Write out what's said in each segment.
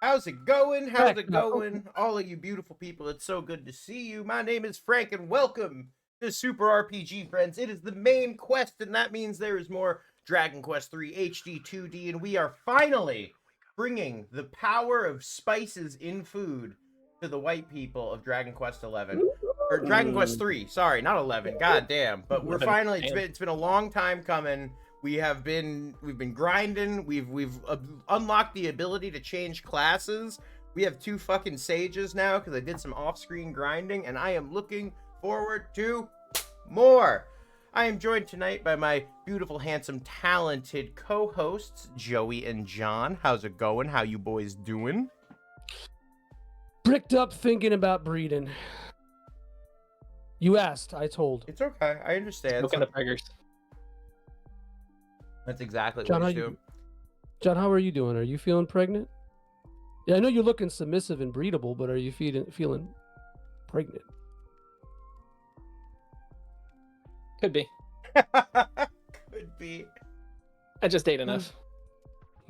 How's it going? How's Heck it no. going? All of you beautiful people, it's so good to see you. My name is Frank, and welcome to Super RPG Friends. It is the main quest, and that means there is more Dragon Quest III HD2D, and we are finally bringing the power of spices in food to the white people of Dragon Quest XI. Or Dragon Quest Mm. 3, sorry, not 11. God damn. But we're 11, finally, damn. it's been a long time coming. We've been grinding. We've unlocked the ability to change classes. We have 2 fucking sages now because I did some off-screen grinding, and I am looking forward to more. I am joined tonight by my beautiful, handsome, talented co-hosts, Joey and John. How's it going? How you boys doing? Bricked up thinking about breeding. You asked, I told. It's okay. I understand. Smoking the beggars. That's exactly John, what how you do. John, how are you doing? Are you feeling pregnant? Yeah, I know you're looking submissive and breedable, but are you feeling pregnant? Could be. Could be. I just ate enough.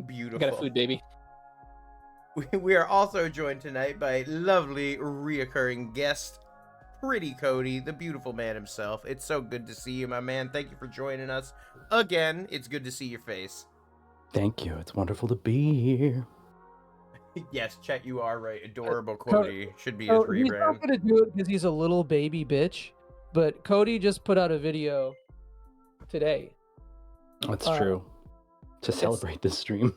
Beautiful. I got a food baby. We are also joined tonight by lovely reoccurring guest, Pretty Cody, the beautiful man himself. It's so good to see you, my man. Thank you for joining us again. It's good to see your face. Thank you. It's wonderful to be here. Yes, Chet, you are right. Adorable Cody should be his He's not rebrand. gonna do it because he's a little baby bitch. But Cody just put out a video today. That's true. To celebrate this stream.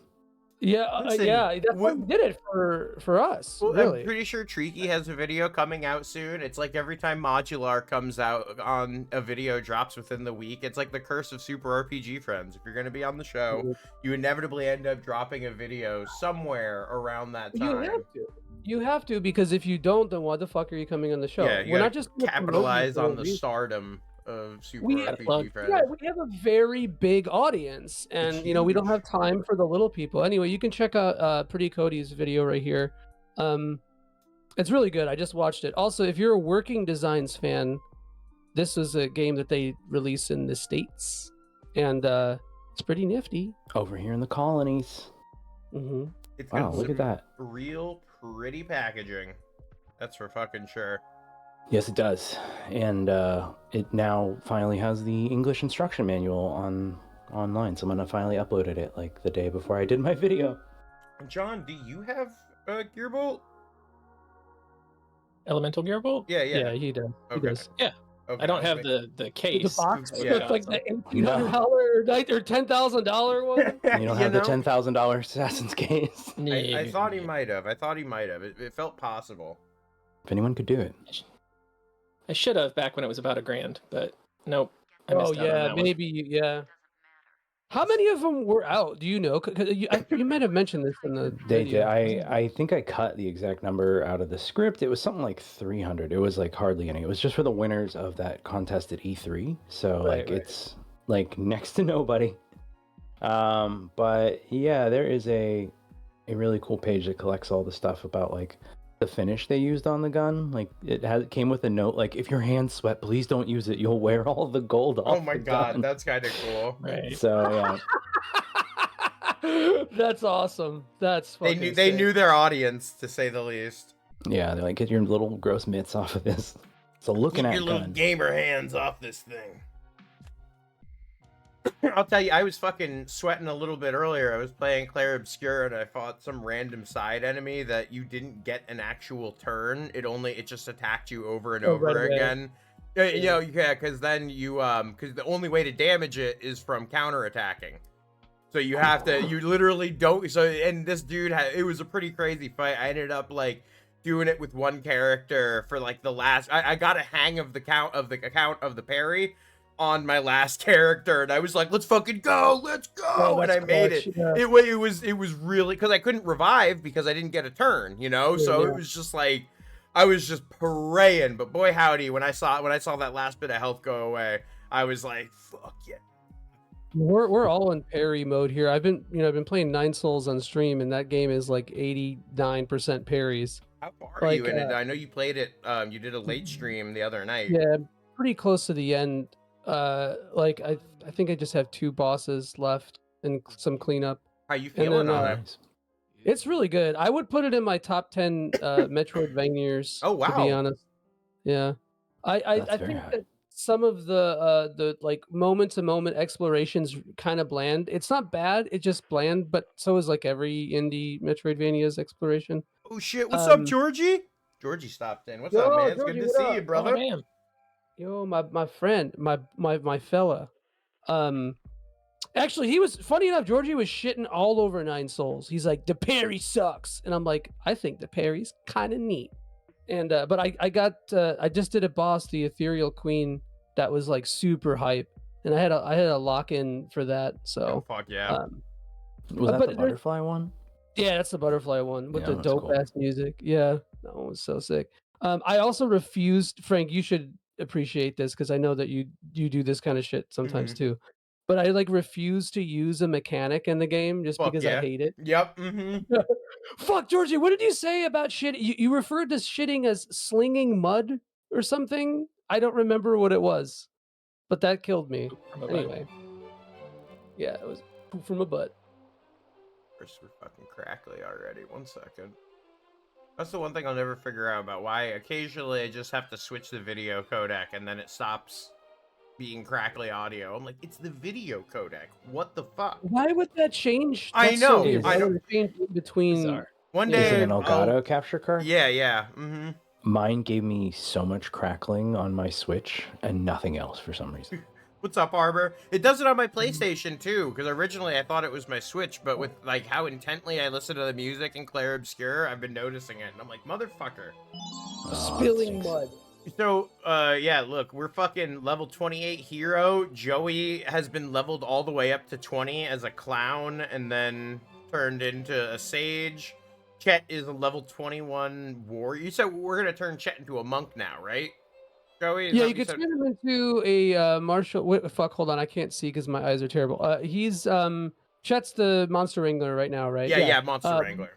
Yeah, Listen, yeah, that's why we did it for us. Well, really. I'm pretty sure Treaky has a video coming out soon. It's like every time Modular comes out on a video drops within the week. It's like the curse of Super RPG Friends. If you're going to be on the show, you inevitably end up dropping a video somewhere around that time. You have to, because if you don't, then why the fuck are you coming on the show? Yeah, We're not just gonna capitalize promote you on for the a stardom of Super We- RPG Friends. Yeah, we have a very big audience, and It's we don't huge. have time for the little people. Anyway, you can check out Pretty Cody's video right here. It's really good. I just watched it. Also, if you're a Working Designs fan, this is a game that they release in the States, and it's pretty nifty. Over here in the colonies. Mm-hmm. It's Wow, got look at some that. real pretty packaging. That's for fucking sure. Yes, it does. And it now finally has the English instruction manual online. Someone finally uploaded it like the day before I did my video. John, do you have a Gearbolt? Elemental Gearbolt? Yeah. He does. He Okay. does. Yeah. Okay, I don't have wait. the case. The box Yeah. with like the $1,800 or $10,000 one. You don't have the $10,000 Assassin's case. I thought he might have. It felt possible. If anyone could do it. I should have back when it was about $1,000, but nope. I missed out on that one. maybe, yeah. How many of them were out? Do you know? 'Cause you might have mentioned this in the They did. video. I think I cut the exact number out of the script. It was something like 300. It was like hardly any. It was just for the winners of that contest at E3. So Right. it's like next to nobody. But yeah, there is a really cool page that collects all the stuff about like the finish they used on the gun. Like it came with a note like, if your hands sweat, please don't use it. You'll wear all the gold off. Oh my the god, gun. that's kind of cool. Right. So yeah. That's awesome. That's They fucking they sick. knew their audience, to say the least. Yeah, they're like, get your little gross mitts off of this. So looking Keep at your little gun. gamer hands off this thing. I'll tell you, I was fucking sweating a little bit earlier. I was playing Claire Obscure and I fought some random side enemy that you didn't get an actual turn. It just attacked you over and over right away. again. Yeah, because then because the only way to damage it is from counterattacking. So you have to, you literally don't. So, and this dude it was a pretty crazy fight. I ended up like doing it with one character for like the last. I got a hang of the count of the parry on my last character, and I was like, let's fucking go, let's go. Oh, And I that's made clutch, it. yeah. It was really, because I couldn't revive because I didn't get a turn, so Yeah. it was just like I was just praying. But boy howdy, when I saw that last bit of health go away, I was like, fuck yeah. We're all in parry mode here. I've been playing Nine Souls on stream, and that game is like 89% parries. How far are you Like, in it? I know you played it, you did a late stream the other night. Yeah, pretty close to the end. Like I think I just have 2 bosses left and some cleanup. How you feeling then, on it? It's really good. I would put it in my top 10 Metroidvanias. Oh, To be wow. honest, yeah. That's I very think high. that some of the like moment to moment explorations kind of bland. It's not bad. It's just bland. But so is like every indie Metroidvania's exploration. Oh shit! What's up, Um, Georgie? Georgie stopped in. What's up, yo, man? It's good Georgie, to what see you, up? Oh brother. man. Yo, my friend, my fella. Um, Actually, he was funny enough. Georgie was shitting all over Nine Souls. He's like, the parry sucks, and I'm like, I think the parry's kind of neat. And but I just did a boss, the Ethereal Queen, that was like super hype, and I had a lock in for that. Oh So, fuck yeah! um, Was that but the butterfly one? yeah, that's the butterfly one with Yeah, the that's dope cool. ass music. Yeah, that one was so sick. I also refused, Frank. You should appreciate this because I know that you do this kind of shit sometimes Mhm. too. But I like refuse to use a mechanic in the game just Fuck because I yeah! hate it. Yep. Mm-hmm. Fuck, Georgie, what did you say about shit? You referred to shitting as slinging mud or something? I don't remember what it was, but that killed me. From a butt. Anyway, yeah, it was poop from a butt. First, we're fucking crackly already. 1 second. That's the one thing I'll never figure out about why occasionally I just have to switch the video codec and then it stops being crackly audio. I'm like, it's the video codec. What the fuck? Why would that change? I That's so know. weird. I Why don't- would it change in between? Bizarre. One Yeah. Is day, it an Elgato capture card? yeah, yeah. Mm-hmm. Mine gave me so much crackling on my Switch and nothing else for some reason. What's up, Arbor? It does it on my PlayStation too, because originally I thought it was my Switch, but with like how intently I listen to the music in Clair Obscur, I've been noticing it, and I'm like, motherfucker. Oh, that Spilling stinks. mud. So, yeah, look, we're fucking level 28 hero. Joey has been leveled all the way up to 20 as a clown, and then turned into a sage. Chet is a level 21 warrior. You said we're gonna turn Chet into a monk now, right? Joey, is Yeah, that you what you could said? turn him into a martial. Wait, fuck, hold on, I can't see because my eyes are terrible. He's Chet's the monster wrangler right now, right? Yeah, Monster Wrangler.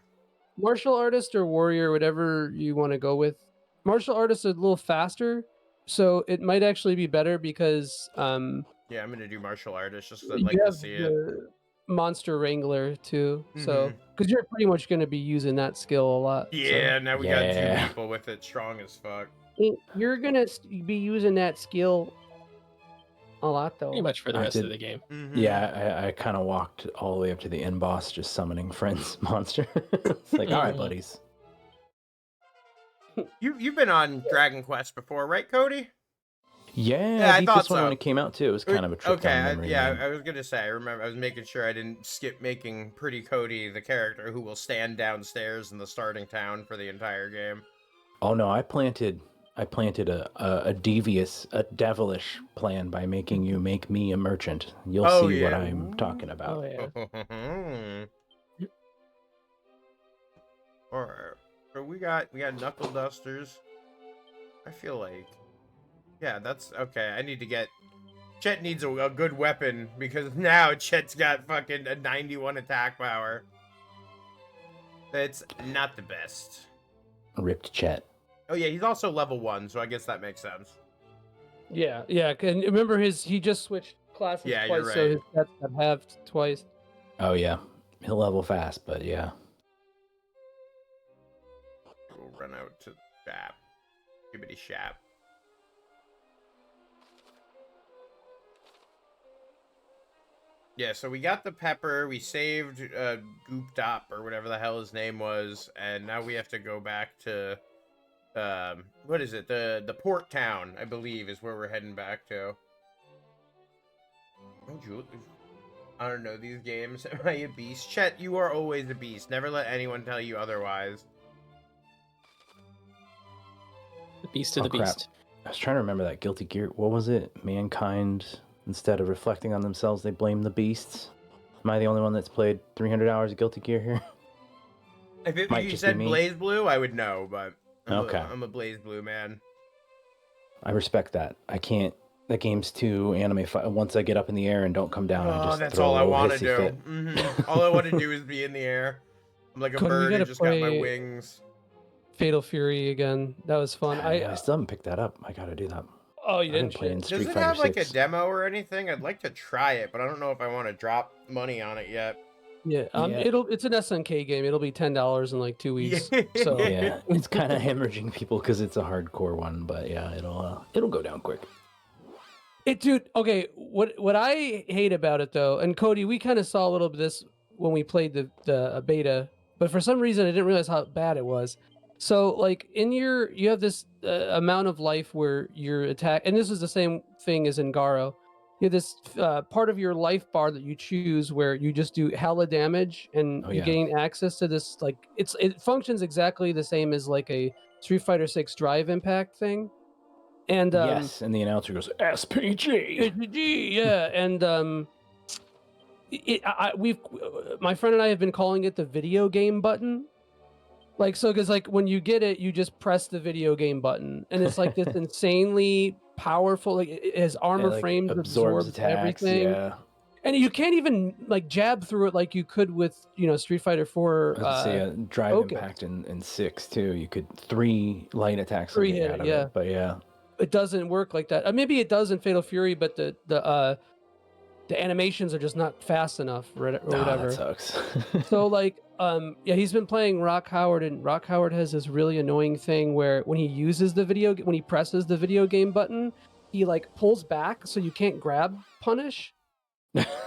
Martial artist or warrior, whatever you want to go with. Martial artist is a little faster, so it might actually be better because Yeah, I'm gonna do martial artist just 'cause I'd you like to have see it. the monster wrangler too. So Mhm. because you're pretty much going to be using that skill a lot. Yeah, now we got Yeah. 2 people with it, strong as fuck. So you're gonna be using that skill a lot though. Pretty much for the I rest of did- the game. Mhm. Yeah, I kind of walked all the way up to the end boss just summoning friends monster. It's like, all right, buddies. You've been on Dragon Quest before, right, Cody? Yeah, I I beat thought this one so. when it came out too. It was kind of a trip down memory lane. I was gonna say, I remember I was making sure I didn't skip making Pretty Cody the character who will stand downstairs in the starting town for the entire game. Oh no, I planted a devious, a devilish plan by making you make me a merchant. You'll Oh, see what yeah. I'm talking about. Oh yeah. Alright. So we got knuckle dusters. I feel like, yeah, that's okay. I need to get Chet needs a good weapon because now Chet's got fucking a 91 attack power. That's not the best. Ripped Chet. Oh yeah, he's also level 1, so I guess that makes sense. Yeah. And remember he just switched classes Yeah, twice, you're so right. his stats got halved twice. Oh yeah, he'll level fast, but yeah. We'll run out to Shap. Gibbity Shap. Yeah, so we got the pepper, we saved Goop Dop or whatever the hell his name was, and now we have to go back to what is it? The port town, I believe, is where we're heading back to. Oh, Julie. I don't know these games. Am I a beast? Chet, you are always a beast. Never let anyone tell you otherwise. The beast of the crap. beast. I was trying to remember that Guilty Gear. What was it? Mankind, instead of reflecting on themselves, they blame the beasts. Am I the only one that's played 300 hours of Guilty Gear here? If Might you just said be me. Blaze Blue, I would know, but Okay. I'm a Blaze Blue man. I respect that. I can't. That game's too anime. Once I get up in the air and don't come down, I Oh, just that's throw all a I little want to hissy do. fit. All I want to do is be in the air. I'm like a Cody, we bird who gotta just got my play- wings. Fatal Fury again. That was fun. I still haven't picked that up. I gotta do that. Oh, you I didn't didn't play in shit. Does Street it Fighter have like 6. a demo or anything? I'd like to try it, but I don't know if I want to drop money on it yet. Yeah, Yeah. it's an SNK game. It'll be $10 in like 2 weeks. So Yeah, it's kind of hemorrhaging people because it's a hardcore one, but yeah, it'll go down quick. Dude, okay, what I hate about it though, and Cody, we kind of saw a little bit of this when we played the beta, but for some reason I didn't realize how bad it was. So like you have this amount of life where your attack, and this is the same thing as in Garo. You have this part of your life bar that you choose where you just do hella damage, and Oh, you yeah. gain access to this like it functions exactly the same as like a Street Fighter 6 Drive Impact thing. And Yes, and the announcer goes SPG. yeah, and my friend and I have been calling it the video game button, like so, because like when you get it, you just press the video game button, and it's like this insanely powerful. Like it has armor like, frames, absorbs absorbs attacks. everything, Yeah, and you can't even like jab through it like you could with Street Fighter 4. I was gonna say Drive focus. Impact in 6 too. You could 3 light attacks Three get hit out it, of yeah. it, but yeah. It doesn't work like that. Maybe it does in Fatal Fury, but the animations are just not fast enough or whatever. That sucks. So like yeah, he's been playing Rock Howard, and Rock Howard has this really annoying thing where when he uses when he presses the video game button, he like pulls back so you can't grab punish.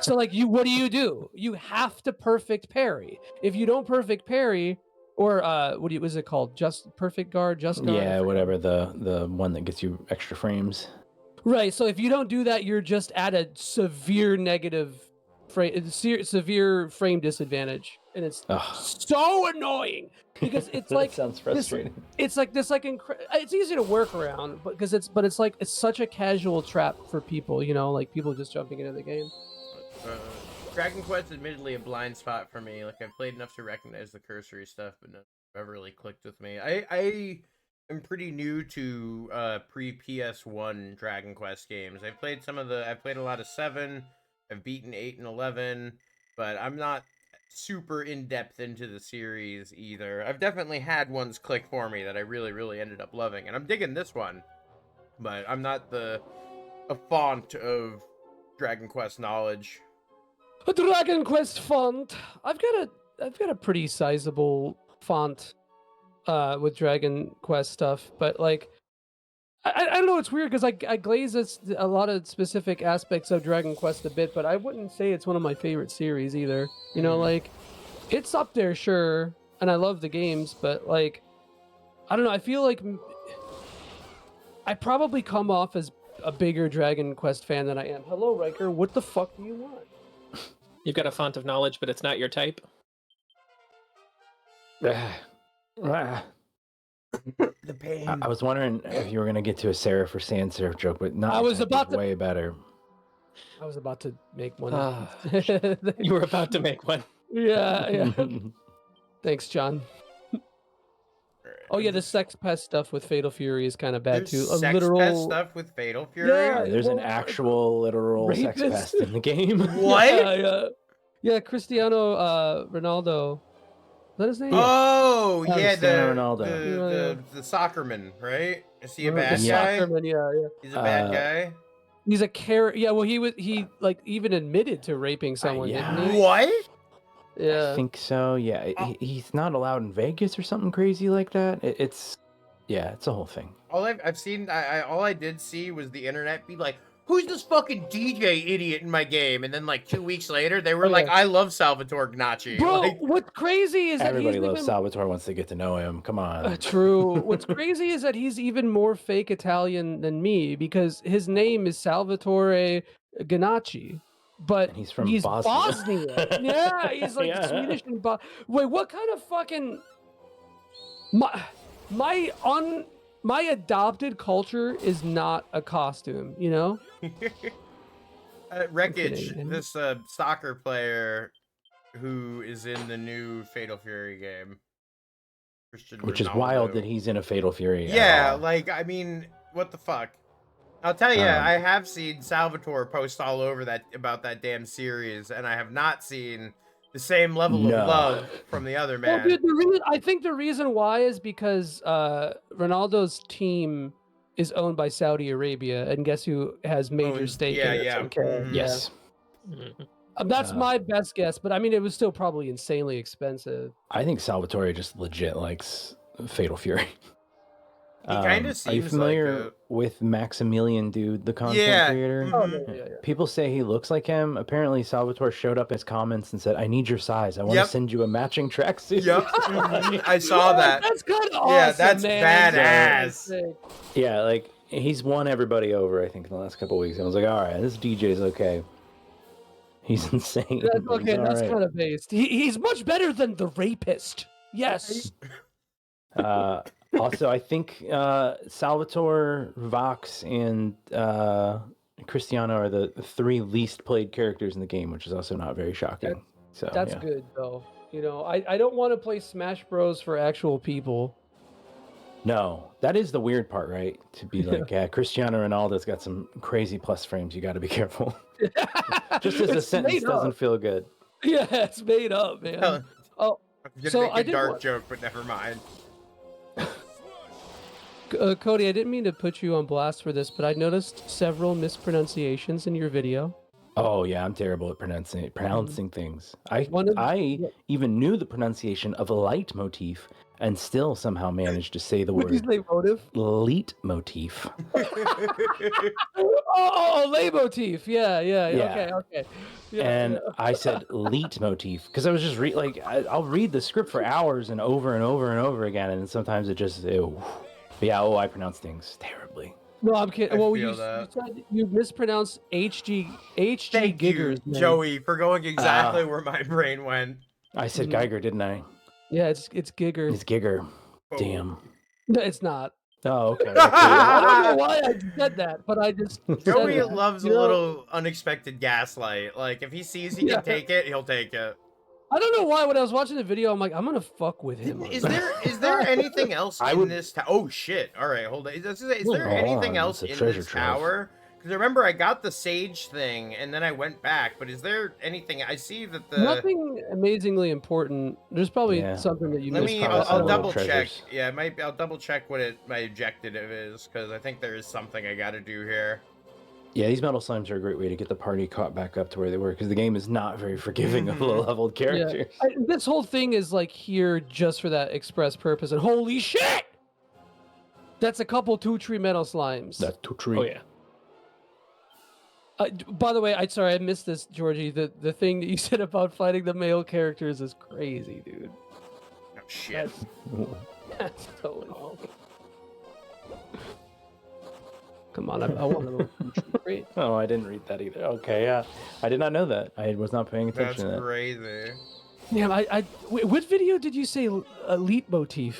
So like what do? You have to perfect parry. If you don't perfect parry, or was it called? Just perfect guard, just guard. Yeah, whatever, the one that gets you extra frames. Right. So if you don't do that, you're just at a severe negative severe frame disadvantage, and it's so annoying because it's That like sounds frustrating. It's like this it's easy to work around, but it's like it's such a casual trap for people, like people just jumping into the game. Dragon Quest is admittedly a blind spot for me. Like I've played enough to recognize the cursory stuff, but never really clicked with me. I am pretty new to pre PS1 Dragon Quest games. I've played a lot of 7. I've beaten 8 and 11, but I'm not super in depth into the series either. I've definitely had ones click for me that I really, really ended up loving, and I'm digging this one, but I'm not a font of Dragon Quest knowledge. A Dragon Quest font. I've got a pretty sizable font with Dragon Quest stuff, but like I don't know, it's weird because I glaze a lot of specific aspects of Dragon Quest a bit, but I wouldn't say it's one of my favorite series either. Like it's up there, sure, and I love the games, but like I don't know, I feel like I probably come off as a bigger Dragon Quest fan than I am. Hello, Riker, what the fuck do you want? You've got a font of knowledge, but it's not your type. The pain. I was wondering if you were gonna get to a Seraph or sans serif joke, but not. I was about to. Way better. I was about to make one. You were about to make one. Yeah. Thanks, John. Oh yeah, the sex pest stuff with Fatal Fury is kind of bad too. A sex pest stuff with Fatal Fury. Yeah, there's an actual literal sex pest in the game. What? Yeah, Cristiano Ronaldo. Is that his name? Oh, yeah, Cristiano Ronaldo. The soccerman, right? Is he a bad the guy? Soccerman, yeah. He's a bad guy. He's a character. Yeah, well, he like even admitted to raping someone, didn't he? What? Yeah, I think so. Yeah, he's not allowed in Vegas or something crazy like that. It's a whole thing. All I've seen, all I did see was the internet be like, "Who's this fucking DJ idiot in my game?" And then like 2 weeks later, they were like, "I love Salvatore Gnacchi." Bro, like, what's crazy is everybody that loves Salvatore once they get to know him. Come on. True. What's crazy is that he's even more fake Italian than me because his name is Salvatore Gnacchi. But and he's from Bosnia. Yeah, he's like Swedish and Wait, what kind of fucking my adopted culture is not a costume, Wreckage, this soccer player who is in the new Fatal Fury game. Which is wild that he's in a Fatal Fury. Yeah, like, I mean, what the fuck? I'll tell you, I have seen Salvatore post all over about that damn series, and I have not seen the same level of love from the other man. Well, dude, I think the reason why is because Ronaldo's team is owned by Saudi Arabia, and guess who has major stake in it? Yeah. Okay. Yes. That's my best guess, but I mean, it was still probably insanely expensive. I think Salvatore just legit likes Fatal Fury. He kind of Are you seems familiar like with Maximilian Dude, the content yeah. creator? Oh, mhm. yeah. People say he looks like him. Apparently, Salvatore showed up in his comments and said, "I need your size. I want Yep. to send you a matching tracksuit." Yep. mhm, I saw Oh, that. That's kind of awesome, Yeah, that's man. badass. Yeah, like he's won everybody over. I think in the last couple of weeks. I was like, all right, this DJ's okay. He's insane. That's but he's okay. That's all right. kind of based. He's much better than the rapist. Yes. Also, I think Salvatore, Vox, and Cristiano are the 3 least played characters in the game, which is also not very shocking. That's yeah. good though. You know, I don't want to play Smash Bros for actual people. No, that is the weird part, right? To be like, yeah, Cristiano Ronaldo's got some crazy plus frames. You got to be careful. Just as the It's sentence made doesn't up. feel good. Yeah, it's made up, man. Oh, Oh, I was gonna so make I a did dark want- joke, but never mind. Cody, I didn't mean to put you on blast for this, but I noticed several mispronunciations in your video. Oh yeah, I'm terrible at pronouncing things. I even knew the pronunciation of a leitmotif and still somehow managed to say the What did word you say, motive? leitmotif. Oh, leitmotif. Yeah. Yeah. Okay. Yeah, And I said leitmotif because I was just I'll read the script for hours and over and over and over again, and sometimes it just I pronounce things terribly. No, I'm kidding. I Well, feel you that. said you mispronounced HG Thank Giggers. you, man. Joey, for going exactly where my brain went. I said Mhm. Geiger, didn't I? Yeah, it's Gigger. It's Gigger. Oh. Damn. No, it's not. Oh, okay. I don't know why I said that, but I just said Joey that, loves a you know? little unexpected gaslight. Like if he sees he Yeah. can take it, he'll take it. I don't know why when I was watching the video, I'm like, I'm gonna fuck with him. Is there anything else I in would- this tower? Oh shit! All right, hold on. Is there Hold anything on, else it's a in treasure this trove. tower? Because I remember I got the sage thing and then I went back. But is there anything? I see that the. Nothing amazingly important. There's probably Yeah. something that you Let missed. me. probably I'll some little double check. treasures. Yeah, I'll double check what my objective is because I think there is something I got to do here. Yeah, these metal slimes are a great way to get the party caught back up to where they were because the game is not very forgiving of low-leveled characters. This whole thing is like here just for that express purpose. And holy shit! That's a couple 2-tree metal slimes. That's too true. Oh yeah. By the way, I missed this, Georgie. The thing that you said about fighting the male characters is crazy, dude. Oh shit! That's so annoying. Come on, I want to great. Oh, I didn't read that either. Okay, yeah. I did not know that. I was not paying That's attention to that. crazy. Yeah, wait, what video did you say leitmotif?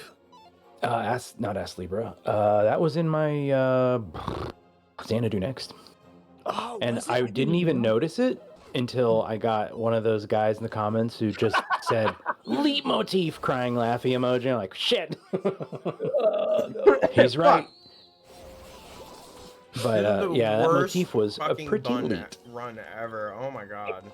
Not Ask Libra. That was in my Xanadu Next. Oh, And was it? I didn't even know. notice it until I got one of those guys in the comments who just said leitmotif crying laughy emoji. I'm like, shit. No. He's right. This But is the yeah, that worst motif was a fucking pretty bun neat. run ever. Oh my god.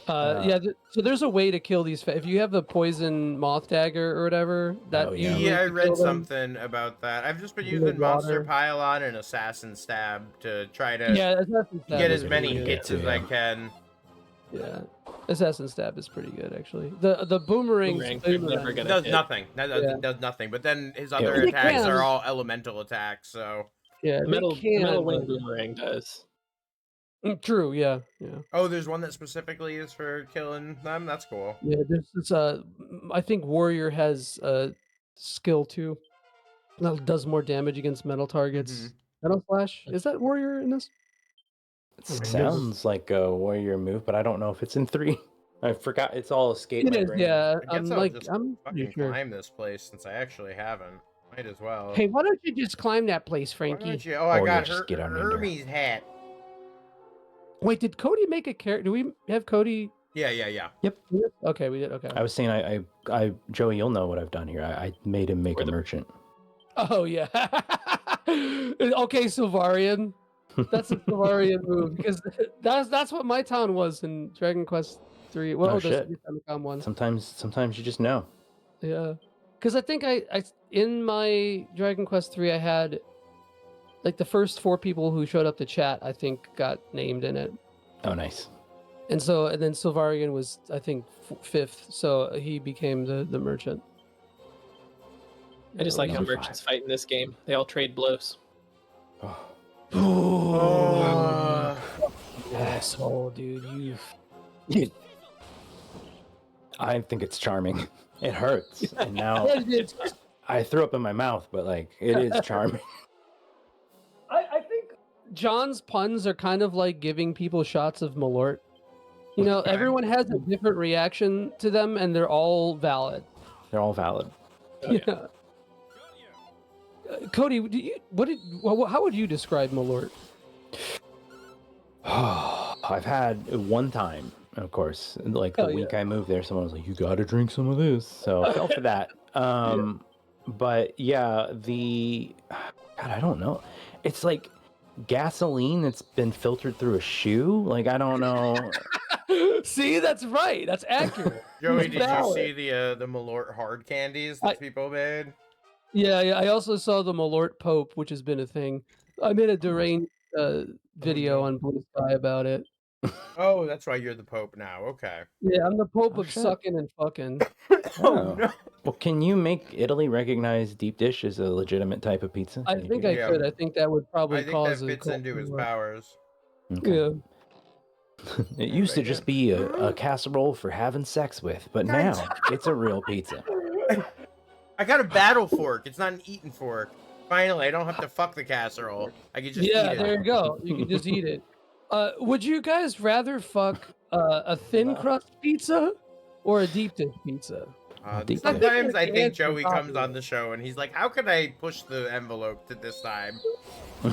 So there's a way to kill these. If you have the poison moth dagger or whatever, that Oh, Yeah, usually I to read kill them- something about that. I've just been In the using Monster water. Pylon and Assassin Stab to try to Yeah, Assassin Stab get is as many pretty good. hits as I can. Yeah, Assassin Stab is pretty good actually. The boomerang. Boomerang, never It gonna does hit. nothing. That Yeah. does nothing. But then his Yeah, other it attacks can. are all elemental attacks. So. Yeah, Metal they can, metal wing but- boomerang does. True. Yeah. Oh, there's one that specifically is for killing them. That's cool. Yeah, there's this. I think Warrior has a skill too. That does more damage against metal targets. Mhm. Metal Slash. Is that Warrior in this? It sounds like a warrior move, but I don't know if it's in 3. I forgot. It's all escaped It my is. brain. Yeah. I guess I'll just I'm fucking pretty sure. climb this place since I actually haven't. Might as well. Hey, why don't you just climb that place, Why Frankie? don't you? Oh, I Or got just get under. Hermes hat. Wait, did Cody make a character? Do we have Cody? Yeah. Okay, we did. Okay. I was saying, Joey, you'll know what I've done here. I made him make a merchant. Oh yeah. Okay, Silvarian. That's a Silvarian move because that's what my town was in Dragon Quest 3. Well, Oh, the shit. Famicom one. Sometimes you just know. Yeah. Because I think I in my Dragon Quest 3 I had like the first 4 people who showed up to chat, I think, got named in it. Oh, nice. And then Silvarian was, I think, 5th, so he became the merchant. I just like how Number merchants fight in this game. They all trade blows. Oh. Oh. Asshole, dude, you. I think it's charming. It hurts, and now I threw up in my mouth, but like it is charming. I think John's puns are kind of like giving people shots of Malort. You know, everyone has a different reaction to them, and they're all valid. They're all valid. Oh, yeah. Yeah. Cody, how would you describe Malort? I've had one time, of course, like the Oh, week I moved there, someone was like, "You got to drink some of this," so I fell for that. But yeah, God, I don't know. It's like gasoline that's been filtered through a shoe. Like I don't know. See, that's right. That's accurate. Joey, It's did you valid. see the Malort hard candies that people made? Yeah. I also saw the Malort Pope, which has been a thing. I made a deranged video no. on Blue Sky about it. Oh, that's why you're the Pope now. Okay. Yeah, I'm the Pope Oh, of shit. sucking and fucking. Oh no. Well, can you make Italy recognize deep dish as a legitimate type of pizza? I Can you think do I Yeah. could. I think that would probably I think cause that a fits into his cultural war. powers. that? Okay. Yeah. It used to just be a casserole for having sex with, but now it's a real pizza. I got a battle fork. It's not an eating fork. Finally, I don't have to fuck the casserole. I can just eat Yeah, it. there you go. You can just eat it. Would you guys rather fuck a thin crust pizza or a deep dish pizza? Deep Sometimes I dish. think Joey Answer comes on the show and he's like, "How can I push the envelope to this time?"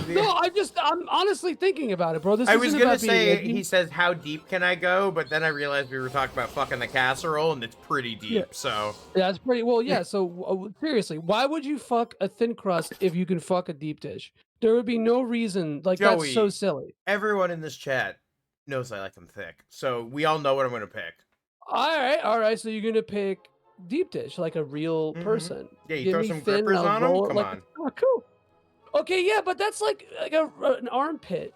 No, I'm honestly thinking about it, bro. This I was isn't gonna about being say, edgy. he says, "How deep can I go?" But then I realized we were talking about fucking the casserole, and it's pretty deep. Yeah. So Yeah, it's pretty well. Yeah. So seriously, why would you fuck a thin crust if you can fuck a deep dish? There would be no reason. Like that's so Joey, silly. everyone in this chat knows I like them thick, so we all know what I'm gonna pick. All right. So you're gonna pick deep dish like a real Mhm. person. Yeah, you Give throw me some thin and grippers I'll on 'em? roll it Come like on. oh, cool. Okay, yeah, but that's like an armpit.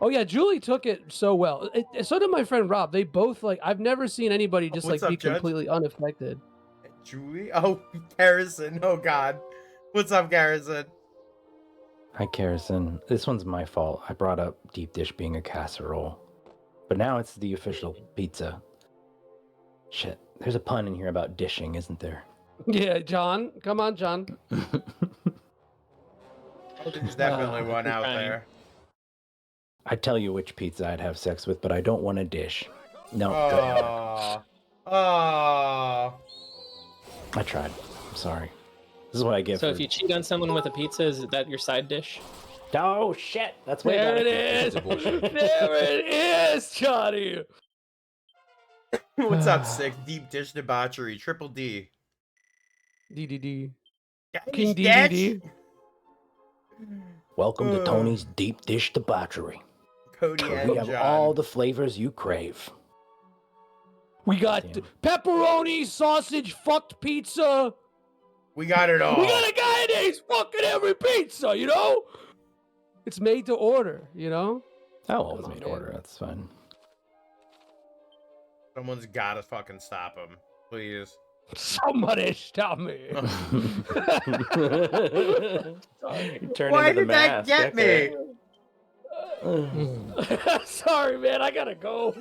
Oh yeah, Julie took it so well. So did my friend Rob. They both like. I've never seen anybody just What's like be up, Judge? completely unaffected. Julie? Oh, Garrison. Oh God. What's up, Garrison? Hi, Garrison. This one's my fault. I brought up deep dish being a casserole, but now it's the official pizza. Shit, there's a pun in here about dishing, isn't there? Yeah, John, come on, John. There's definitely one out Fine. there. I'd tell you which pizza I'd have sex with, but I don't want a dish. No, go ahead. Oh. I tried. I'm sorry. This is what I get So for... if you cheat on someone with a pizza, is that your side dish? Oh, shit! That's way There better. it is. There it is, Johnny. What's up, sick? Deep dish debauchery. Triple D. DDD. King King DDD. Welcome to Tony's Deep Dish Debauchery. Cody where and we have John. all the flavors you crave. We got Damn. pepperoni, sausage, fucked pizza. We got it all. We got a guy in there. He's fucking every pizza, you know? It's made to order, you know? Oh, well, it's Come made on, to order. man. That's fine. Someone's gotta fucking stop him. Please. Somebody stop me. You turn Why into the did that mask. get me? Sorry, man. I gotta go.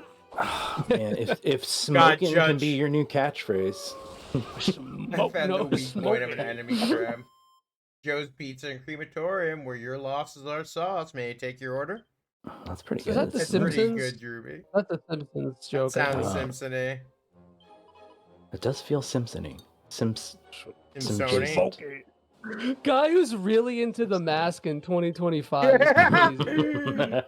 Man, if smoking can Judge. be your new catchphrase. I Smoke, found no the weak point of an smoking. enemy tram. Joe's Pizza and Crematorium, where your losses are sauce. May I take your order? That's pretty Is good. that the That's Simpsons? pretty good, Drewby. That's a Simpsons That joke. I sounds think. Simpson-y. It does feel Simpson-y. Simpsony. Guy who's really into the mask in 2025 is crazy.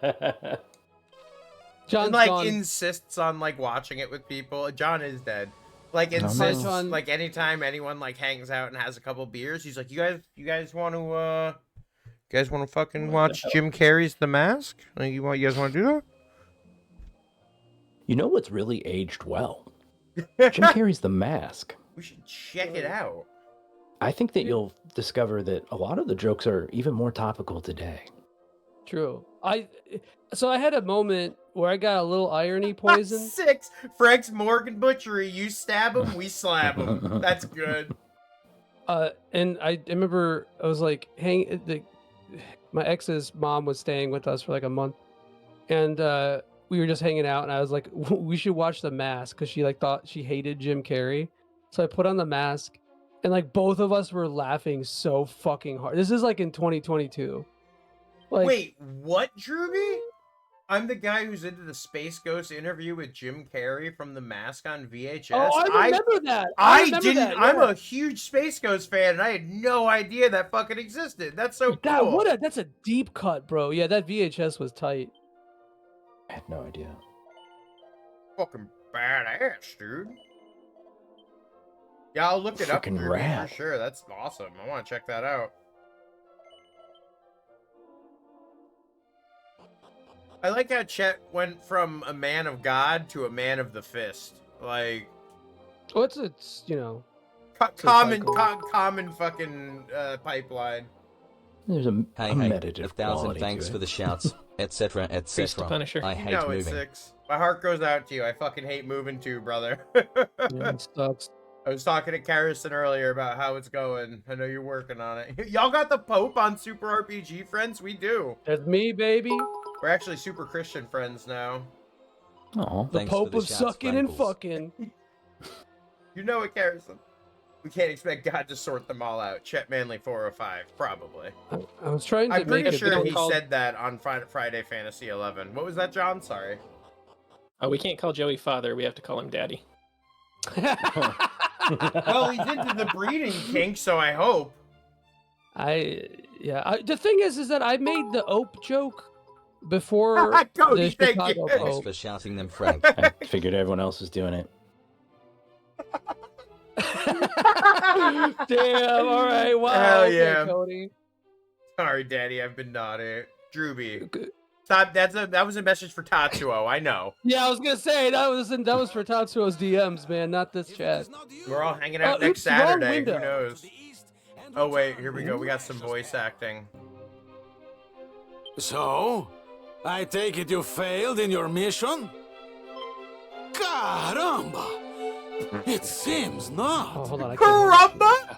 John's And like gone. insists on like watching it with people. John is dead. Like no. insists John. like anytime anyone like hangs out and has a couple beers, he's like, you guys want to fucking watch Jim Carrey's The Mask? Like, you guys want to do that? You know what's really aged well? Jim Carrey's The Mask. We should check it out. I think that you'll discover that a lot of the jokes are even more topical today. True. So I had a moment where I got a little irony poisoned. 6. Frank's Morgan Butchery. You stab him, we slab him. That's good. And I remember I was like, my ex's mom was staying with us for like a month, and we were just hanging out, and I was like, we should watch The Mask because she like thought she hated Jim Carrey, so I put on The Mask, and like both of us were laughing so fucking hard. This is like in 2022. Like, Wait, what, Drewby? I'm the guy who's into the Space Ghost interview with Jim Carrey from The Mask on VHS. oh, I remember that. I remember didn't. that, I'm yeah. a huge Space Ghost fan, and I had no idea that fucking existed. That's so God, cool. that's a deep cut, bro. Yeah, that VHS was tight. I had no idea. Fucking badass, dude. Yeah, I'll look it up, Fucking Drewby, rad. for sure. That's awesome. I want to check that out. I like how Chet went from a man of God to a man of the fist. Like, Oh, it's you know. common cycle. fucking pipeline. There's a Hey, meditative 1,000 quality thanks to for it. the shouts, etc., Priest to etc. Punisher. I You hate know it's moving. 6. My heart goes out to you. I fucking hate moving too, brother. Yeah, it sucks. I was talking to Carrison earlier about how it's going. I know you're working on it. Y'all got the Pope on Super RPG Friends? We do. That's me, baby. We're actually super Christian friends now. Oh, The Thanks for Pope the of shouts, sucking and Frankles. fucking. You know it, Carrison. We can't expect God to sort them all out. Chet Manley 405, probably. I was trying to I'm make pretty it. sure he call- said that on Friday Fantasy 11. What was that, John? Sorry. Oh, we can't call Joey father. We have to call him daddy. Well, he's into the breeding kink, so I hope. The thing is that I made the Ope joke before Cody, the thank Chicago you. Thanks Pope. for shouting them, Frank. I figured everyone else was doing it. Damn. All right. Wow. Hell okay, yeah. Cody. Sorry, Daddy, I've been naughty. Drewby. Okay. Stop. That was a message for Tatsuo. I know. Yeah, I was gonna say that was for Tatsuo's DMs, man, not this chat. We're all hanging out next oops, wrong Saturday. Who window. knows? Oh wait, here we go. We got some voice acting. So, I take it you failed in your mission? Caramba! It seems Oh, not. hold on. I can't. Caramba!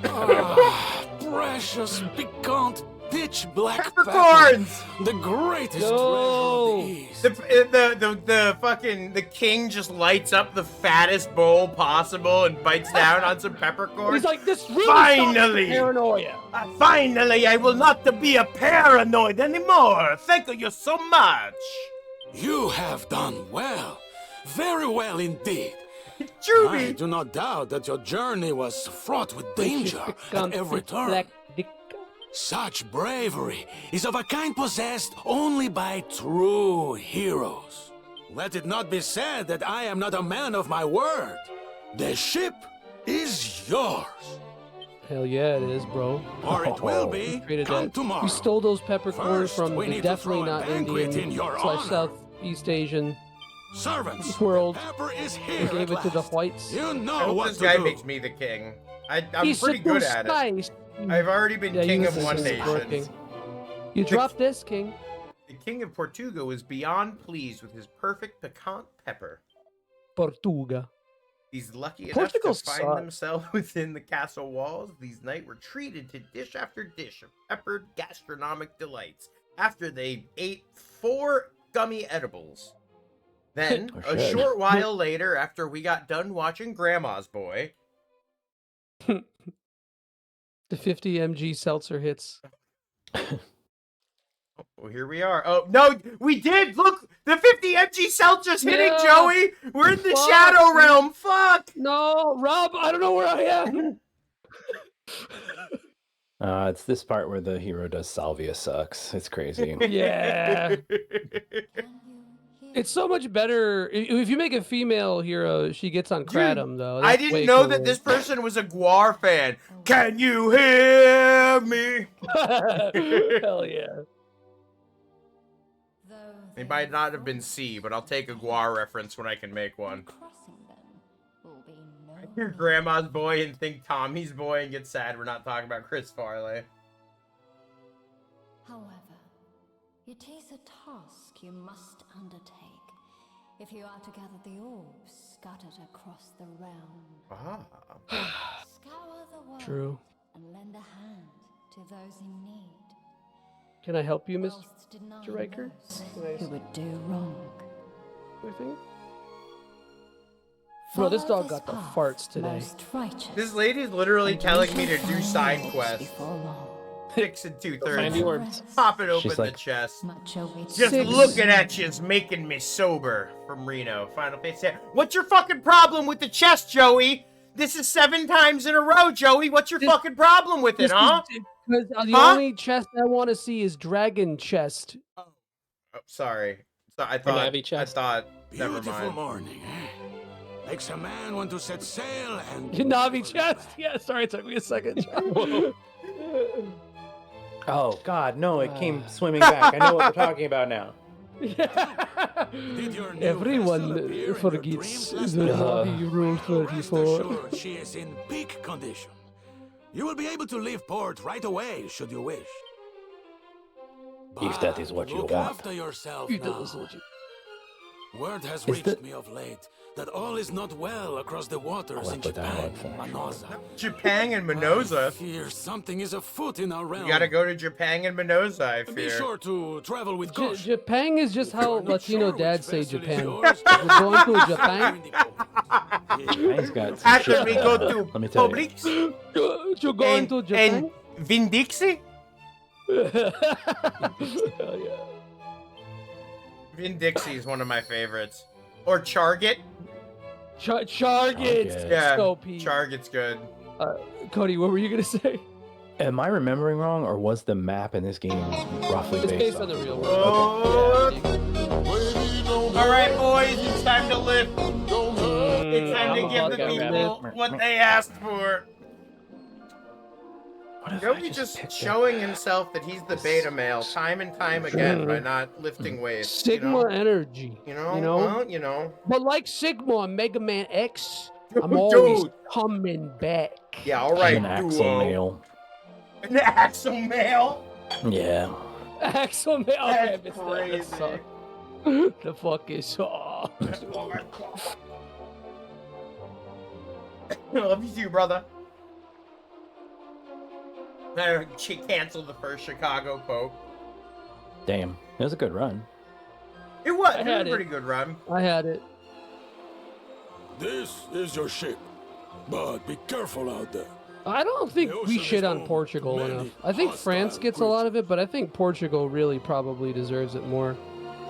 Ah, precious, piquant, pitch black pepper. Peppercorns! The greatest No. treasure of the East. The fucking king just lights up the fattest bowl possible and bites down on some peppercorns. He's like, this really Finally! sucks paranoia. Finally, I will not be a paranoid anymore. Thank you so much. You have done well. Very well indeed. I Drewby. do not doubt that your journey was fraught with danger at every turn. Black dick. Such bravery is of a kind possessed only by true heroes. Let it not be said that I am not a man of my word. The ship is yours, Hell yeah, it is, bro. or it will be Created come that. tomorrow. You stole those peppercorns First, from we the need to definitely throw a not banquet Indian in your / honor. Southeast Asian. Servants, world. pepper is here You gave at it to the last. whites. You I know hope what this to guy do. makes me the king. I'm He's pretty good supposed at it. nice. I've already been Yeah, king you of listen one to this nation. working. You dropped this, King. The king of Portugal was beyond pleased with his perfect piquant pepper. Portuga. These lucky enough Portugal to find sucks. themselves within the castle walls, these knights were treated to dish after dish of peppered gastronomic delights after they ate 4 gummy edibles. Then, Oh, a shit. short while later, after we got done watching Grandma's Boy, The 50 mg seltzer hits. well, here we are. Oh, no, we did! Look! The 50 mg seltzer's hitting, Yeah. Joey! We're in the Fuck. shadow realm! Fuck! No, Rob, I don't know where I am. It's this part where the hero does salvia sucks. It's crazy. Yeah. It's so much better. If you make a female hero, she gets on Kratom, though. I That's didn't way know cooler. that this person was a Guar fan. Can you hear me? Hell yeah. It might not have been C, but I'll take a Guar reference when I can make one. be no. Your grandma's boy and think Tommy's boy and get sad we're not talking about Chris Farley. However, it is a task you must undertake if you are to gather the orbs scattered across the realm. Ah. Scour the world True. and lend a hand to those in need. Can I help you, Mr. whilst denying Riker? those who would do wrong. I think? Bro, this Follow dog got the path farts today. most righteous, This lady's literally and telling you me to shall do find side yours quests. before long. 6 and 2/3. Find yours. Pop it open She's the like- chest. Much awaits Just Six. looking at you is making me sober. From Reno. Final Face said, "What's your fucking problem with the chest, Joey? This is 7 times in a row, Joey. What's your This- fucking problem with it, huh?" Because the Huh? only chest I want to see is dragon chest. Oh, sorry. So I thought. Navi chest. I thought. Never Beautiful mind. morning, eh? Makes a man want to set sail and... Navi chest? Yeah, sorry, it took me a second. Oh God, no! It came swimming back. I know what we're talking about now. Did your new Everyone vessel appear in your forgets dreams the last night? Navi Rule Well, rest 34. assured, she is in peak condition. You will be able to leave port right away, should you wish. If that is what you look want. after yourself You now. do this, would you? Word has Is reached that- me of late that all is not well across the waters I'll in put that Japan on for and you. Manosa. Japan and I Minosa. fear something is afoot in our realm. You gotta go to Japan and Minosa, I Be fear. sure to travel with caution. Japan is just If you how are not Latino sure which dads say vessel is Japan. yours, We're going to Japan. He's got some After shit we going go on. to Let me tell you. Publix You're going and, to Japan? and Vin Dixie? Hell yeah. Vin Dixie is one of my favorites. Or Charget. Chargets. Chargets. Yeah, So Pete. Charget's good. Cody, what were you gonna say? Am I remembering wrong, or was the map in this game roughly It's based off on the of- real Oh. world. Yeah. All right, boys, it's time to lift. It's time to I'm a give the Hawkeye people rabbit. what they asked for. What if I Joey just picked showing himself that he's the beta male time and time again by not lifting weights. Sigma energy. You know? Well, you know. But like Sigma and Mega Man X, I'm Dude. always coming back. Yeah, all I'm right, an axle duo. male. An axle male? Yeah. Axel Man. Okay, I That's missed that. crazy. That sucked. The fuck is sucked. I love you too, brother. I canceled the first Chicago Pope. Damn. It was a good run. It was, I it was had a it. pretty good run. I had it. This is your ship, but be careful out there. I don't think The we ocean shit is on home Portugal to many enough. I think France hostile gets a lot of it, but I think Portugal really probably deserves it more.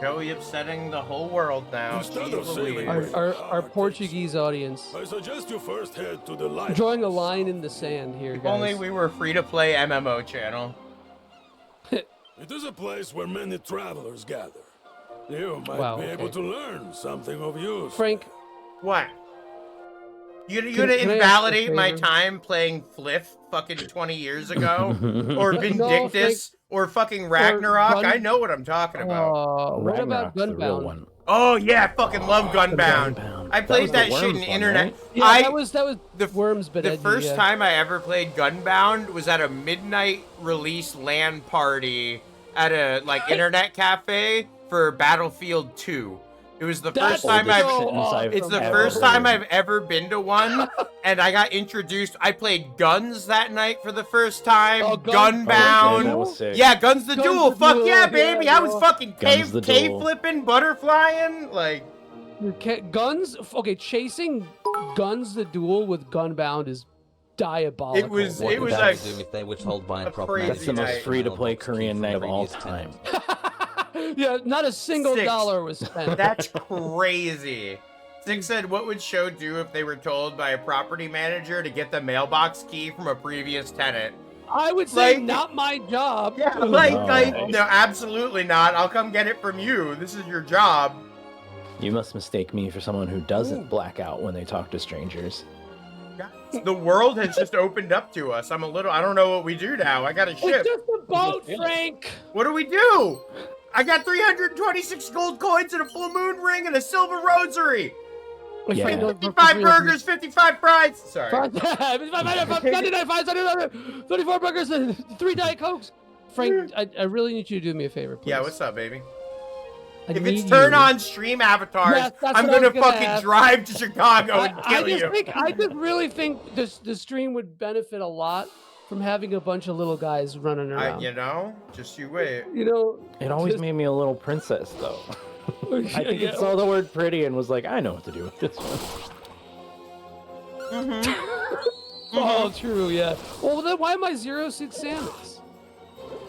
Joey upsetting the whole world now. Instead Jeez of sailing Louise. Our Portuguese audience. I suggest you first head to the light. Drawing a line in the sand here, If guys. only we were free to play MMO channel. It is a place where many travelers gather. You might Wow, be able okay. to learn something of use. Frank, What? You Can- gonna can I ask a invalidate my favor? time playing Fliff fucking 20 years ago? Or No, Vindictus? Or fucking Ragnarok? Gun- I know what I'm talking about. what about Ragnarok's the real Gunbound? one. Oh yeah, I fucking love Gunbound. Gunbound. I played was that, the shit in Worms one, internet. right? Yeah, that was the Worms, but the edgy, first yeah. time I ever played Gunbound was at a midnight release LAN party at a like internet cafe for Battlefield 2. It was the That's first time so I've awesome. it's the ever first time heard. I've ever been to one, and I got introduced. I played Guns that night for the first time. Oh, Guns- Gunbound. that was sick. Yeah, Guns the Guns Duel. the Fuck Duel, yeah, baby. yeah, I was bro. fucking Guns the cave Duel. flipping, butterflying. Like, Guns. Okay, chasing Guns the Duel with Gunbound is diabolical. It was- What it would was that like do if they were told by a a proper crazy That's the most night. free-to-play Korean night of all time. Yeah, not a single Six. dollar was spent. That's crazy. Six said, what would show do if they were told by a property manager to get the mailbox key from a previous tenant? I would say Like- not my job. Yeah, like, No. no, absolutely not. I'll come get it from you. This is your job. You must mistake me for someone who doesn't black out when they talk to strangers. The world has just opened up to us. I don't know what we do now. I got a It's ship. just a boat, Frank. What do we do? I got 326 gold coins and a full moon ring and a silver rosary. Yeah. Frank, don't- 55 burgers, 55 fries. Sorry. 34 burgers and 3 Diet Cokes. Frank, I really need you to do me a favor, please. Yeah, what's up, baby? I If it's need turn you- on stream avatars, Yes, that's I'm what I gonna was gonna fucking ask. drive to Chicago and I kill you. just really think the stream would benefit a lot from having a bunch of little guys running around. You know, just you wait. You know, It always just- made me a little princess, though. I think Yeah. it saw the word pretty and was like, I know what to do with this one. Oh, true, yeah. Well, then why am I 06 Samus?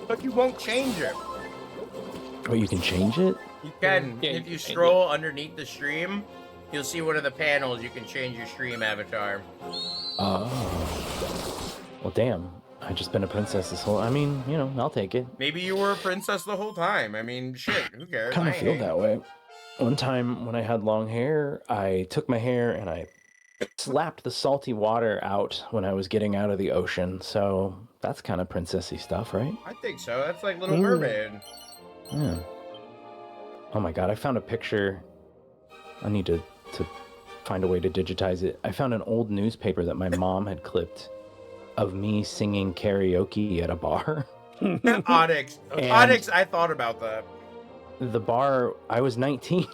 But you won't change it. Oh, you can change it? You can. Yeah, you If can you change scroll underneath the stream, you'll see one of the panels. You can change your stream avatar. Oh. Well, damn. I just been a princess this whole. I mean, you know, I'll take it. Maybe you were a princess the whole time. I mean, shit. Who cares? Kind I of ain't feel hating. that way. One time when I had long hair, I took my hair and I slapped the salty water out when I was getting out of the ocean. So that's kind of princessy stuff, right? I think so. That's like Little Ooh. Mermaid. Yeah. Oh my god, I found a picture. I need to find a way to digitize it. I found an old newspaper that my mom had clipped of me singing karaoke at a bar. Onyx. And- Onyx, I thought about that. The bar, I was 19.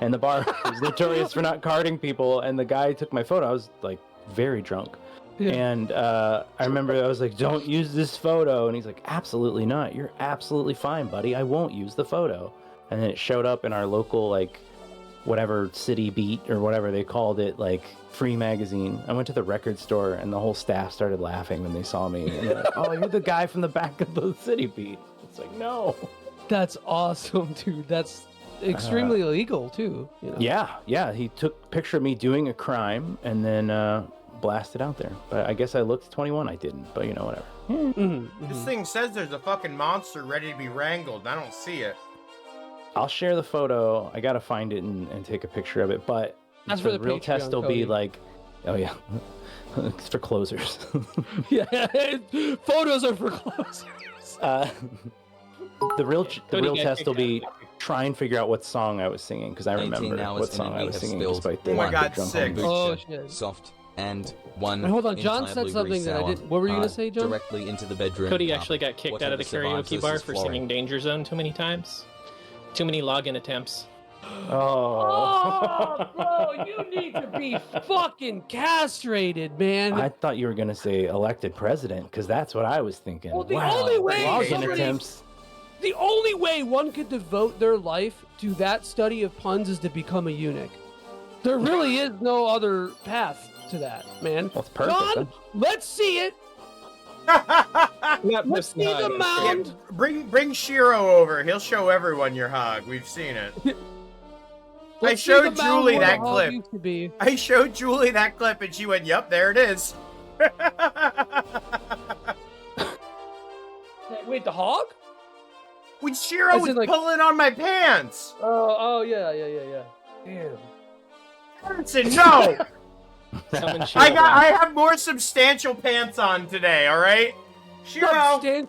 And the bar was notorious for not carding people. And the guy took my photo. I was like very drunk. Yeah. And I remember I was like, don't use this photo. And he's like, absolutely not. You're absolutely fine, buddy. I won't use the photo. And then it showed up in our local, like, whatever city beat or whatever they called it, like, free magazine. I went to the record store and the whole staff started laughing when they saw me. And they're like, oh, you're the guy from the back of the city beat. It's like, no. That's awesome, dude. That's extremely illegal, too. You know? Yeah. He took a picture of me doing a crime and then blasted out there. But I guess I looked 21. I didn't, but you know, whatever. This thing says there's a fucking monster ready to be wrangled, and I don't see it. I'll share the photo. I gotta find it and take a picture of it. But That's for the real Patreon, test will be Cody. like, oh yeah, it's for closers. Yeah, photos are for closers. The real Cody gets test will kicked be out. try and figure out what song I was singing because I 18 remember hours what in song and I we was have singing spilled despite the Oh my God, drunk sick. homebrew. Oh, Mixture, shit. soft, and one. Wait, hold on, John entire said blueberry something that I sour, did. What were you gonna say, John? Directly into the bedroom. Cody actually got kicked out of the Whatever survives karaoke this bar is for flooring. singing Danger Zone too many times. Too many login attempts. Oh, bro, you need to be fucking castrated, man. I thought you were gonna say elected president because that's what I was thinking. Well, the wow, only way login somebody- attempts. The only way one could devote their life to that study of puns is to become a eunuch. There really is no other path to that, man. Well, it's perfect. John, let's see it. Not Let's see the mound. Bring Shiro over. He'll show everyone your hog. We've seen it. Let's see showed the mound Julie where that the hog clip. used to be. I showed Julie that clip and she went, "Yup, there it is." Wait, the hog? When Shiro As was in, like- pulling on my pants. Oh, yeah. Damn. Harrison, no! Summon Shiro. I have more substantial pants on today, alright? Shiro! Yes,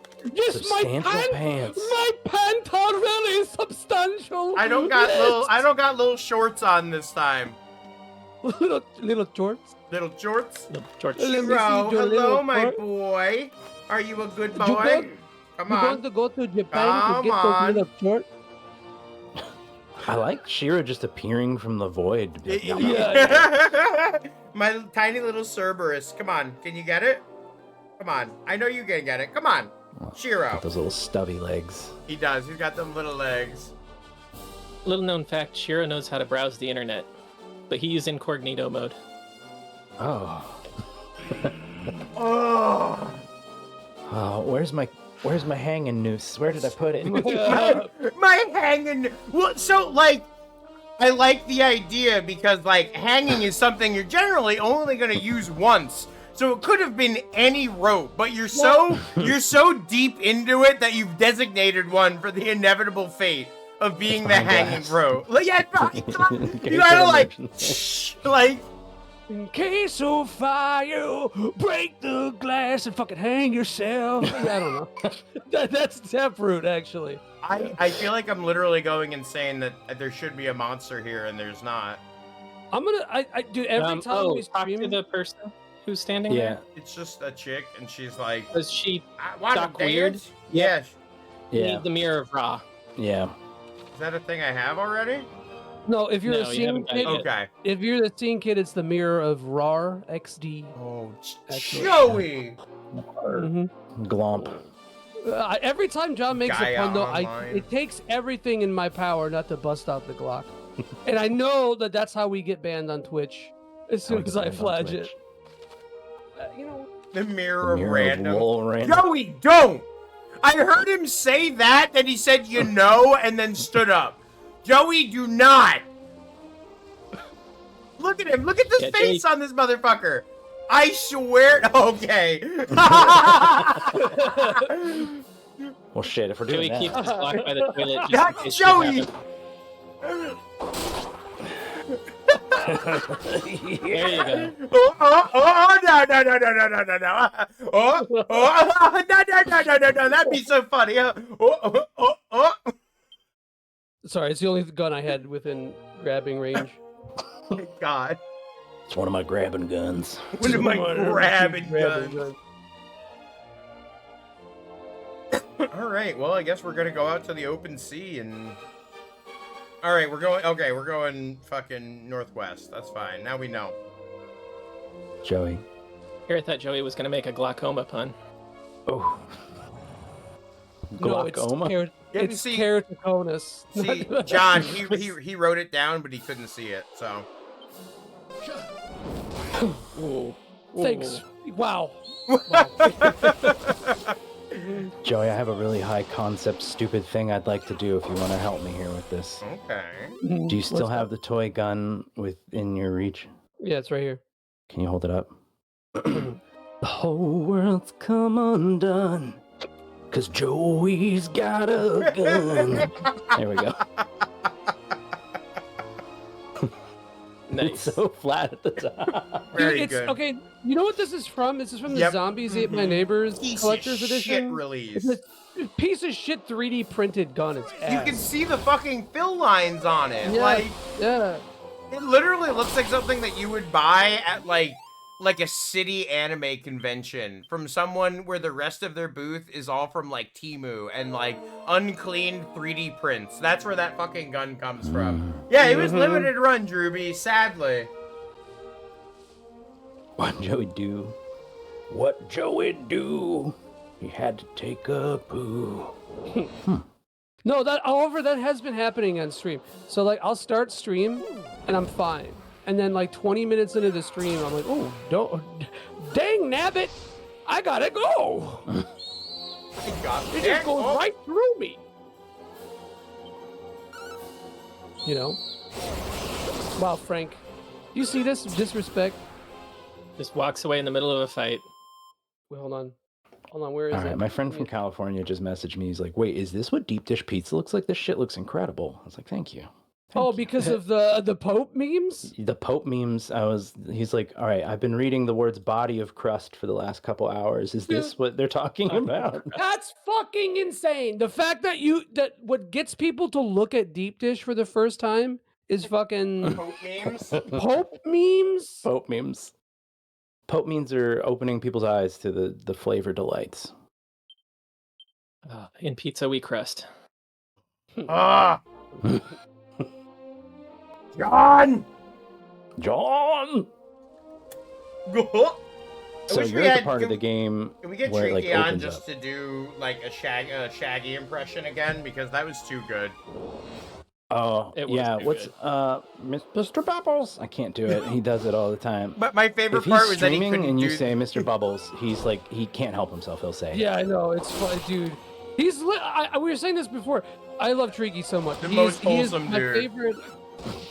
Substantial pants. My pants are really substantial. I don't got little shorts on this time. little shorts. Little shorts? George. Let me see Shiro, your hello little my short. boy. Are you a good You boy? going- Come You going on. to go to Japan Come to get on. those little shorts? I like Shira just appearing from the void. Yeah. My tiny little Cerberus. Come on, can you get it? Come on. I know you can get it. Come on. Shiro. Got those little stubby legs. He does. He's got them little legs. Little known fact: Shiro knows how to browse the internet, but he used incognito mode. Oh. Oh. Oh, where's my hanging noose? Where did I put it? My hanging. Well, so like, I like the idea because like hanging is something you're generally only gonna use once. So it could have been any rope, but you're so deep into it that you've designated one for the inevitable fate of being the Fine hanging glass. rope. Like, yeah, In you case gotta of like, emergency. like. In case of fire, break the glass and fucking hang yourself. I don't know. That's Taproot, actually. I feel like I'm literally going insane that there should be a monster here and there's not. I'm gonna. I do every time we talk stream. to the person who's standing Yeah, there. It's just a chick, and she's like, Does she I want talk to weird? dance? Yeah. yeah, need the mirror of Ra? yeah. Is that a thing I have already? No, if you're No, a you scene haven't done kid, it yet. Okay. if you're the scene kid, it's the mirror of RAR XD. Oh, Actually. Joey! Mhm. Glomp. Every time John makes Gaia a pun, though, Online. it takes everything in my power not to bust out the Glock. And I know that that's how we get banned on Twitch as soon as I flag it. You know, The mirror The of mirror random. of Lol Random. Joey, don't! I heard him say that, then he said, you know, and then stood up. Joey, do not! Look at him. Look at the Yeah, face on this motherfucker. I swear. Okay. Well, shit. If we're doing Joey keeps that, his block by the toilet. Just Not in case shit Joey. happens. There you go. Oh, no, no, no, no, no, no, no, no. No. That'd be so funny. sorry, it's the only gun I had within grabbing range. God. it's one of my grabbing guns. What am I grabbing guns? All right. Well, I guess we're gonna go out to the open sea and. All right, we're going. Okay, we're going fucking northwest. That's fine. Now we know. Joey. Here, I thought Joey was gonna make a glaucoma pun. Oh. No, it's Glaucoma. it's see- keratoconus. See, John, he wrote it down, but he couldn't see it. So. Ooh. Thanks. Wow. Joey, I have a really high concept, stupid thing I'd like to do if you want to help me here with this. Okay. Do you still have the toy gun within your reach? Yeah, it's right here. Can you hold it up? The whole world's come undone. 'Cause Joey's got a gun. There we go. Nice. It's so flat at the top. Very Dude, it's good. okay. You know what this is from? This is from the Yep. Zombies Ate My Mhm. Neighbors Piece collector's of edition. shit release. It's a piece of shit 3D printed gun. It's ass. You can see the fucking fill lines on it. Yeah. Like, Yeah. it literally looks like something that you would buy at like a city anime convention from someone where the rest of their booth is all from like Temu and like uncleaned 3D prints. That's where that fucking gun comes from. Yeah, it was limited run, Drewby, sadly. What Joey do? What Joey do? He had to take a poo. No, however, that has been happening on stream. So like, I'll start stream, and I'm fine, and then like 20 minutes into the stream, I'm like, oh, dang nabbit, I gotta go. It just goes right through me. You know? Wow, Frank, you see this disrespect? Just walks away in the middle of a fight. Wait, hold on, where is All it? right, my friend from California just messaged me. He's like, "Wait, is this what deep dish pizza looks like? This shit looks incredible." I was like, "Thank you." Oh, Thank you." because of the Pope memes? The Pope memes. He's like, "All right, I've been reading the words body of crust for the last couple hours. Is this what they're talking about?" That's fucking insane. The fact that what gets people to look at deep dish for the first time is fucking Pope memes? Pope memes. Pope memes. Pope memes are opening people's eyes to the flavor delights. In pizza we crust. Ah! John! John. I So wish we you're at the had- part of the game Can we get where it like Tricky on opens just up. to do like a Shaggy impression again because that was too good. Oh, It was yeah. too What's Mr. Bubbles? I can't do it. He does it all the time. But my favorite If he's part was that he streaming couldn't and you do. say Mr. Bubbles, he's like he can't help himself. He'll say, Yeah, I know. It's funny, dude. We were saying this before. I love Tricky so much. The He most is wholesome my dude. favorite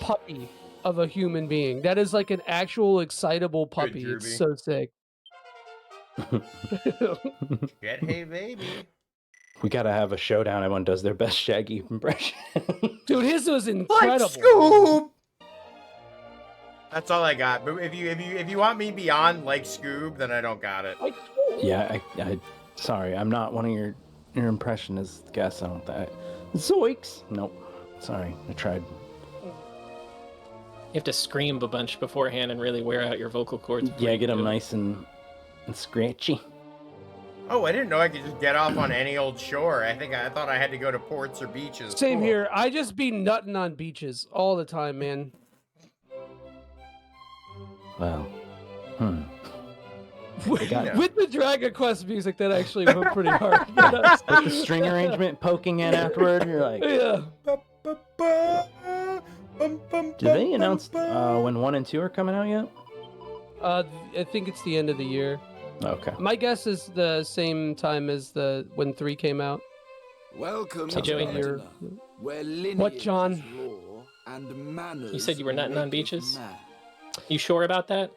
puppy of a human being. That is like an actual excitable puppy. It's Drewby. so sick. Get hey baby. "We gotta have a showdown. Everyone does their best Shaggy impression." Dude, his was Like incredible. Scoob. That's all I got. But if you want me beyond like Scoob, then I don't got it. Like, Yeah, I sorry, I'm not one of your impressionist guests. I don't think. Zoinks! Nope. Sorry, I tried. You have to scream a bunch beforehand and really wear out your vocal cords. before Yeah, you get them do it. nice and scratchy. Oh, I didn't know I could just get off on any old shore. I thought I had to go to ports or beaches. Same Cool. here. I just be nutting on beaches all the time, man. Wow. got- With the Dragon Quest music, that actually went pretty hard. Yes. With the string arrangement poking in afterward, you're like, Yeah. did they announce when 1 and 2 are coming out yet? I think it's the end of the year. Okay. My guess is the same time as when 3 came out. Welcome Hey, Joey. to You're- Edna, where lineage What, John? is law and manners You said you were nutting on make beaches? man. You sure about that?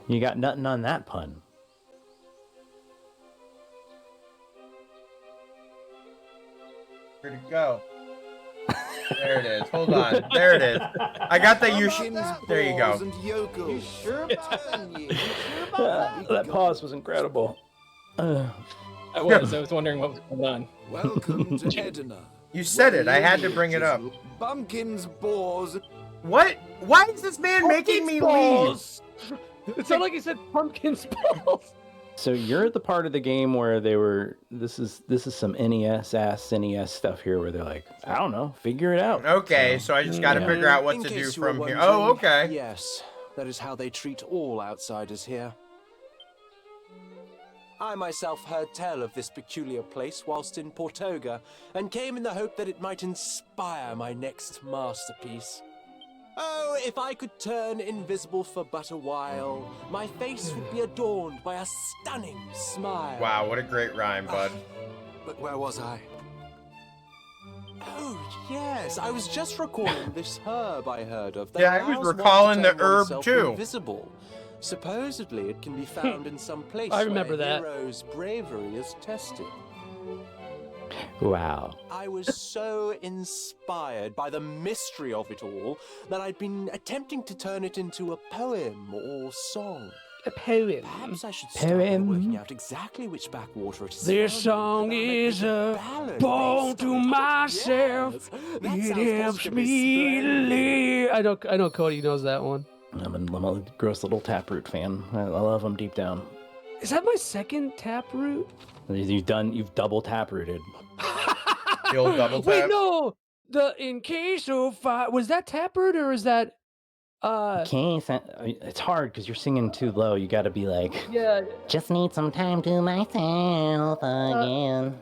You got nothing on that pun. Where'd it go? There it is. Hold on. There it is. I got the you. There you go. And yokels. Sure about you? Sure about That pause was incredible. I was wondering what was going on. Welcome to Edna. You said it. I had to lineage bring it is up. Bumpkins, boars, What? Why is this man making me leave? It sounded like he said pumpkin balls. So you're at the part of the game where they were. This is some NES stuff here, where they're like, I don't know, figure it out. Okay, so I just got to Yeah. figure out what In to do case you were from here. wondering, Oh, okay. Yes, that is how they treat all outsiders here. I myself heard tell of this peculiar place whilst in Portoga, and came in the hope that it might inspire my next masterpiece. Oh, if I could turn invisible for but a while, my face would be adorned by a stunning smile. Wow, what a great rhyme, bud. But where was I? Oh, yes, I was just recalling this herb I heard of. That Yeah, I was allows one to recalling the turn herb, oneself too. Invisible. Supposedly, it can be found in some place I remember where a that. hero's bravery is tested. Wow. I was so inspired by the mystery of it all that I'd been attempting to turn it into a poem or song. A poem. Perhaps I should start by Poem. working out exactly which backwater it is. This found in, song but I'll make is it a ballad poem based to on it. myself. Yes, that It sounds helps positively me splendid. live. I know Cody knows that one. I'm a gross little Taproot fan. I love them deep down. Is that my second Taproot? You've double Taprooted. The old double tap. Wait, no. The in case of fire. Was that Taproot or is that? It's hard because you're singing too low. You got to be like, Yeah. just need some time to myself again.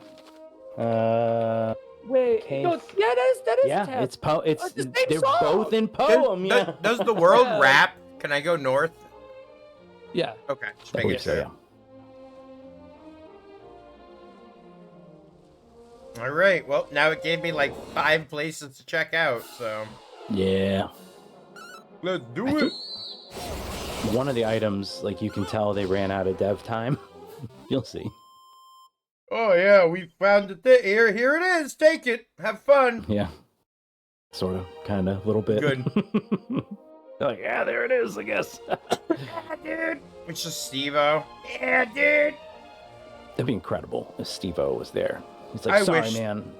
Wait. Okay. No. Yeah, that is. Yeah, Taproot. it's It's It's the same they're song. both in poem. Yeah. Does the world Yeah. rap? Can I go north? Yeah. Okay, just I making believe so, sure. All right. Well, now it gave me like 5 places to check out. So Yeah. let's do I it. think one of the items, like, you can tell they ran out of dev time. You'll see. Oh yeah, we found it here. Here it is. Take it. Have fun. Yeah. Sort of, kind of, a little bit. Good. They're like, yeah, there it is, I guess. Yeah, dude. It's just Steve-O. Yeah, dude. That'd be incredible if Steve-O was there. He's like, I sorry, wish- man.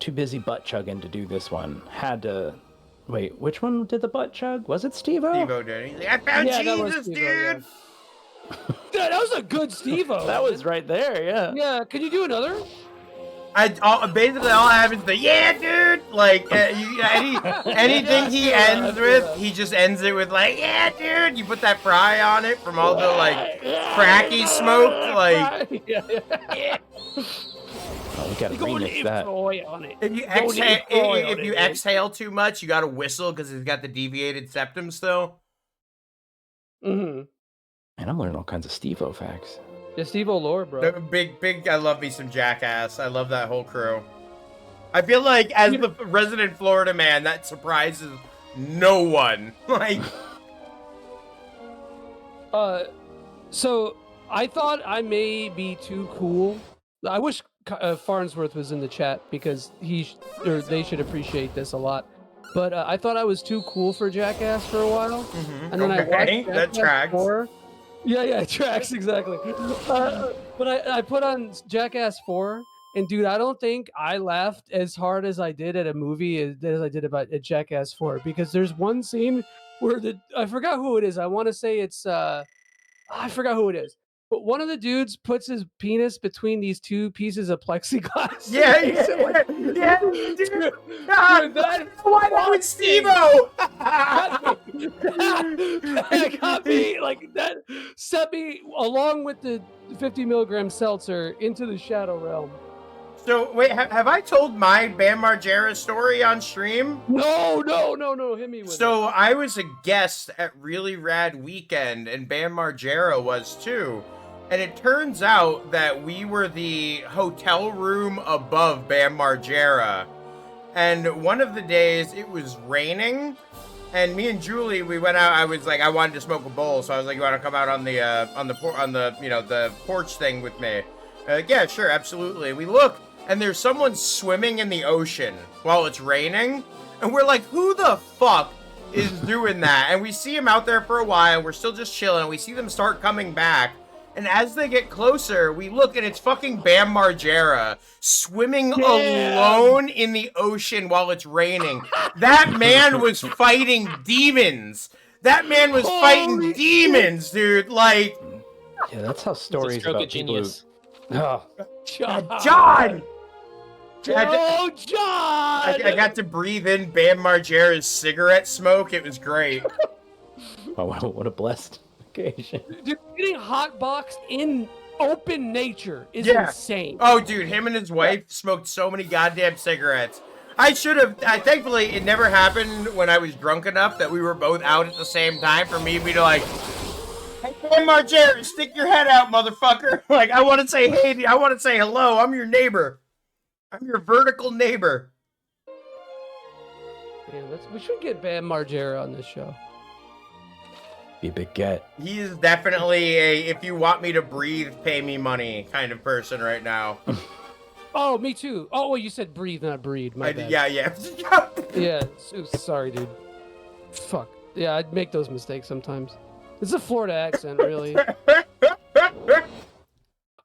Too busy butt chugging to do this one. Had to... Wait, which one did the butt chug? Was it Steve-O? Steve-O did. He's like, I found Yeah, that was Jesus, Steve-O, dude. Yeah, that was a good Steve-O. That was right there, yeah. Yeah. Can you do another? Basically all I have is the yeah, dude. Like anything he ends with, he just ends it with like yeah, dude. You put that fry on it from all the like cracky smoke, like Yeah. Oh, we gotta remix that. On it. if you Don't exhale, need oil if in you it. exhale too much, you gotta whistle because he's got the deviated septum still. Mm-hmm. Man, I'm learning all kinds of Steve-O facts. Yeah, Steve-O lore, bro. Big. I love me some Jackass. I love that whole crew. I feel like as the resident Florida man, that surprises no one. Like, So I thought I may be too cool. I wish Farnsworth was in the chat because they should appreciate this a lot. But I thought I was too cool for Jackass for a while, and then I watched that Jackass tracks. 4. Yeah, it tracks exactly. But I put on Jackass 4, And dude, I don't think I laughed as hard as I did at a movie as I did about a Jackass 4, because there's one scene where I forgot who it is. I want to say it's I forgot who it is. But one of the dudes puts his penis between these two pieces of plexiglass. Yeah, and makes it like- yeah, dude. Dude, God, that why that was Steve-O? that got me, like, that set me, along with the 50 milligram seltzer, into the shadow realm. So, wait, have I told my Bam Margera story on stream? No, hit me with So, I was a guest at Really Rad Weekend, and Bam Margera was too. And it turns out that we were the hotel room above Bam Margera. And one of the days, it was raining, and me and Julie, we went out. I was like, I wanted to smoke a bowl, so I was like, you want to come out on the the porch thing with me? Yeah, sure, absolutely. We look, and there's someone swimming in the ocean while it's raining, and we're like, who the fuck is doing that? And we see him out there for a while. We're still just chilling. We see them start coming back. And as they get closer, we look, and it's fucking Bam Margera swimming alone in the ocean while it's raining. That man was fighting demons. That man was fighting demons, dude. Like, Yeah, that's how stories It's a stroke about of people genius. Oh, John! John! Oh, John! I got to breathe in Bam Margera's cigarette smoke. It was great. oh, what a blessed occasion. Dude, getting hotboxed in open nature is insane. Oh, dude, him and his wife smoked so many goddamn cigarettes. I should have. Thankfully, it never happened when I was drunk enough that we were both out at the same time for me to be like, hey, Bam Margera, stick your head out, motherfucker. Like, I want to say hey, I want to say hello. I'm your neighbor. I'm your vertical neighbor. Yeah, we should get Bam Margera on this show. Be a big get. He is definitely a if you want me to breathe, pay me money kind of person right now. Oh, me too. Oh, well, you said breathe, not breed. My bad. Yeah. Yeah, sorry, dude. Fuck. Yeah, I'd make those mistakes sometimes. It's a Florida accent, really.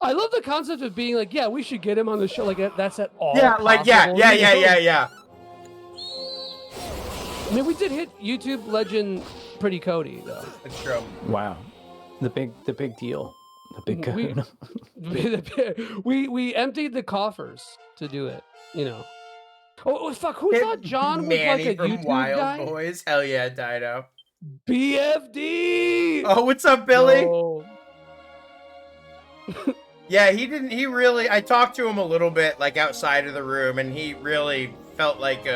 I love the concept of being like, yeah, we should get him on the show. Like, that's at all. Yeah, like, yeah. I mean, we did hit YouTube legend Pretty Cody, though. That's true. Wow. The big deal. The big We- kahuna. we emptied the coffers to do it, you know. Oh, fuck, who thought John was Manny like a from YouTube Wild guy? Boys. Hell yeah, Dido. BFD! Oh, what's up, Billy? No. Yeah, he really, I talked to him a little bit, like, outside of the room, and he really felt like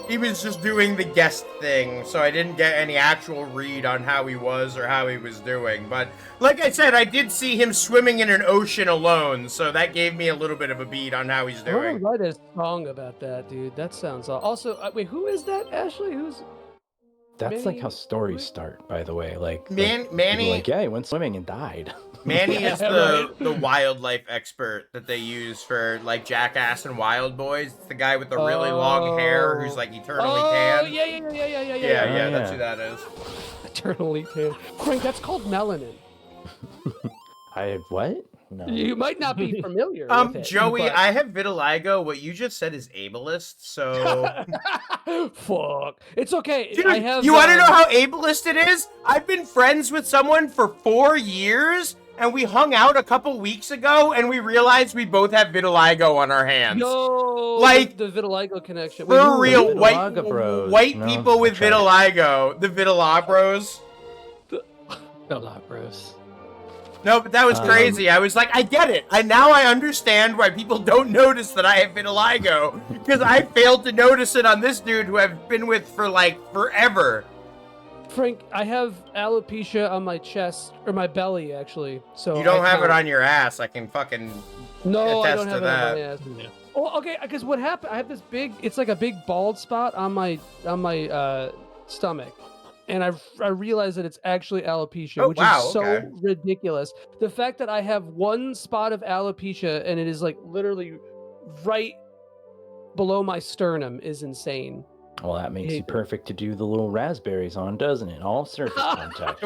he was just doing the guest thing, so I didn't get any actual read on how he was or how he was doing. But, like I said, I did see him swimming in an ocean alone, so that gave me a little bit of a beat on how he's I want doing. to write a song about that, dude. That sounds also. Wait, who is that, Ashley? Who's? That's like Manny- how stories start, by the way. Like, Manny- people like, yeah, he went swimming and died. Manny is Yeah, the wildlife expert that they use for, like, Jackass and Wild Boys. It's the guy with the really long hair who's, like, eternally tan. Oh, yeah, Yeah, that's who that is. Eternally tan. Frank, that's called melanin. What? No. You might not be familiar with it. Joey, but- I have vitiligo. What you just said is ableist, so... Fuck. It's okay. Dude, I have. you want to know how ableist it is? I've been friends with someone for 4 years, and we hung out a couple weeks ago, and we realized we both have vitiligo on our hands. Yo, Like, the vitiligo connection. For who- real, Vitiligo bros. white No, people with I tried. vitiligo. The vitilabros. Bella Bros. No, but that was crazy. I was like, I get it. Now I understand why people don't notice that I have vitiligo. Because I failed to notice it on this dude who I've been with for, like, forever. Frank, I have alopecia on my chest, or my belly, actually. So You don't I have it count. on your ass. I can fucking... No, I attest don't to have that. it on my ass. Well, okay, because what happened? I have this big. It's like a big bald spot on my stomach, and I realized that it's actually alopecia, Oh, which wow, is so okay. ridiculous. The fact that I have one spot of alopecia and it is like literally right below my sternum is insane. Well, that makes Hate you it. perfect to do the little raspberries on, doesn't it? All surface contact.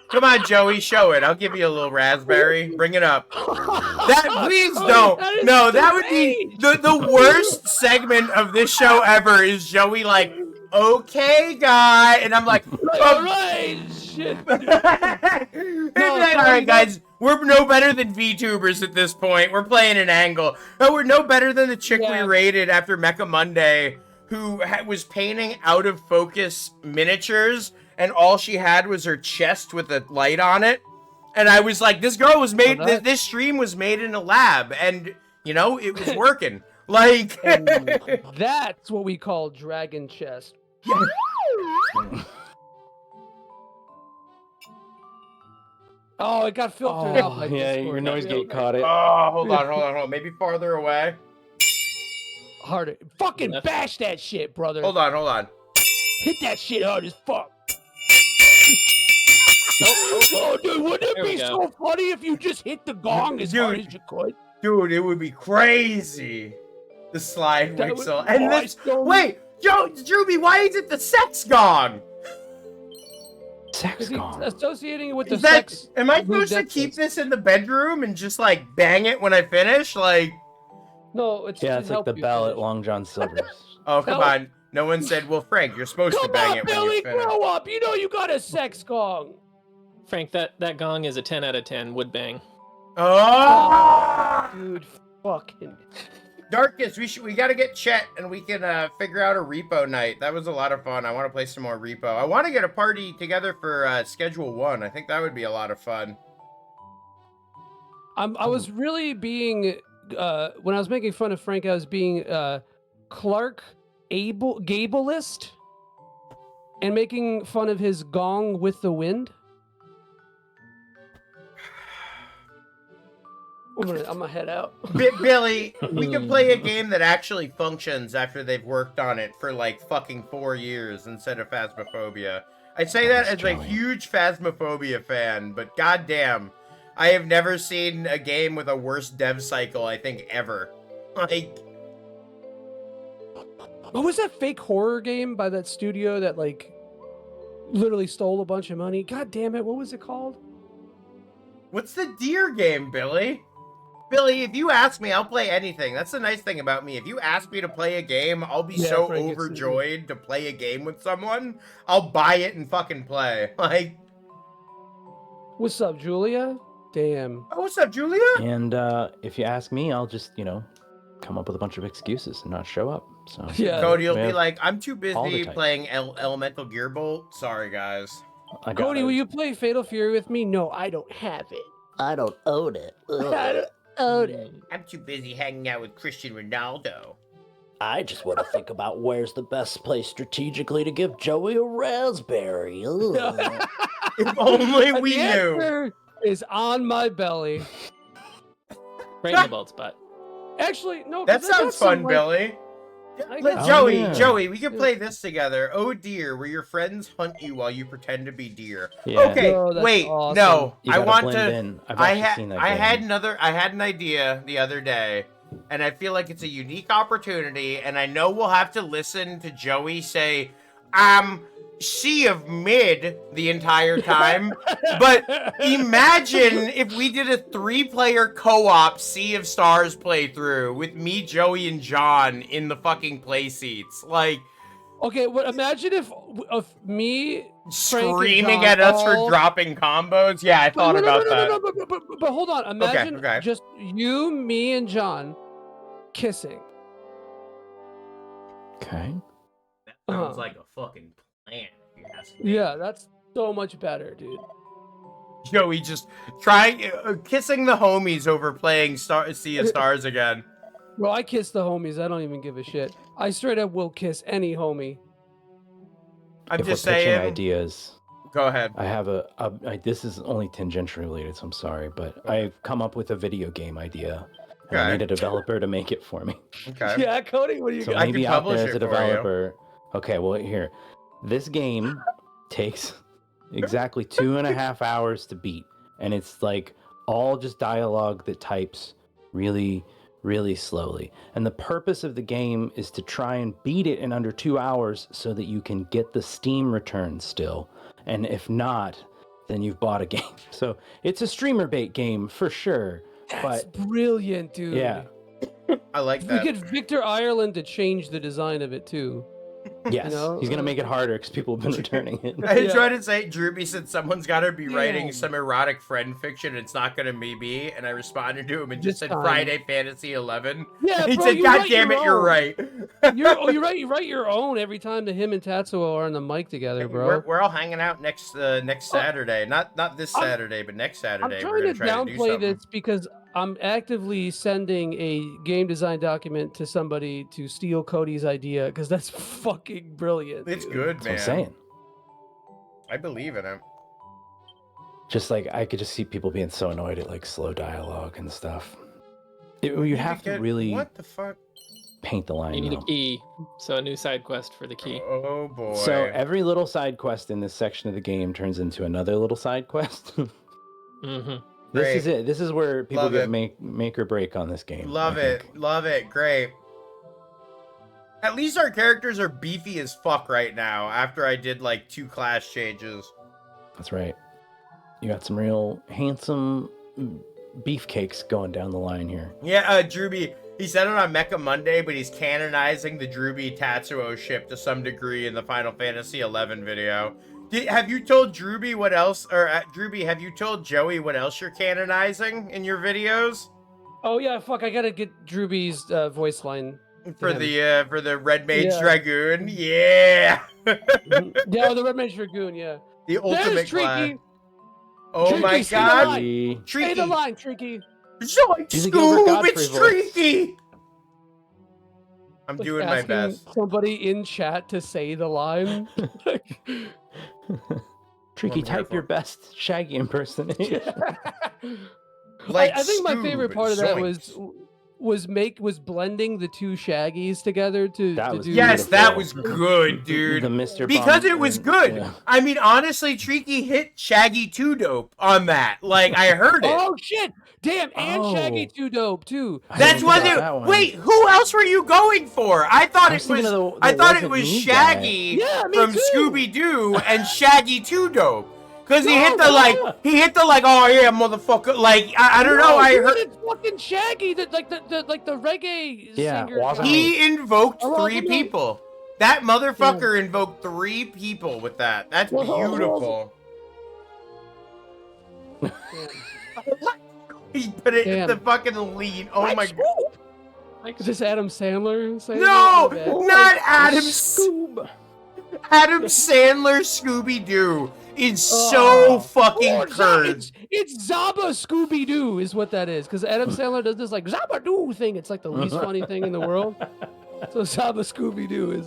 Come on, Joey, show it. I'll give you a little raspberry. Bring it up. That please don't. That is No, that would be the worst segment of this show ever. Is Joey like, okay, guy, and I'm like, all right, shit. all right, guys, we're no better than VTubers at this point. We're playing an angle. No, we're no better than the chick we raided after Mecha Monday, who was painting out of focus miniatures, and all she had was her chest with a light on it. And I was like, this girl was made, this stream was made in a lab, and, you know, it was working. Like, that's what we call dragon chest. Oh, it got filtered out. Like yeah, Discord. your noise gate caught it. oh, hold on. Maybe farther away. Harder. Fucking bash that shit, brother. Hold on. Hit that shit hard as fuck. Oh, dude, wouldn't it be so funny if you just hit the gong as hard as you could? Dude, it would be crazy. The slide That whistle. would- And oh, this, I don't- wait, Drewby, why is it the sex gong? Sex Is he gong. associating it with the Is that, sex? am I Who supposed to that keep is? this in the bedroom and just like bang it when I finish? Like, No, it's Yeah, to it's like help the you bell at finish. Long John Silver's. oh, come No. on. No one said, well, Frank, you're supposed to Come bang on, it when Billy, you finish. grow up. You know you got a sex gong. Frank, that gong is a 10 out of 10 wood bang. Oh! Dude, fucking. Darkest, we gotta get Chet and we can figure out a repo night. That was a lot of fun. I want to play some more repo. I want to get a party together for Schedule 1. I think that would be a lot of fun. I was really being when I was making fun of Frank, I was being Clark Gableist and making fun of his gong with the wind. I'm gonna head out. Billy, we can play a game that actually functions after they've worked on it for like fucking 4 years instead of Phasmophobia. I say that as a huge Phasmophobia fan, but goddamn, I have never seen a game with a worse dev cycle, I think, ever. Like, What was that fake horror game by that studio that like literally stole a bunch of money? God damn it, what was it called? what's the deer game, Billy? Billy, if you ask me, I'll play anything. That's the nice thing about me. If you ask me to play a game, I'll be so Frank, it's- overjoyed to play a game with someone. I'll buy it and fucking play. Like, What's up, Julia? Damn. oh, what's up, Julia? And if you ask me, I'll just, come up with a bunch of excuses and not show up. So Yeah. Cody will we be have like, I'm too all the busy types. playing Elemental Gearbolt. Sorry, guys. I got Cody, it. will you play Fatal Fury with me? No, I don't have it. I don't own it. Ugh. I don't own it. I'm too busy hanging out with Cristiano Ronaldo. I just want to think about where's the best place strategically to give Joey a raspberry. Ugh. If only And we the knew. answer is on my belly. Right in the bald spot. Actually, no. 'cause That I got sounds some, fun, like- Billy. I Let- got- Joey, yeah. Joey, we can Yeah. play this together. Oh dear, where your friends hunt you while you pretend to be deer. Yeah. Okay, No, that's wait, awesome. no, You I gotta want blend to. in. I've I actually seen that I game. had an idea the other day, and I feel like it's a unique opportunity. And I know we'll have to listen to Joey say, Sea of Mid" the entire time. But imagine if we did a 3-player co-op Sea of Stars playthrough with me, Joey, and John in the fucking play seats, like Okay, well, imagine if me Frank and screaming John at us all- for dropping combos. Yeah, I thought about that. No, but hold on. Imagine okay. just you, me, and John kissing. Okay. That sounds like a fucking plan. If you ask me. Yeah, that's so much better, dude. Joey just trying kissing the homies over playing Sea of Stars again. Bro, I kiss the homies. I don't even give a shit. I straight up will kiss any homie. I'm If just we're pitching saying. ideas, Go ahead. I have this is only tangentially related, so I'm sorry, but I've come up with a video game idea. And I Okay. need a developer to make it for me. Okay. Yeah, Cody, what do you So got? I maybe can out publish there as a it for you. developer. Okay, well here, this game takes exactly 2.5 hours to beat, and it's like all just dialogue that types really, really slowly. And the purpose of the game is to try and beat it in under 2 hours so that you can get the Steam return still. And if not, then you've bought a game. So it's a streamer bait game for sure. That's But brilliant, dude. yeah, I like We that. get Victor Ireland to change the design of it too. yes, know, he's gonna make it harder because people have been returning it. I Yeah. tried to say, Drewby said someone's got to be writing Damn. some erotic friend fiction. It's not going to be me. And I responded to him and just This said time. Friday Fantasy 11. Yeah, He bro, said, you God write damn your it, you're own. right. You write your own every time that him and Tatsuo are on the mic together, bro. We're all hanging out next Saturday. Not this Saturday, but next Saturday. I'm We're trying to gonna do downplay something. this because I'm actively sending a game design document to somebody to steal Cody's idea because that's fucking brilliant. It's dude. good, That's man. what I'm saying. I believe in him. Just like I could just see people being so annoyed at like slow dialogue and stuff. You have to really What the fuck? paint the line. You need though. a key, so a new side quest for the key. Oh boy. So every little side quest in this section of the game turns into another little side quest. Mm-hmm. This Great. is it. This is where people Love get it. make or break on this game. Love I it. think. Love it. Great. At least our characters are beefy as fuck right now after I did like 2 class changes. That's right. You got some real handsome beefcakes going down the line here. Yeah, Drewby, he said it on Mecha Monday, but he's canonizing the Drewby Tatsuo ship to some degree in the Final Fantasy 11 video. Have you told Drewby what else, or Drewby, have you told Joey what else you're canonizing in your videos? Oh yeah, fuck! I gotta get Drewby's voice line For him. the Red Mage Yeah. Dragoon? Yeah! Yeah, the Red Mage Dragoon. Yeah. The ultimate There's class. Tricky. Oh Tricky, my say the god! line. Say Tricky! the line, Tricky. Joy Do the Gilbert Scoob, Godfrey it's voice. Tricky! I'm Like doing my asking best. Somebody in chat to say the line. Tricky, I'm here type for. your best Shaggy impersonation. Like I think my Scoob, favorite part of that zoinks. was blending the two Shaggies together to That was do. Yes, that Beautiful. was good, dude. The Mr. Because Bomb it was thing, good. yeah. I mean, honestly, Tricky hit Shaggy 2 dope on that. Like, I heard it. Oh shit! Damn, and Shaggy Oh. too dope too. I That's didn't what think it. about that one. Wait, who else were you going for? I thought I it was thinking was. of the I thought it Wasn't was Me Shaggy Yeah, me from too. Scooby Doo and Shaggy 2 dope. Cause he hit the No, like, no. he hit the like, oh yeah, motherfucker. Like, I don't know. I dude, heard it's fucking Shaggy, the reggae Yeah, singer. Wasn't guy. he invoked Oh, well, 3 no. people. That motherfucker invoked 3 people with that. That's Well, beautiful. He put it in Damn. the fucking lead. Oh my god. Is this Adam Sandler? saying No, that? My bad. not Adam. Scoob. Adam Sandler Scooby Doo is Oh. so fucking Oh, curd. it's Zaba Scooby Doo is what that is. Because Adam Sandler does this like Zaba Doo thing. It's like the least funny thing in the world. So Zaba Scooby Doo is.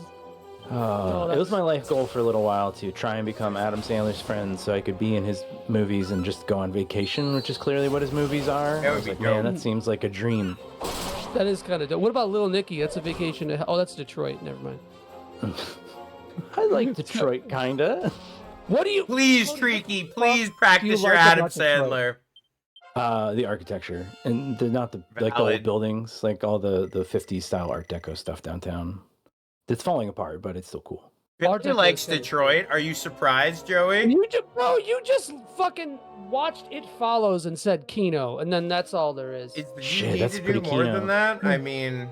Oh, It was my life goal for a little while to try and become Adam Sandler's friend so I could be in his movies and just go on vacation, which is clearly what his movies are. That I would was be like, man, dope. that seems like a dream. That is kind of dope. What about Little Nicky? That's a vacation. Oh, that's Detroit. Never mind. I like Detroit, kinda. What do you? Please, what the Treaky, fuck please do practice you your like Adam about Detroit? The architecture and not the like the Valid. old buildings, like all the 50s style Art Deco stuff downtown. It's falling apart, but it's still cool. Art Billy Deco likes is kinda Detroit. Are you surprised, Joey? You just fucking watched It Follows and said Kino, and then that's all there is. Do you Shit, need that's to do pretty more keen than that? I mean,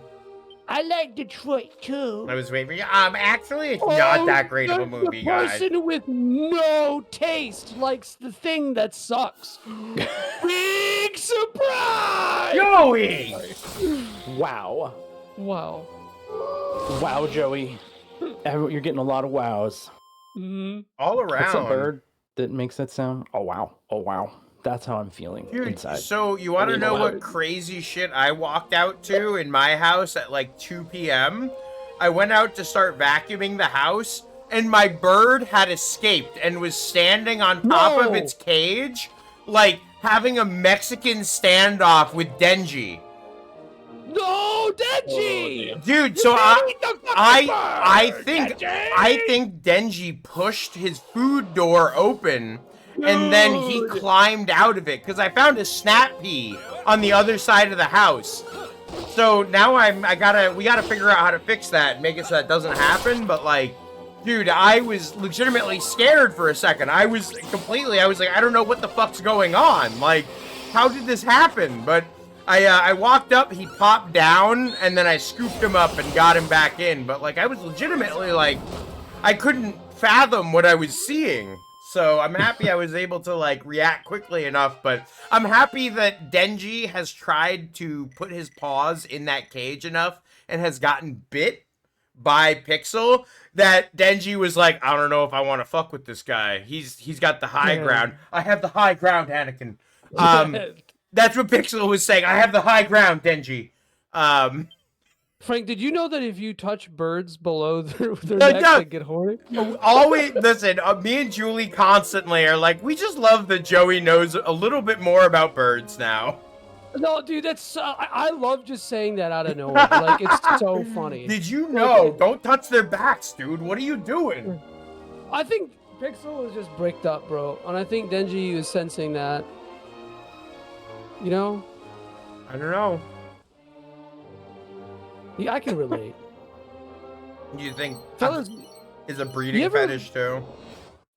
I like Detroit too. I was waiting for you. Actually, it's not that great of a movie, the guys. person with no taste likes the thing that sucks. Big surprise! Joey! Wow. Wow. Wow, Joey. You're getting a lot of wows. hmm All around. What's that bird that makes that sound? Oh, wow. Oh, wow. That's how I'm feeling Dude, inside. so you want to mean, know wow. what crazy shit I walked out to in my house at like 2 p.m.? I went out to start vacuuming the house, and my bird had escaped and was standing on top of No. its cage, like having a Mexican standoff with Denji. No, Denji! Dude, so You can't eat the fucking I bird, think Denji! Denji pushed his food door open, and then he Dude. climbed out of it because I found a snap pea on the other side of the house. So now we gotta figure out how to fix that and make it so that doesn't happen. But like, dude, I was legitimately scared for a second. I was like, I don't know what the fuck's going on. Like, how did this happen? But I walked up, he popped down, and then I scooped him up and got him back in. But like, I was legitimately like, I couldn't fathom what I was seeing. So I'm happy I was able to like react quickly enough, but I'm happy that Denji has tried to put his paws in that cage enough and has gotten bit by Pixel that Denji was like, I don't know if I want to fuck with this guy. He's got the high ground. I have the high ground, Anakin. That's what Pixel was saying. I have the high ground, Denji. Frank, did you know that if you touch birds below their necks, they get horny? Always, listen, me and Julie constantly are like, we just love that Joey knows a little bit more about birds now. No, dude, that's I love just saying that out of nowhere. Like, it's so funny. Did you know? Don't touch their backs, dude. What are you doing? I think Pixel was just bricked up, bro. And I think Denji was sensing that. You know? I don't know. Yeah, I can relate. You think Fellas, is a breeding fetish too?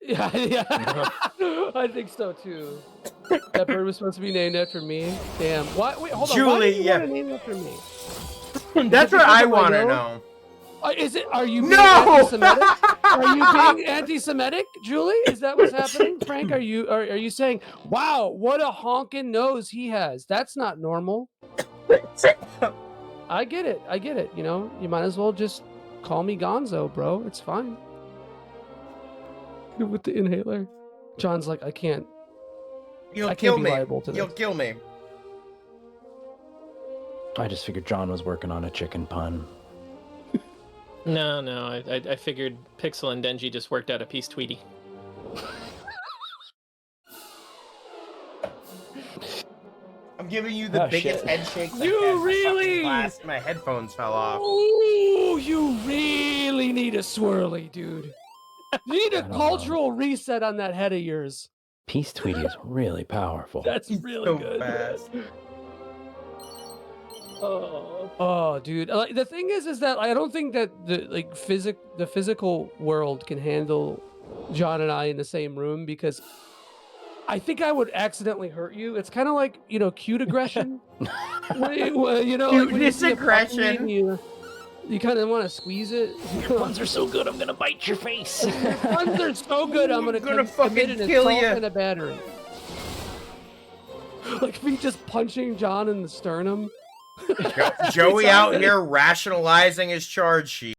Yeah, I think so too. That bird was supposed to be named after me. Damn. Why? Wait, hold on. Julie, Why did you yeah. want to name it after me? That's what I want to know. Is it? Are you being anti-Semitic? Are you being anti-Semitic, Julie? Is that what's happening, Frank? Are you saying, "Wow, what a honking nose he has"? That's not normal. I get it. You know, you might as well just call me Gonzo, bro. It's fine. With the inhaler, John's like, I can't. You'll I can't kill be me. liable to this. You'll kill me. I just figured John was working on a chicken pun. No. I figured Pixel and Denji just worked out a peace tweety. I'm giving you the biggest head shake. You really? My headphones fell off. Ooh, you really need a swirly, dude. You need a cultural reset on that head of yours. Peace Tweety is really powerful. That's really good. Fast. Oh, dude. Like, the thing is that I don't think that the physical world can handle John and I in the same room, because I think I would accidentally hurt you. It's kind of like, you know, cute aggression. You know, like when you see a puppy and you kind of want to squeeze it. Your puns are so good, I'm gonna bite your face. Your puns are so good, I'm gonna fucking commit an kill assault you. and a battery. Like me just punching John in the sternum. Joey out here rationalizing his charge sheet.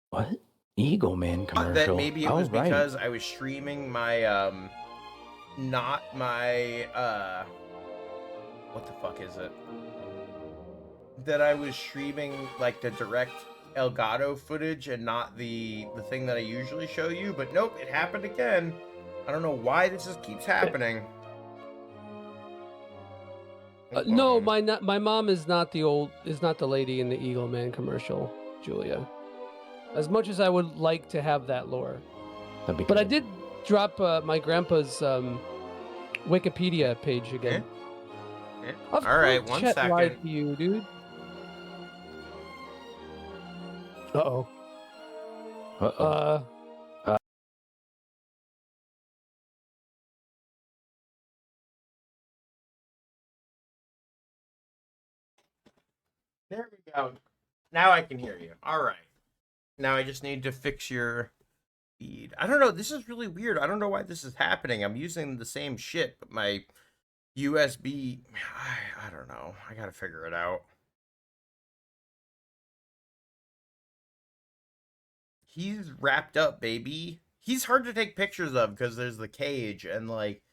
What? Eagle Man commercial. That maybe it was because I was streaming my not my what the fuck is it? That I was streaming like the direct Elgato footage and not the thing that I usually show you, but nope, it happened again. I don't know why this just keeps happening. No, my mom is not the lady in the Eagle Man commercial, Julia. As much as I would like to have that lore. But I did drop my grandpa's Wikipedia page again. All right, one Chet second. lied to you, dude. Uh-oh. There we go. Now I can hear you. All right. Now I just need to fix your feed. I don't know. This is really weird. I don't know why this is happening. I'm using the same shit, but my USB... I don't know. I gotta figure it out. He's wrapped up, baby. He's hard to take pictures of because there's the cage, and like,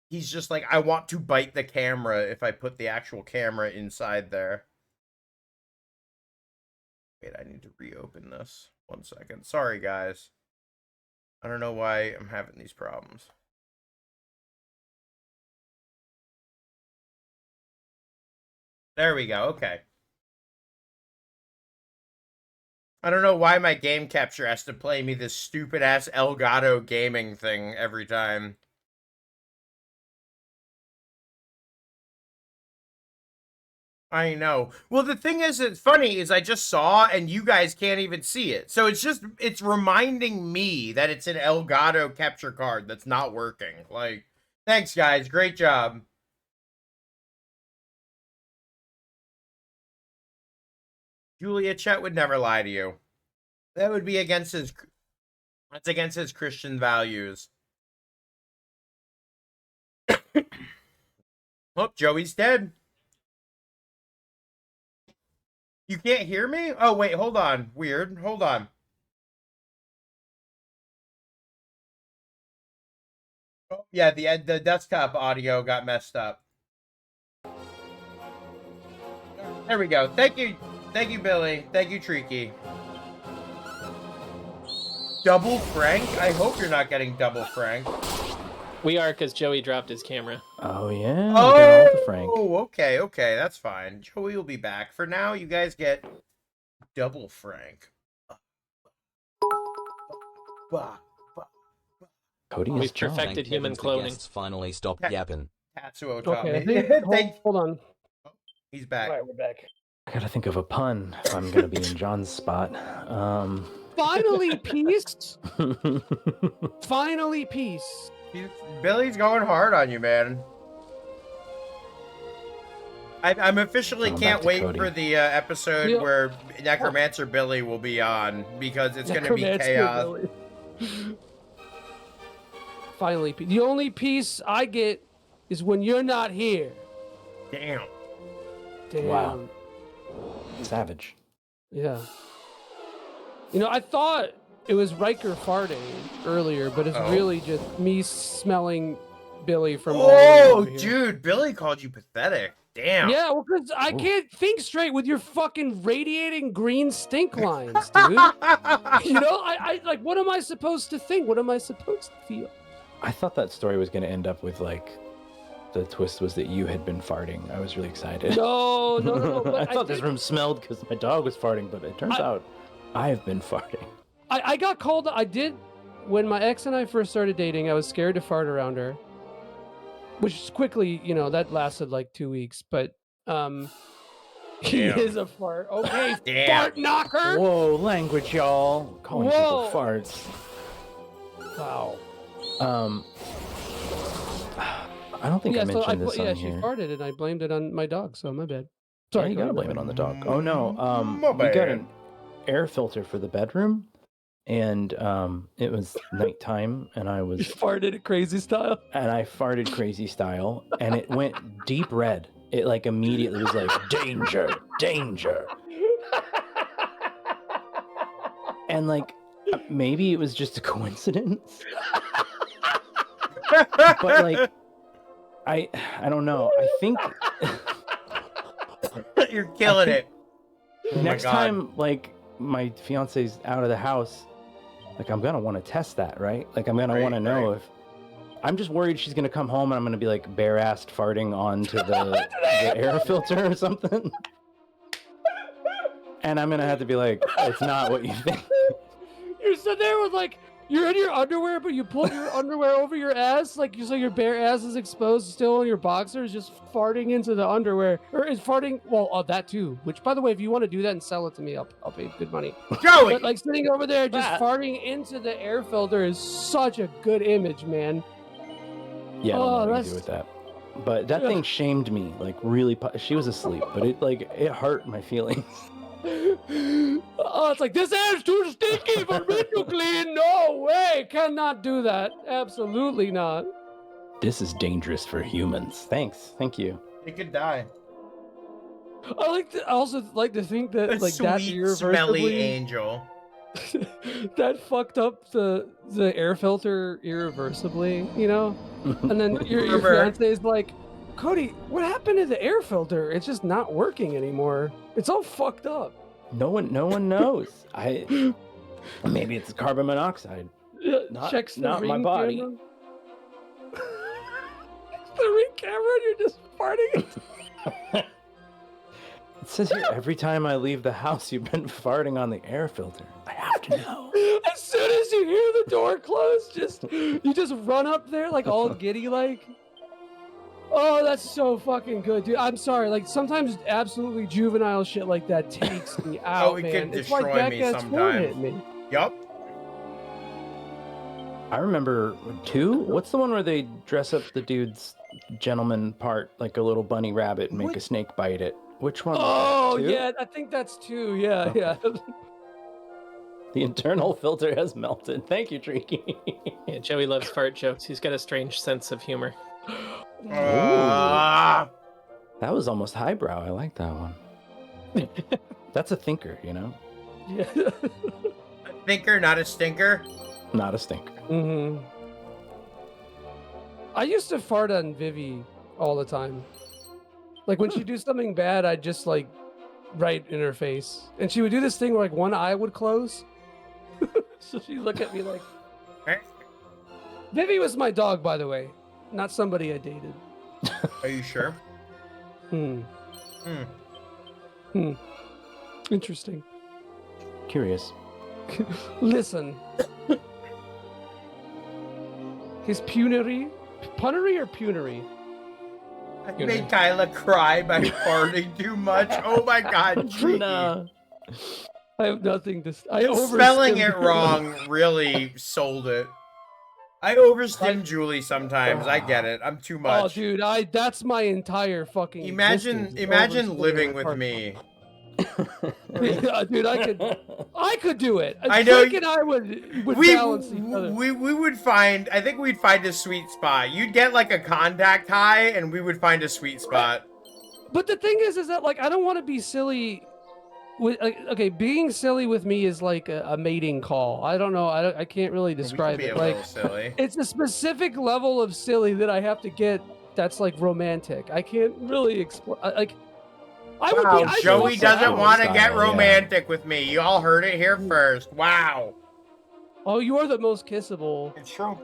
he's just like, I want to bite the camera if I put the actual camera inside there. Wait, I need to reopen this. 1 second. Sorry, guys. I don't know why I'm having these problems. There we go. Okay. I don't know why my game capture has to play me this stupid ass Elgato gaming thing every time. I know. Well, the thing is, it's funny is I just saw and you guys can't even see it. So it's reminding me that it's an Elgato capture card that's not working. Like, thanks guys. Great job. Julia, Chet would never lie to you. That would be against that's against his Christian values. Oh, Joey's dead. You can't hear me? Oh, wait, hold on. Weird. Hold on. Oh, yeah, the desktop audio got messed up. There we go. Thank you, Billy. Thank you, Treaky. Double Frank? I hope you're not getting double Frank. We are, because Joey dropped his camera. Oh, yeah. We got all the Frank. Oh, okay. That's fine. Joey will be back. For now, you guys get double Frank. Cody is We've John. perfected human cloning. Guests finally stopped yapping. Tatsuo taught Okay, me. hold on. He's back. All right, we're back. I gotta think of a pun if I'm gonna be in John's spot. Finally, peace. Finally, peace. Billy's going hard on you, man. I'm officially Going can't back to wait Cody. for the episode Yep. where Necromancer Billy will be on because it's going to be Necromancer chaos. Billy. Finally, the only peace I get is when you're not here. Damn. Damn. Wow. Savage. Yeah. You know, I thought it was Riker farting earlier, but it's really just me smelling Billy from all the way Oh, over here. dude, Billy called you pathetic. Damn. Yeah, well, because I can't think straight with your fucking radiating green stink lines, dude. You know, I like, what am I supposed to think? What am I supposed to feel? I thought that story was gonna end up with like the twist was that you had been farting. I was really excited. No. But I thought this room smelled because my dog was farting, but it turns out I have been farting. I got called. I did when my ex and I first started dating. I was scared to fart around her, which quickly, you know, that lasted like 2 weeks. But he Damn. is a fart. Okay, Damn. fart knocker. Whoa, language, y'all. Calling people farts. Wow. I don't think I mentioned this on she here. farted and I blamed it on my dog. So my bad. Yeah, Sorry, you gotta blame it on the dog. Oh no, My we got bad. an air filter for the bedroom, and it was nighttime, and I You was farted crazy style. and I farted crazy style, and it went deep red. It like immediately was like danger, danger, and like maybe it was just a coincidence, but like I don't know. I think You're killing it. Oh my next God. time, like my fiance's out of the house, like I'm gonna want to test that, right? Like I'm gonna want to know if. I'm just worried she's gonna come home and I'm gonna be like bare-assed farting onto the air filter or something, and I'm gonna have to be like, it's not what you think. You're sitting there with like, you're in your underwear, but you pull your underwear over your ass, like so your bare ass is exposed still in your boxers, just farting into the underwear, or is farting? Well, that too. Which, by the way, if you want to do that and sell it to me, I'll pay good money. Joey! But like sitting over there, just farting into the air filter is such a good image, man. Yeah, I don't know what that's- you do with that. But that thing shamed me, like really. She was asleep, but it hurt my feelings. Oh, it's like, this air's too stinky for me to clean. No way, cannot do that. Absolutely not. This is dangerous for humans. Thank you. You could die. I also like to think that A like that sweet, irreversibly smelly angel. that fucked up the air filter irreversibly, you know. And then your fiance is like, Cody, what happened to the air filter? It's just not working anymore. It's all fucked up. No one knows. Maybe it's carbon monoxide. Checks the not my ring body. camera. The ring camera, and you're just farting. It says here, every time I leave the house, you've been farting on the air filter. I have to know. As soon as you hear the door close, you just run up there like all giddy like. Oh, that's so fucking good, dude. I'm sorry. Like sometimes absolutely juvenile shit like that takes me out, it man. can It's like destroy that me gets sometimes. hit me. Yup. I remember 2. What's the one where they dress up the dude's gentleman part like a little bunny rabbit and make a snake bite it? Which one? Oh, was that? 2? yeah, I think that's 2. Yeah, Okay. yeah. The internal filter has melted. Thank you, Tricky. Yeah, Joey loves fart jokes. He's got a strange sense of humor. Ah. That was almost highbrow. I like that one. That's a thinker, you know? Yeah. A thinker, not a stinker. Not a stinker. Mm-hmm. I used to fart on Vivi all the time. Like when she'd do something bad, I'd just like right in her face. And she would do this thing where like one eye would close. So she'd look at me like... Vivi was my dog, by the way. Not somebody I dated. Are you sure? Interesting. Curious. Listen. His punnery or punery? I made Kyla cry by farting too much. Oh my god, Tricky. Nah. I have nothing to... Spelling it wrong really sold it. I overstim Julie sometimes. I get it. I'm too much. Oh, dude, that's my entire fucking Imagine living with me. Yeah, dude, I could do it. I know. Jake and I would balance each other. We would find. I think we'd find a sweet spot. You'd get like a contact high, and we would find a sweet spot. But the thing is that like I don't want to be silly. With like, okay, being silly with me is like a mating call. I don't know. I can't really describe We it. could be a Like little silly. it's a specific level of silly that I have to get. That's like romantic. I can't really explain. Like. Wow, Joey doesn't want to get style, romantic with me. You all heard it here first. Wow. Oh, you are the most kissable. It's true.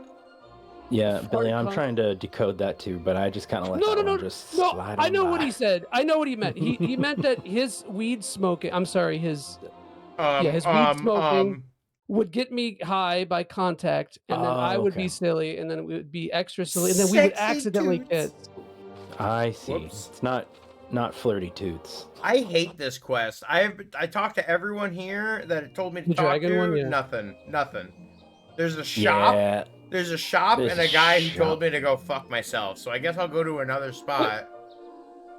Yeah, Billy, I'm trying to decode that too, but I just kind of let that one just slide I know on what by. he said. I know what he meant. He meant that his weed smoking. I'm sorry, his weed smoking would get me high by contact, and then I would be silly, and then we would be extra silly, and then we would accidentally kiss. I see. Whoops. It's not flirty toots. I hate this quest. I talked to everyone here that told me to The talk dragon to. one, yeah. Nothing. There's a shop. Yeah. There's a shop There's and a a guy who shop. told me to go fuck myself. So I guess I'll go to another spot.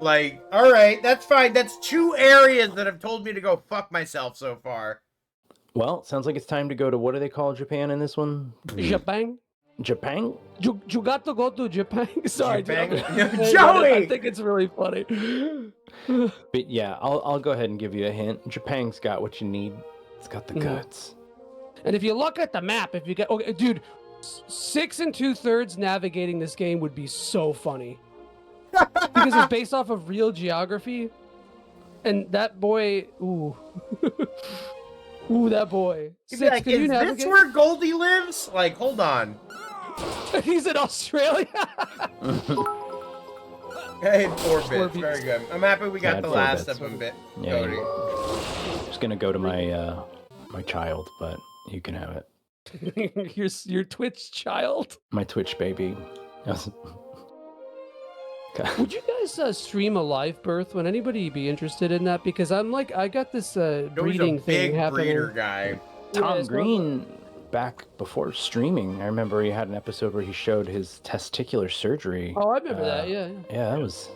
Like, all right, that's fine. That's 2 areas that have told me to go fuck myself so far. Well, sounds like it's time to go to, what do they call Japan in this one? Japan. Japan? You got to go to Japan. Sorry, Japan? dude. Joey! I think it's really funny. But yeah, I'll go ahead and give you a hint. Japan's got what you need. It's got the goods. And if you look at the map, if you get okay, dude, 6 2/3 navigating this game would be so funny because it's based off of real geography, and that boy, ooh, that boy. You'd be 6, like, can you is navigate? this where Goldie lives? Like, hold on. He's in Australia. Hey, 4 bits. 4 bits. Very good. I'm happy we got Yeah, the 4 last bits. of them bit. Yeah, Cody. Just gonna go to my my child, but you can have it. your Twitch child. My Twitch baby. Would you guys stream a live birth? Would anybody be interested in that? Because I'm like, I got this Joey's breeding a thing big happening. breeder guy. Tom Yeah, so- Green, back before streaming, I remember he had an episode where he showed his testicular surgery. Oh, I remember that. Yeah. Yeah, that was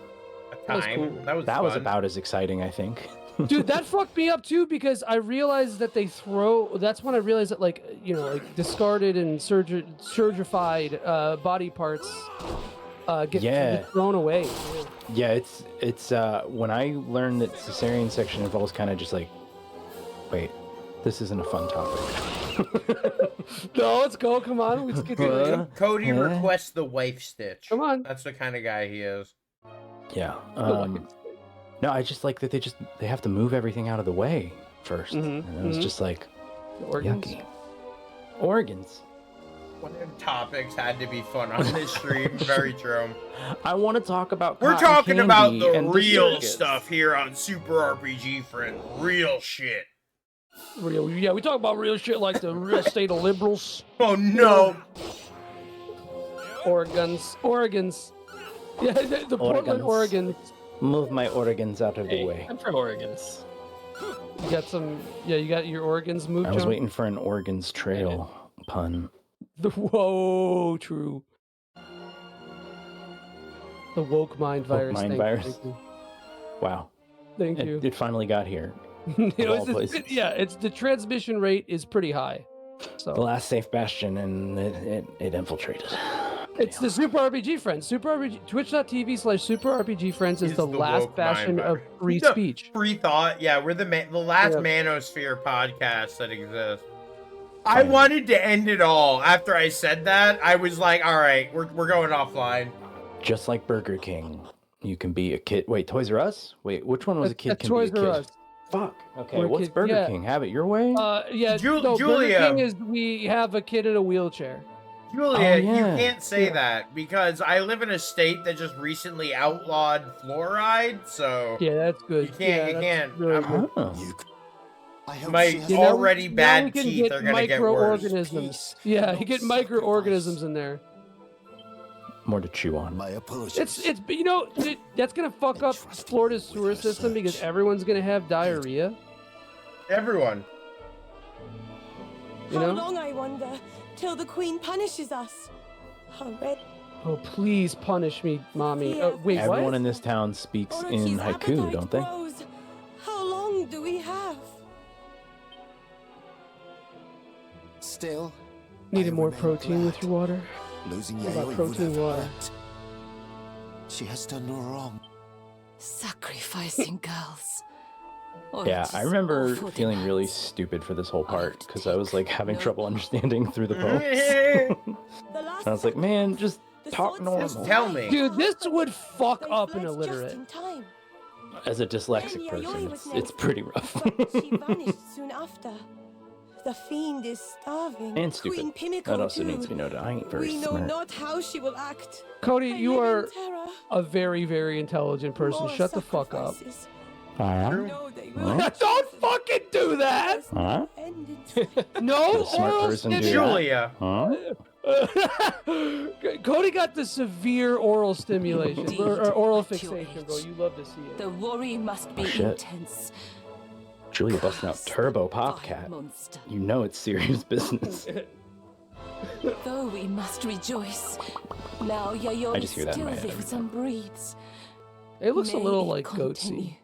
That was was cool. That was fun. about as exciting, I think. Dude, that fucked me up too because I realized that they throw. That's when I realized that, like, you know, like discarded and surgified body parts get thrown away. Yeah, it's when I learned that cesarean section involves kind of just like, wait, this isn't a fun topic. No, let's go. Come on, let's get to it. Cody requests the wife stitch. Come on. That's the kind of guy he is. Yeah. No, I just like that they have to move everything out of the way 1st, and it was just like Organs. yucky. Organs. One of them topics had to be fun on this stream. Very true. I want to talk about. We're cotton talking about candy the and real circus. stuff here on Super RPG Friend. Real shit. Real, yeah, we talk about real shit like the real state of liberals. Oh no. Oregons. Yeah, the Portland, Oregon. Move my organs out of the Hey, way. I'm from Oregon's. You got some. Yeah, you got your Oregons moved. I was John? waiting for an Oregon's Trail pun. Whoa, true. The woke mind virus. mind Thank virus. Thank you. Wow. Thank you. It finally got here. It's the transmission rate is pretty high. So The last safe bastion, and it infiltrated. it's the Super RPG Friends. Super RPG Twitch.tv/Super RPG Friends is the last woke bastion mind of virus. free The speech. Free thought. Yeah, we're the last Yeah. manosphere podcast that exists. I wanted to end it all after I said that. I was like, all right, we're going offline. Just like Burger King, you can be a kid. Wait, Toys R Us? Wait, which one was a kid That's can Toys be a R kid? Us. Fuck. Okay, We're a what's kid- Burger yeah. King? Have it your way? Yeah, no, Julia. Burger King is we have a kid in a wheelchair. Julia, Oh, you yeah. can't say Yeah. that because I live in a state that just recently outlawed fluoride, so Yeah, that's good. you Yeah, can't. You that's can't. really I'm- good. Oh. my You know, already now bad we can teeth get are gonna get worse. microorganisms. Yeah, you get microorganisms in there. More to chew on. My apologies. It's you know that's gonna fuck up Florida's sewer system because everyone's gonna have diarrhea. Everyone. You How know? long, I wonder, till the Queen punishes us? How red Oh please punish me, mommy. Wait, Everyone what? in this town speaks in Orochi's haiku, appetite don't they? grows. How long do we have? Still, Needed I more remain protein with glad. your water. Losing What about Yayoi protein would have water? hurt. She has done no wrong. Sacrificing girls. Yeah, I remember feeling really stupid for this whole part because I was like having trouble understanding through the poems. The last I was like, man, just the talk sword normal. Just tell me. Dude, this would fuck they up an fled illiterate. Just in time. As a dyslexic Then person, Yayoi was it's named, pretty rough. but she vanished soon after. The fiend is starving. And stupid. Queen Pinnacle That also too. needs to be noted. I ain't very We know smart. not how she will act. Cody, I you live in are terror. a very, very intelligent person. More Shut the fuck up. sacrifices. No, they will. Don't fucking do that! Huh? Ended. No A smart oral person do that? Julia. Huh? Cody got the severe oral stimulation Indeed, or oral at your fixation, bro. age. You love to see it. The worry must be Oh, shit. intense. Julia busting out Curse Turbo the vile Popcat. monster. You know it's serious business. Though we must rejoice. Now Yayoi I just hear that in still my head every lives and breathes. It looks a May little it like continue. goatsy.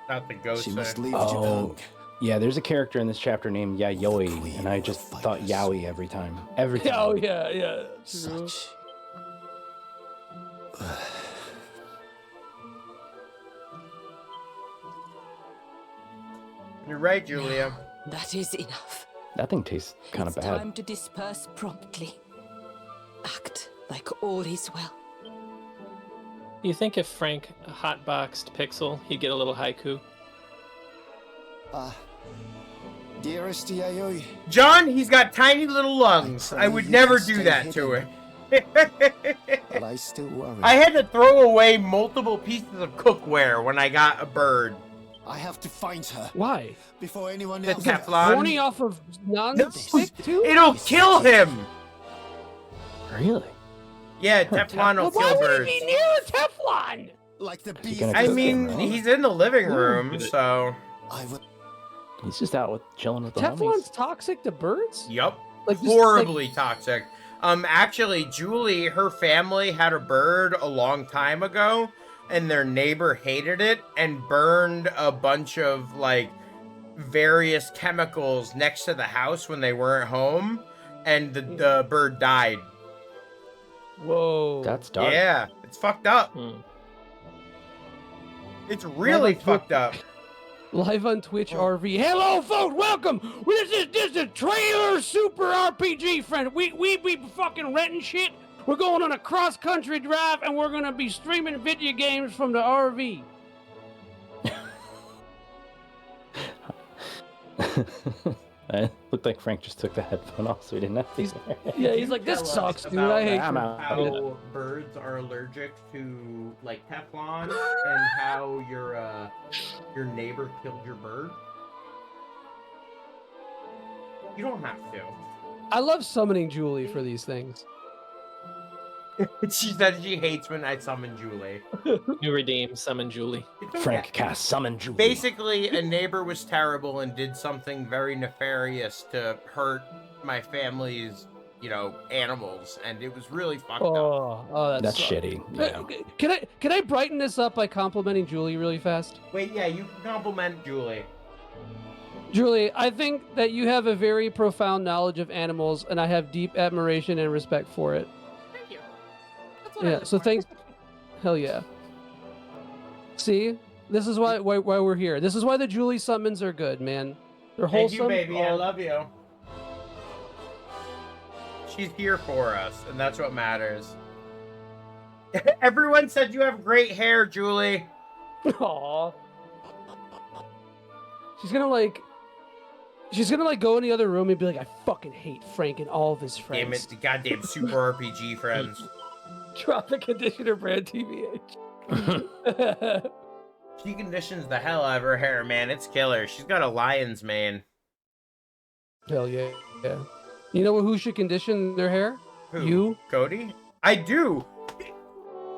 Not the ghost. She must there. leave Oh, Japan. yeah, there's a character in this chapter named Yayoi, and I just thought Yaoi every time. Every time. Oh yeah, yeah. True. Such. You're right, Julia. That is enough. That thing tastes kind of It's bad. time to disperse promptly. Act like all is well. You think if Frank hotboxed Pixel, he'd get a little haiku? Dearest Yayoi, John, he's got tiny little lungs. I would never do that to him. but I still worry. I had to throw away multiple pieces of cookware when I got a bird. I have to find her Why? before anyone The else. Teflon. Horny off of non-stick too? It'll kill him. Really? Yeah, Teflon will Why kill would birds. he be near a Teflon? Like the he bees. gonna I cook mean, him, right? he's in the living room, so. I will. He's just out with chilling with the Teflon's homies. toxic to birds? Yup. Like just, Horribly toxic. Actually, Julie, her family had a bird a long time ago, and their neighbor hated it and burned a bunch of, like, various chemicals next to the house when they weren't home, and the bird died. Whoa. That's dark. Yeah, it's fucked up. It's really fucked up. Live on Twitch RV. Hello, folks. Welcome. This is a trailer Super RPG friend. We be fucking renting shit. We're going on a cross country drive, and we're gonna be streaming video games from the RV. It looked like Frank just took the headphone off, so he didn't have to. Yeah, he's like, this Tell us sucks, dude. about I hate I'm you. out. how birds are allergic to like Teflon and how your neighbor killed your bird. You don't have to. I love summoning Julie for these things. She said she hates when I summon Julie. New redeem, summon Julie. Frank cast summon Julie. Basically, a neighbor was terrible and did something very nefarious to hurt my family's, animals, and it was really fucked up. Oh, That's shitty. Yeah. Can I brighten this up by complimenting Julie really fast? Wait, yeah, you can compliment Julie. Julie, I think that you have a very profound knowledge of animals, and I have deep admiration and respect for it. Thank you. Yeah, so thanks. Hell yeah. See? This is why we're here. This is why the Julie summons are good, man. They're Thank wholesome. you, baby. I love you. She's here for us, and that's what matters. Everyone said you have great hair, Julie. Aww. She's gonna go in the other room and be like, I fucking hate Frank and all of his friends. Damn it, the goddamn Super RPG friends. Drop the conditioner brand TBH. She conditions the hell out of her hair, man. It's killer. She's got a lion's mane. Hell yeah. Yeah. You know who should condition their hair? Who? You? Cody? I do.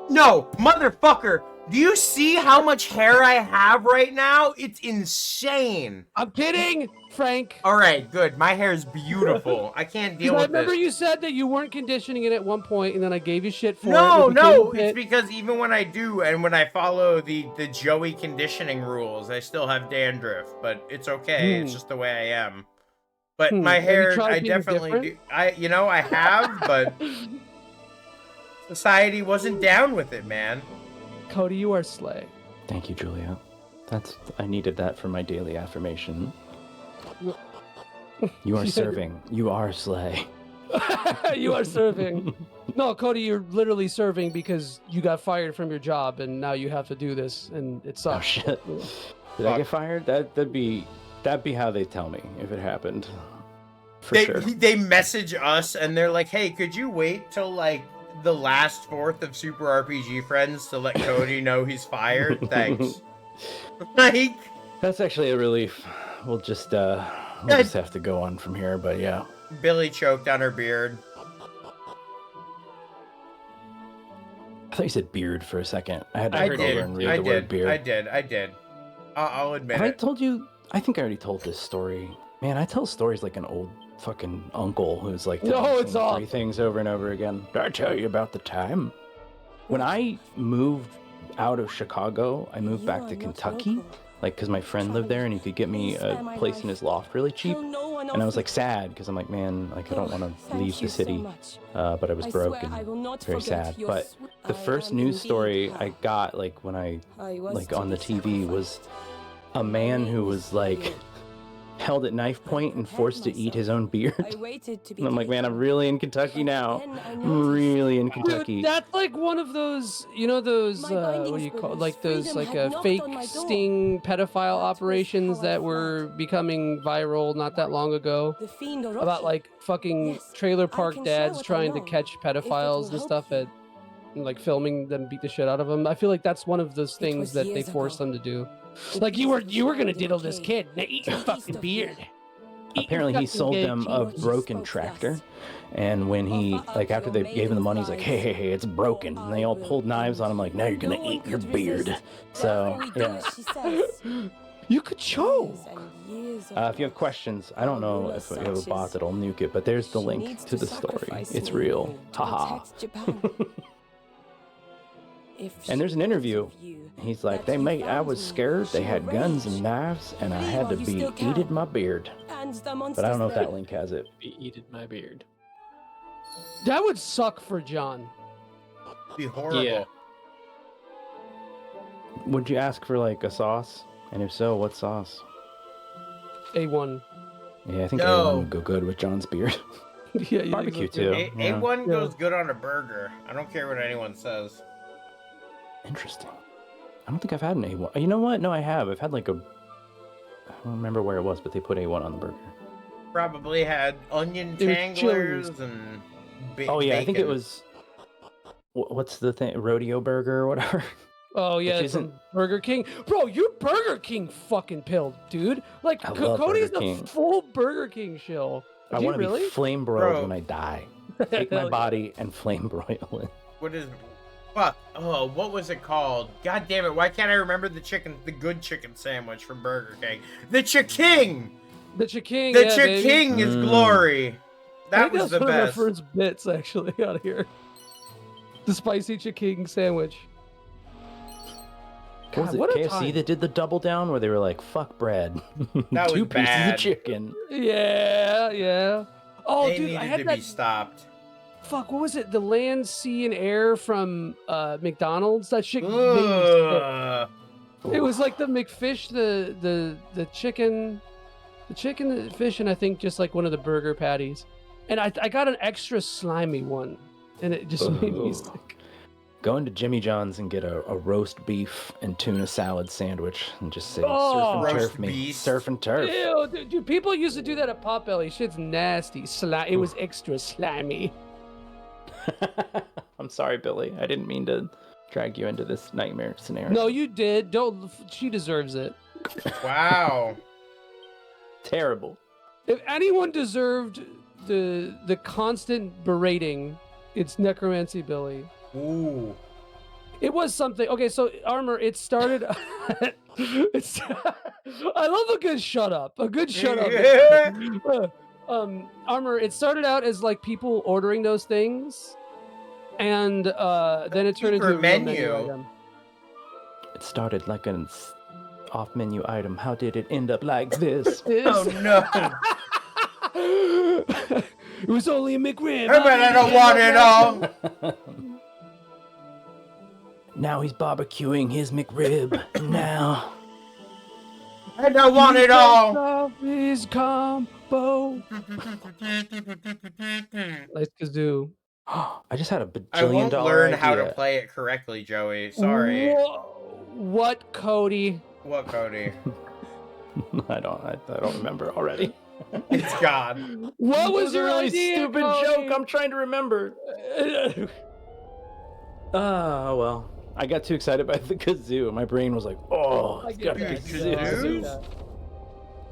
No, motherfucker. Do you see how much hair I have right now? It's insane. I'm kidding, Frank. All right, good. My hair is beautiful. I can't deal with I remember this. you said that you weren't conditioning it at one point, and then I gave you shit for it. No, it's because even when I do, and when I follow the Joie conditioning rules, I still have dandruff, but it's okay. It's just the way I am. But my hair, I definitely do. I have, but society wasn't down with it, man. Cody, you are slay. Thank you, Julia. I needed that for my daily affirmation. You are serving. You are slay. You are serving. No, Cody, you're literally serving because you got fired from your job and now you have to do this and it sucks. Oh shit. Did I get fired? That'd be how they tell me if it happened. For sure. They message us and they're like, "Hey, could you wait till like the last fourth of Super RPG Friends to let Cody know he's fired? Thanks." Like, that's actually a relief. We'll just have to go on from here, but yeah. Billy choked on her beard. I thought you said beard for a second. I had to go over and read the word beard. I did. I'll admit Have it. I told you? I think I already told this story. Man, I tell stories like an old fucking uncle who's like telling three things over and over again. Did I tell you about the time when I moved out of Chicago? I moved back to Kentucky, like because my friend lived there and he could get me a place in his loft really cheap. And I was like sad because I'm like, man, like I don't want to leave the city, but I was broke and very sad. But the first news story I got, like when I like on the TV, was a man who was like held at knife point and forced to eat his own beard. And I'm like, man, I'm really in Kentucky now. I'm really in Kentucky. Dude, that's like one of those, what do you call it? Like those fake sting pedophile operations that were becoming viral not that long ago. About like fucking trailer park dads trying to catch pedophiles and stuff and like filming them beat the shit out of them. I feel like that's one of those things that they force them to do. Like you were gonna diddle this kid. Now eat your fucking beard. Apparently he sold them a broken tractor, and when he after they gave him the money, he's like, hey, it's broken, and they all pulled knives on him like, now you're gonna eat your beard. So yeah. You could choke. If you have questions, I don't know if you have a bot that'll nuke it, but there's the link to the story. It's real. Haha. And there's an interview. He's like, I was scared. They had guns and knives, and I had to be eated my beard. But I don't know if that link has it. Be eated my beard. That would suck for John. Be horrible. Yeah. Would you ask for like a sauce? And if so, what sauce? A1. Yeah, I think A1 would go good with John's beard. Yeah, barbecue too. A1 goes good on a burger. I don't care what anyone says. Interesting. I don't think I've had an A1. You know what? No, I have. I've had like I don't remember where it was, but they put A1 on the burger. Probably had onion It was tanglers and Oh yeah, I think it bacon. was. What's the thing? Rodeo burger or whatever. Oh yeah, Which it's from isn't- Burger King. Bro, you're Burger King fucking pilled, dude. Like I love Cody's Burger the King. full Burger King shill. I Do you want to really? be flame broiled Bro. when I die. Take my Hell yeah. body and flame broil it. What is? Fuck. Oh, what was it called? God damn it! Why can't I remember the good chicken sandwich from Burger King? The Chiking. The Chiking. The yeah, baby. Chiking is Mm. glory. I That think was that's the one best. of our first bits actually out here. The spicy Chiking sandwich. What was God, it? what a KFC time. that did the double down where they were like, "Fuck bread, That was 2 pieces bad. of chicken." Yeah, yeah. Oh, They dude, needed I had to that. be stopped. Fuck, what was it? The land, sea, and air from McDonald's. That shit made me sick. Ugh. It was like the McFish, the chicken, the fish, and I think just like one of the burger patties. And I got an extra slimy one, and it just made me Ugh. sick. Go into Jimmy John's and get a roast beef and tuna salad sandwich and just say, Oh. "Surf and Roast turf me, beef. surf and turf." Ew, dude, people used to do that at Potbelly. Shit's nasty. It was extra slimy. I'm sorry, Billy. I didn't mean to drag you into this nightmare scenario. No, you did. Don't. She deserves it. Wow. Terrible. If anyone deserved the constant berating, it's Necromancy Billy. Ooh. It was something. Okay, so Armor, it started. it's. I love a good shut up. A good shut up. Armor, it started out as like people ordering those things, and then it turned into a real menu item. It started like an off-menu item. How did it end up like this? Oh no. It was only a McRib. But I don't want it all. Now he's barbecuing his McRib. Now. I don't want it all. His combo. Nice kazoo. I just had a I bajillion won't dollar learn idea. how to play it correctly, Joey. Sorry. What, Cody? What, Cody? I don't remember already. It's gone. What It was a your really idea, stupid Cody? joke? I'm trying to remember. Oh well. I got too excited by the kazoo. My brain was like, "Oh, I it's get got a that. kazoo."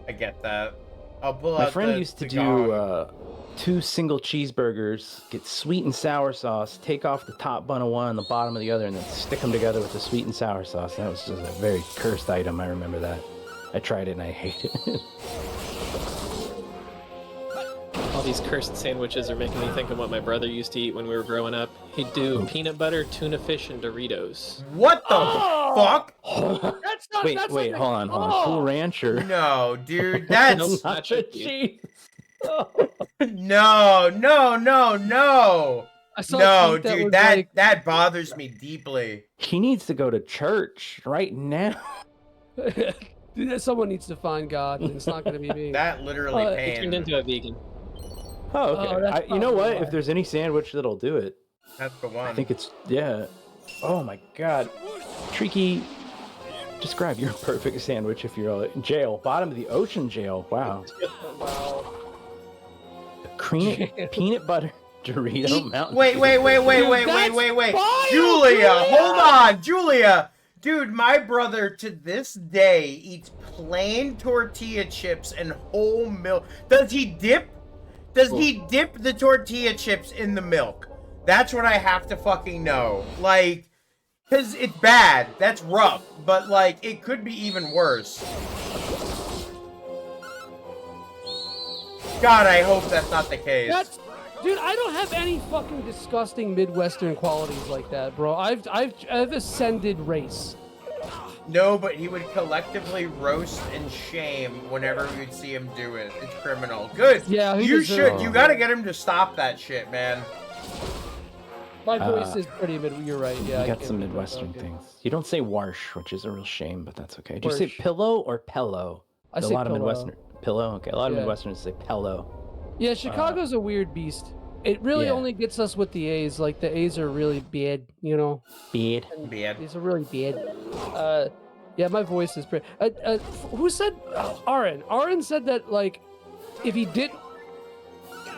I get that. I'll pull My out friend the- used to the do gong. 2 single cheeseburgers, get sweet and sour sauce, take off the top bun of one and the bottom of the other, and then stick them together with the sweet and sour sauce. That was just a very cursed item. I remember that. I tried it and I hated it. All these cursed sandwiches are making me think of what my brother used to eat when we were growing up. He'd do peanut butter, tuna fish, and Doritos. What the fuck? That's not. Wait, that's wait, not hold on. Cool Rancher. No, dude, that's Nacho cheese. no. I saw a No, tweet that dude, was that like, that bothers me deeply. He needs to go to church right now. someone needs to find God, and it's not going to be me. That literally He turned pains. into a vegan. Oh, okay. Oh, that's You know probably what? why. If there's any sandwich that'll do it, That's the one. I think it's yeah. Oh my God, Tricky. Describe your perfect sandwich if you're in jail. Bottom of the ocean jail. Wow. Peanut butter Dorito mountain. Wait. That's fire, Julia, hold on, Julia. Dude, my brother to this day eats plain tortilla chips and whole milk. Does he dip the tortilla chips in the milk? That's what I have to fucking know. Like, cause it's bad. That's rough. But like, it could be even worse. God, I hope that's not the case. Dude, I don't have any fucking disgusting Midwestern qualities like that, bro. I've ascended race. No, but he would collectively roast and shame whenever we would see him do it. It's criminal. Good. Yeah, he you deserves should. it. You gotta get him to stop that shit, man. My voice is pretty mid. You're right. Yeah, You I got can't some do that, Midwestern okay. things. You don't say warsh, which is a real shame, but that's okay. Do you say Warsh. pillow or pillow? I A say lot of pillow. Midwestern pillow. Okay, a lot of Yeah. Midwesterners say pillow. Yeah, Chicago's a weird beast. It really yeah. only gets us with the A's. Like the A's are really bad, you know. Bad. Bad. These are really bad. Yeah, my voice is pretty. Who said Aaron? Aaron said that like if he did,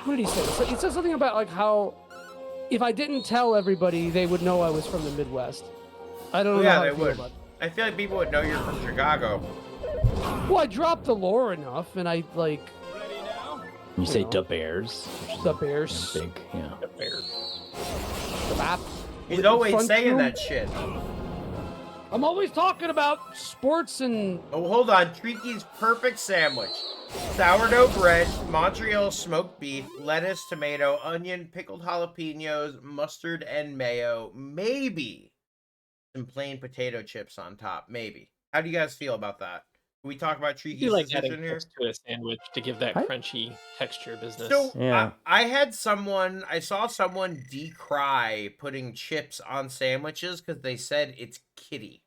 what did he say? He said something about like how if I didn't tell everybody, they would know I was from the Midwest. I don't know how they I feel would. about it. I feel like people would know you're from Chicago. Well, I dropped the lore enough, and I like. You say the Bears. The Bears. Big, yeah. The Bears. The map. He's always Front saying room. that shit. I'm always talking about sports and. Oh, hold on. Triki's perfect sandwich. Sourdough bread, Montreal smoked beef, lettuce, tomato, onion, pickled jalapenos, mustard, and mayo. Maybe some plain potato chips on top. Maybe. How do you guys feel about that? Can we talk about Triki's You like adding decision here? chips to a sandwich to give that crunchy texture business. So Yeah. I saw someone decry putting chips on sandwiches because they said it's kiddie.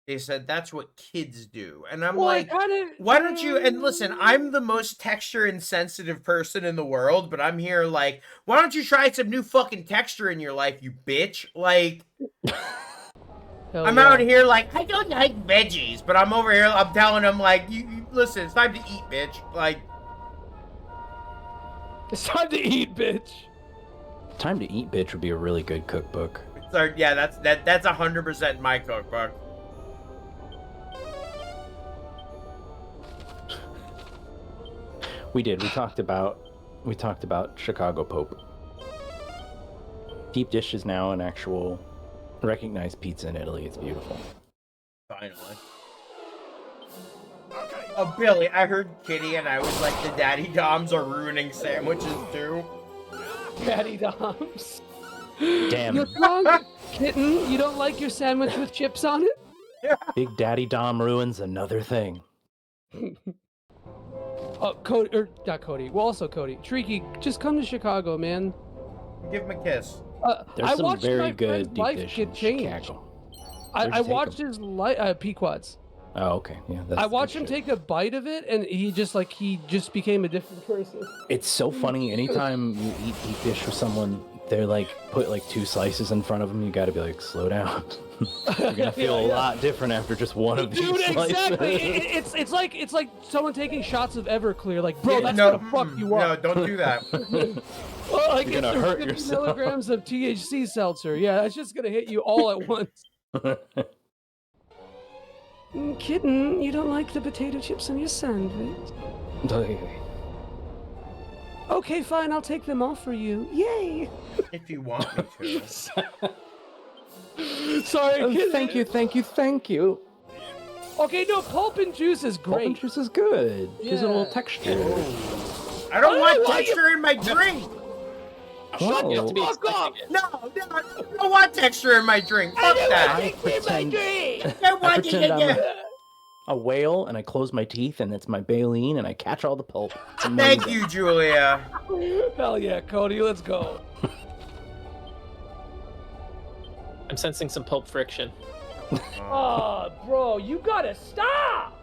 They said that's what kids do. And I'm like, why don't you, and listen, I'm the most texture insensitive person in the world, but I'm here like, why don't you try some new fucking texture in your life, you bitch? Like, I'm out here like, I don't like veggies, but I'm over here, I'm telling them like, you listen, it's time to eat, bitch. Like, it's time to eat, bitch. Time to Eat, bitch would be a really good cookbook. so yeah, that's 100% my cookbook. We did. We talked about Chicago Pope. Deep dish is now an actual recognized pizza in Italy. It's beautiful. Finally. Oh, Billy, I heard Kitty and I was like, the Daddy Doms are ruining sandwiches too. Daddy Doms. Damn. You're wrong, kitten. You don't like your sandwich with chips on it? Big Daddy Dom ruins another thing. Cody, or not Cody. Well, also Cody. Triki, just come to Chicago, man. Give him a kiss. There's I some watched very my good friend's deep life dish get in changed. Chicago. I watched his Pequods. Oh, okay. Yeah, that's I good watched him shit. take a bite of it, and he just became a different person. It's so funny. Anytime you eat deep dish with someone, they're like put like 2 slices in front of them. You got to be like, slow down. You're gonna feel a lot different after just one of these Dude, slices. exactly. It's like someone taking shots of Everclear. Like, bro, that's no, gonna fuck you up. No, don't do that. Well, like, You're gonna it's hurt 50 yourself. milligrams of THC seltzer. Yeah, it's just gonna hit you all at once. Kitten, you don't like the potato chips on your sandwich? Okay, fine. I'll take them off for you. Yay! If you want me to. Sorry, kitten. Thank you. Okay, no, pulp and juice is great. Pulp and juice is good. Gives it a little Yeah. texture. I don't want why texture in my drink. Shut Oh. the fuck up! No, I don't want texture in my drink. Fuck that. I pretend I'm I'm a whale and I close my teeth and it's my baleen and I catch all the pulp. It's Thank amazing. you, Julia. Hell yeah, Cody, let's go. I'm sensing some pulp friction. Oh, bro, you gotta stop!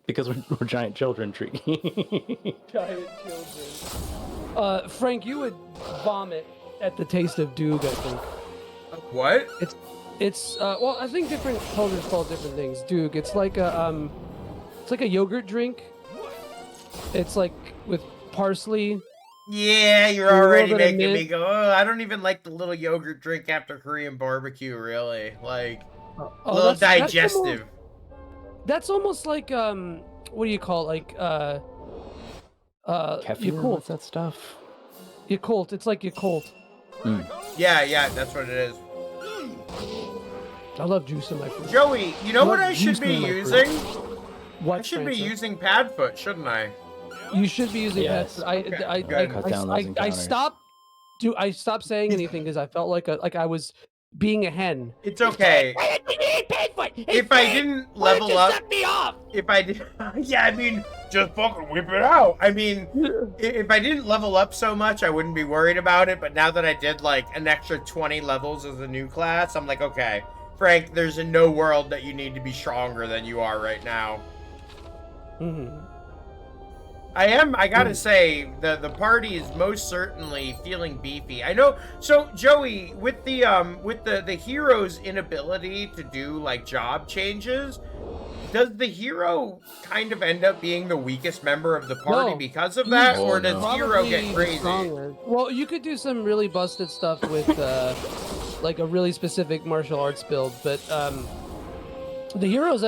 Because we're giant children, Tricky. Giant children. Frank, you would vomit at the taste of Doog, I think. What? It's well, I think different cultures call it different things. Doog, it's like a yogurt drink. It's like with parsley. Yeah, you're A little already bit of making me mint. go, oh, I don't even like the little yogurt drink after Korean barbecue, really. Like, a little digestive. That's almost like what do you call it? Like Caffeine, what's that stuff? Yakult. It's like Yakult. Yeah, that's what it is. I love juice in my food. Joey, you know what I should juice be in my using? What? I should be Francis? using Padfoot, shouldn't I? You should be using Yes. that. good. Cut down those I encounters. stopped. I stopped saying anything because I felt like I was being a hen. It's okay. If I didn't level up, if I did, yeah, I mean, just fucking whip it out. I mean, if I didn't level up so much, I wouldn't be worried about it. But now that I did like an extra 20 levels as a new class, I'm like, okay, Frank, there's in no world that you need to be stronger than you are right now. I gotta say, the party is most certainly feeling beefy. I know. So Joey, with the hero's inability to do like job changes, does the hero kind of end up being the weakest member of the party because of that, or does Hero get crazy? Stronger. Well, you could do some really busted stuff with like a really specific martial arts build, but the heroes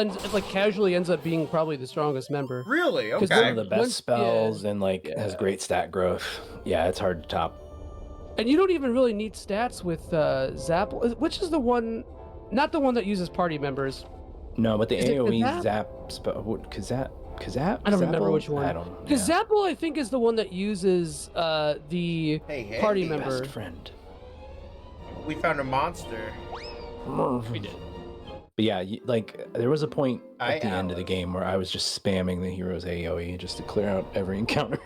casually ends up being probably the strongest member. Really? Okay. Because one of the best spells and has great stat growth. Yeah, it's hard to top. And you don't even really need stats with Zap, which is the one, not the one that uses party members. No, but the AoE Zap spell. Kazap? I don't remember which one. I don't. Because Zapple, I think, is the one that uses the party member. Best friend. We found a monster. We did. But yeah, there was a point at the end of the game where I was just spamming the hero's AoE just to clear out every encounter.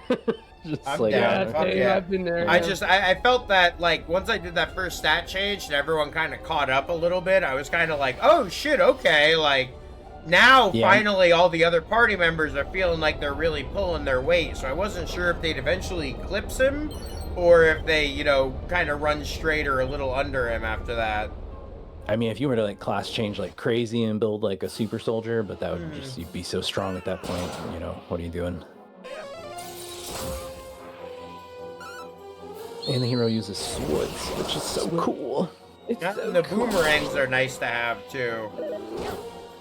I'm down. I've been there. I felt that like once I did that first stat change and everyone kind of caught up a little bit, I was kind of like, oh shit, okay, like now finally all the other party members are feeling like they're really pulling their weight. So I wasn't sure if they'd eventually eclipse him or if they, you know, kind of run straight or a little under him after that. I mean, if you were to like class change like crazy and build like a super soldier, but that would just you'd be so strong at that point. You know, what are you doing? And the hero uses swords, which is so cool. And the boomerangs are nice to have too.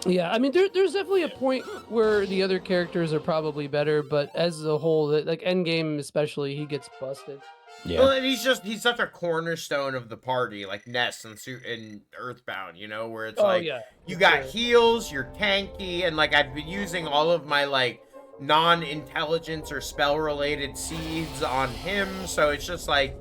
Yeah, I mean, there's definitely a point where the other characters are probably better, but as a whole, like Endgame especially, he gets busted. Yeah. Well, and he's such a cornerstone of the party, like Ness and Earthbound, you know, where it's you got heals, you're tanky, and like I've been using all of my like non-intelligence or spell-related seeds on him, so it's just like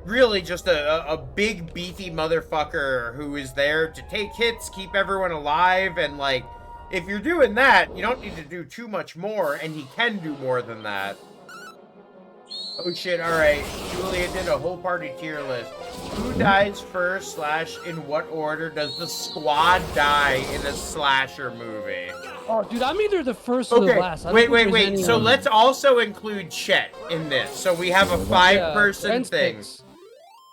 really just a big beefy motherfucker who is there to take hits, keep everyone alive, and like if you're doing that, you don't need to do too much more, and he can do more than that. Oh shit, alright. Julia did a whole party tier list. Who dies first / in what order does the squad die in a slasher movie? Oh, dude, I'm either the first or the last. Wait. So let's also include Chet in this. So we have a 5-person thing.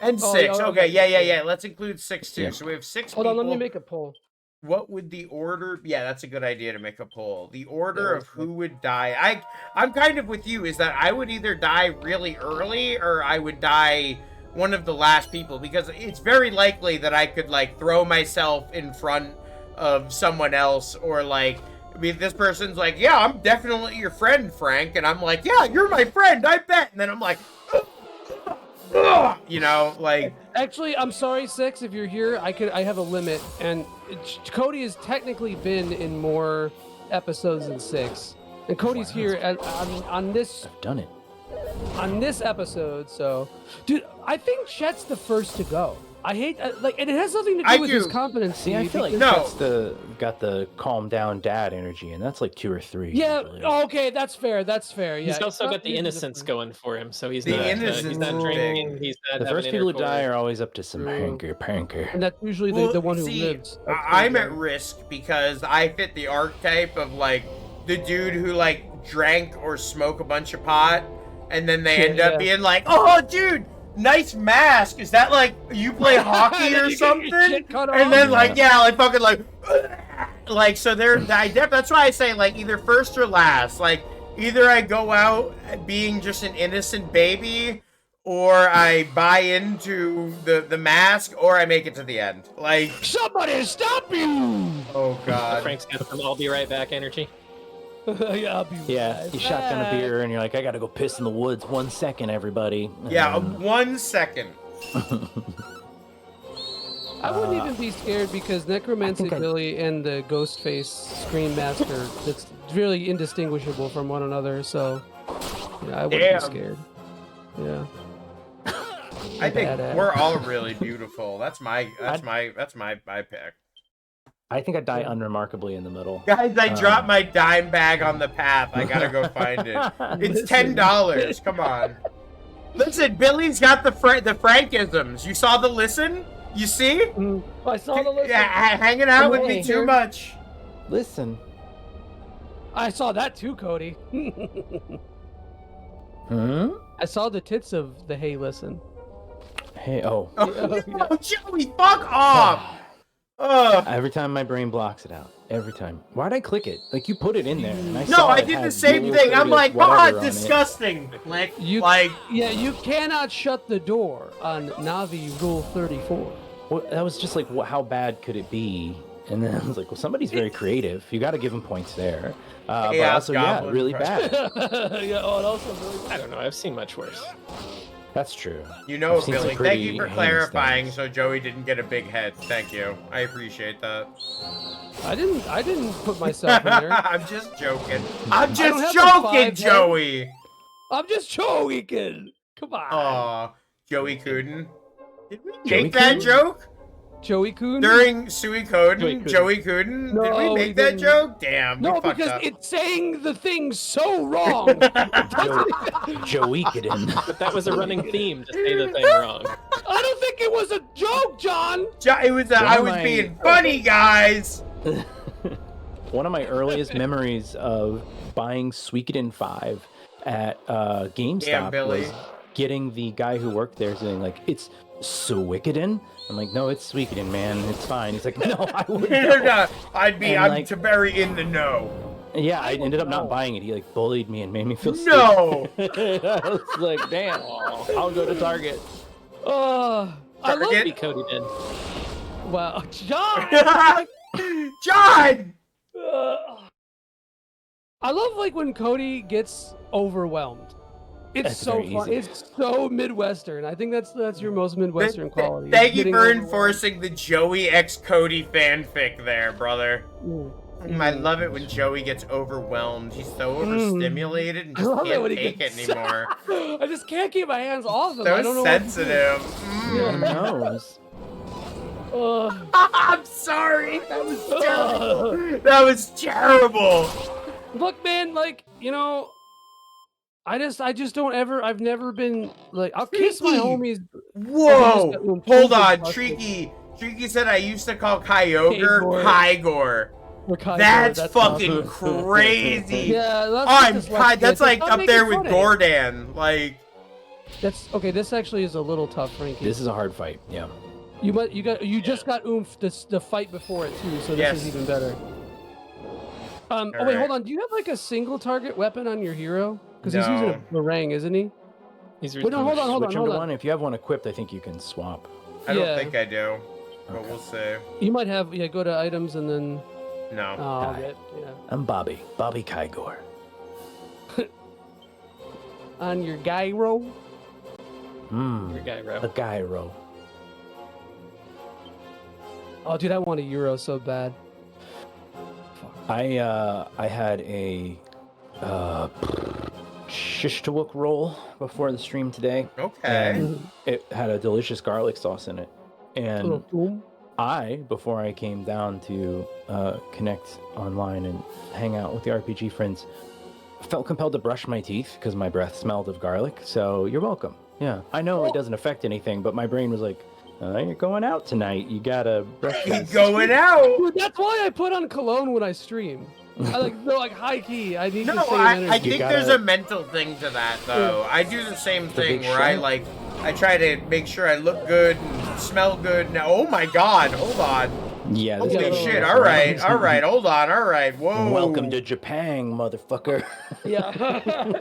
And 6. Okay, yeah. Let's include 6 too. Yeah. So we have 6 people. Hold on, let me make a poll. What would the order? Yeah, that's a good idea to make a poll. The order of who would die. I'm kind of with you. Is that I would either die really early or I would die one of the last people, because it's very likely that I could like throw myself in front of someone else, or like I mean, this person's like, yeah, I'm definitely your friend, Frank, and I'm like, yeah, you're my friend, I bet, and then I'm like, you know, like. Actually, I'm sorry, 6. If you're here, I have a limit, and Cody has technically been in more episodes than 6, and Cody's here on this. I've done it. On this episode, so, dude, I think Chet's the first to go. I hate and it has nothing to do with his competency. See, I feel like Chet's got the calm down dad energy, and that's like 2 or 3. Yeah. Okay, that's fair. Yeah. He's also got the innocence going for him, so he's not drinking. He's not. The first people who die are always up to some hanker. And that's usually the one who lives. I'm at risk because I fit the archetype of like the dude who like drank or smoked a bunch of pot, and then they end up being like, "Oh, dude, nice mask. Is that like you play hockey or something?" And then like like fucking like so that's why I say like either first or last. Like either I go out being just an innocent baby, or I buy into the mask, or I make it to the end. Like somebody stop you! Oh god. Frank's got some "I'll be right back" energy. I'll be right you shotgun a beer and you're like, I gotta go piss in the woods. 1 second, everybody. Yeah, 1 second. I wouldn't even be scared because Necromantic Billy and the Ghostface Scream Master, that's really indistinguishable from one another, so I wouldn't be scared. Yeah. I think we're all really beautiful. That's my pick. I think I die unremarkably in the middle. Guys, I dropped my dime bag on the path. I gotta go find it. It's $10. Come on. Listen, Billy's got the Frankisms. You saw the listen? You see? I saw the listen. Yeah, hanging out with me too much. Listen. I saw that too, Cody. Hmm? I saw the tits of the Hey Listen. Hey, oh. Oh, Joey, fuck off! Ugh. Every time my brain blocks it out. Every time. Why'd I click it? Like, you put it in there, and I No, saw I it did the had same Rule thing. I'm 30 like, whatever ah, on it. disgusting. Click. You Like, yeah, you cannot shut the door on Navi Rule 34. Well, that was just like, how bad could it be? And then I was like, well, somebody's very creative. You got to give him points there. But Chaos also, Goblin really bad. Yeah, oh, and also really I don't know. I've seen much worse. That's true. you know, I've seen some Billy, thank pretty you for heinous clarifying things. so Joey didn't get a big head. Thank you. I appreciate that. I didn't put myself in there. I'm just joking. I'm don't just have a joking, 5 head. Joey. I'm just joking. Come on. Aw, Joey Kuden. Did we Joey make that Kuden? joke? Joey Coon? During Suikoden, Joey Joey Kuden? No, Did we we make that didn't. joke? Damn, No, we fucked because up. it's saying the thing so wrong. Joey Kiden. But that was a running theme to say the thing wrong. I don't think it was a joke, John. It was. I was my- being funny, guys. One of my earliest memories of buying Suikoden 5 at GameStop Damn, Billy. was getting the guy who worked there saying, like, it's Suikoden? I'm like, no, it's Suikoden, man. It's fine. He's like, no, I wouldn't know. No, I'm like- to very in the know. Yeah, I ended up not buying it. He, like, bullied me and made me feel No. stupid. I was like, damn, I'll go to Target. I love Target? Maybe Cody did. Wow, John. John. I love like when Cody gets overwhelmed. It's That's so very fun. easy. It's so Midwestern. I think that's your most Midwestern quality. Thank you Getting for overwhelmed. enforcing the Joey x Cody fanfic there, brother. Ooh. I love it when Joey gets overwhelmed. He's so overstimulated and I just love it can't when he take it gets- anymore. I just can't keep my hands off him. I don't So know what to do. sensitive. Who knows? I'm sorry. That was terrible. That was terrible. Look, man, like, you know, I just don't ever. I've never been like. I'll kiss my Tricky. homies. Whoa. Okay, Hold on. busted. Tricky said I used to call Kyogre Kygor. Kygor. Or Kygor, That's that's fucking awesome. crazy. Yeah, that's I'm just that's like not up there making with fun of you. Gordon. Like, That's okay. This actually is a little tough, Frankie. This is a hard fight, yeah. You just got oomph the fight before it too, so this Yes. is even better. Oh wait, Alright. hold on. Do you have like a single target weapon on your hero? Because he's using No. a boomerang, isn't he? He's Wait, no, hold on, hold on, Switch hold him to on. one. If you have one equipped, I think you can swap. I don't Yeah. think I do. But Okay. we'll see. You might have. Yeah, go to items and then. No. Oh, Hi. yeah. I'm Bobby Kygor. On your gyro. Your guy, A bro. gyro. Oh, dude, I want a euro so bad. I had a shish tawuk roll before the stream today. Okay. And it had a delicious garlic sauce in it. And before I came down to connect online and hang out with the RPG friends, felt compelled to brush my teeth because my breath smelled of garlic. So you're welcome. Yeah, I know it doesn't affect anything, but my brain was like, you're going out tonight. You gotta brush You this. going out? Dude, that's why I put on cologne when I stream. I like high key. I need No, to save I energy. think there's a mental thing to that though. I do the same thing big where I try to make sure I look good and smell good. Now, oh my god, hold on. Yeah. this Holy is- shit, alright, hold on, alright, whoa. Welcome to Japan, motherfucker. Yeah.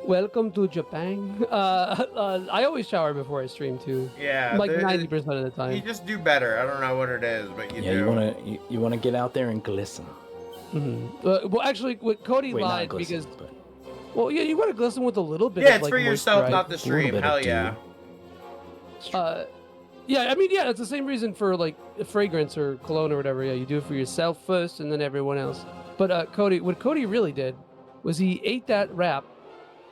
Welcome to Japan. I always shower before I stream too. Yeah, Like there- 90% of the You time. just do better. I don't know what it is, but you Yeah, do. you wanna get out there and glisten. Well, actually, what Cody Wait, not lied glisten, because, but well, yeah, you want to glisten with a little bit. Yeah, of, it's like, for yourself, moisturize. not the stream. bit of Hell dew. yeah. Yeah, I mean, yeah, it's the same reason for like fragrance or cologne or whatever. Yeah, you do it for yourself first and then everyone else. But Cody, what Cody really did was he ate that wrap,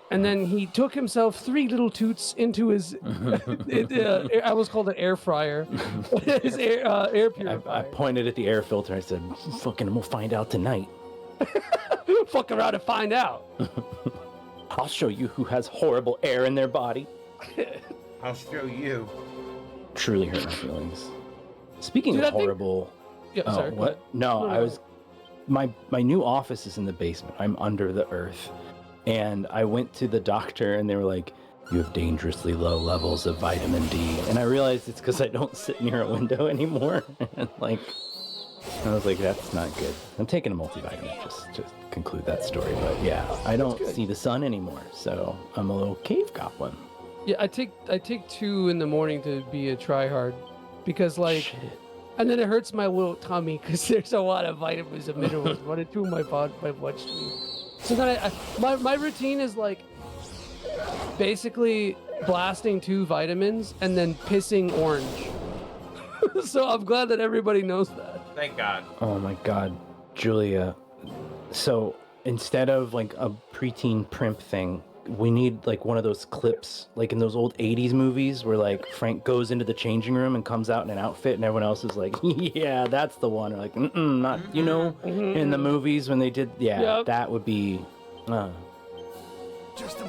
and then he took himself 3 little toots into his. I almost called it air fryer. His air purifier. I pointed at the air filter. I said, "Fucking, we'll find out tonight. Fuck around and find out. I'll show you who has horrible air in their body." I'll show you. Truly hurt my feelings. Speaking Dude, of I think- horrible, Yeah, oh, sorry. what? No, No, I no. was. My new office is in the basement. I'm under the earth, And I went to the doctor, and they were like, "You have dangerously low levels of vitamin D." And I realized it's because I don't sit near a window anymore. And like, I was like, "That's not good." I'm taking a multivitamin just to conclude that story. But yeah, I don't see the sun anymore, so I'm a little cave goblin. Yeah, I take 2 in the morning to be a tryhard, because like, Shit. and then it hurts my little tummy because there's a lot of vitamins and minerals. 1 or 2 in my bloodstream. So then my routine is like basically blasting 2 vitamins and then pissing orange. So I'm glad that everybody knows that. Thank God. Oh my God, Julia. So instead of like a preteen primp thing, we need like one of those clips, like in those old 80s movies where like Frank goes into the changing room and comes out in an outfit and everyone else is like, yeah, that's the one. Or like, not, you know, in the movies when they did, that would be,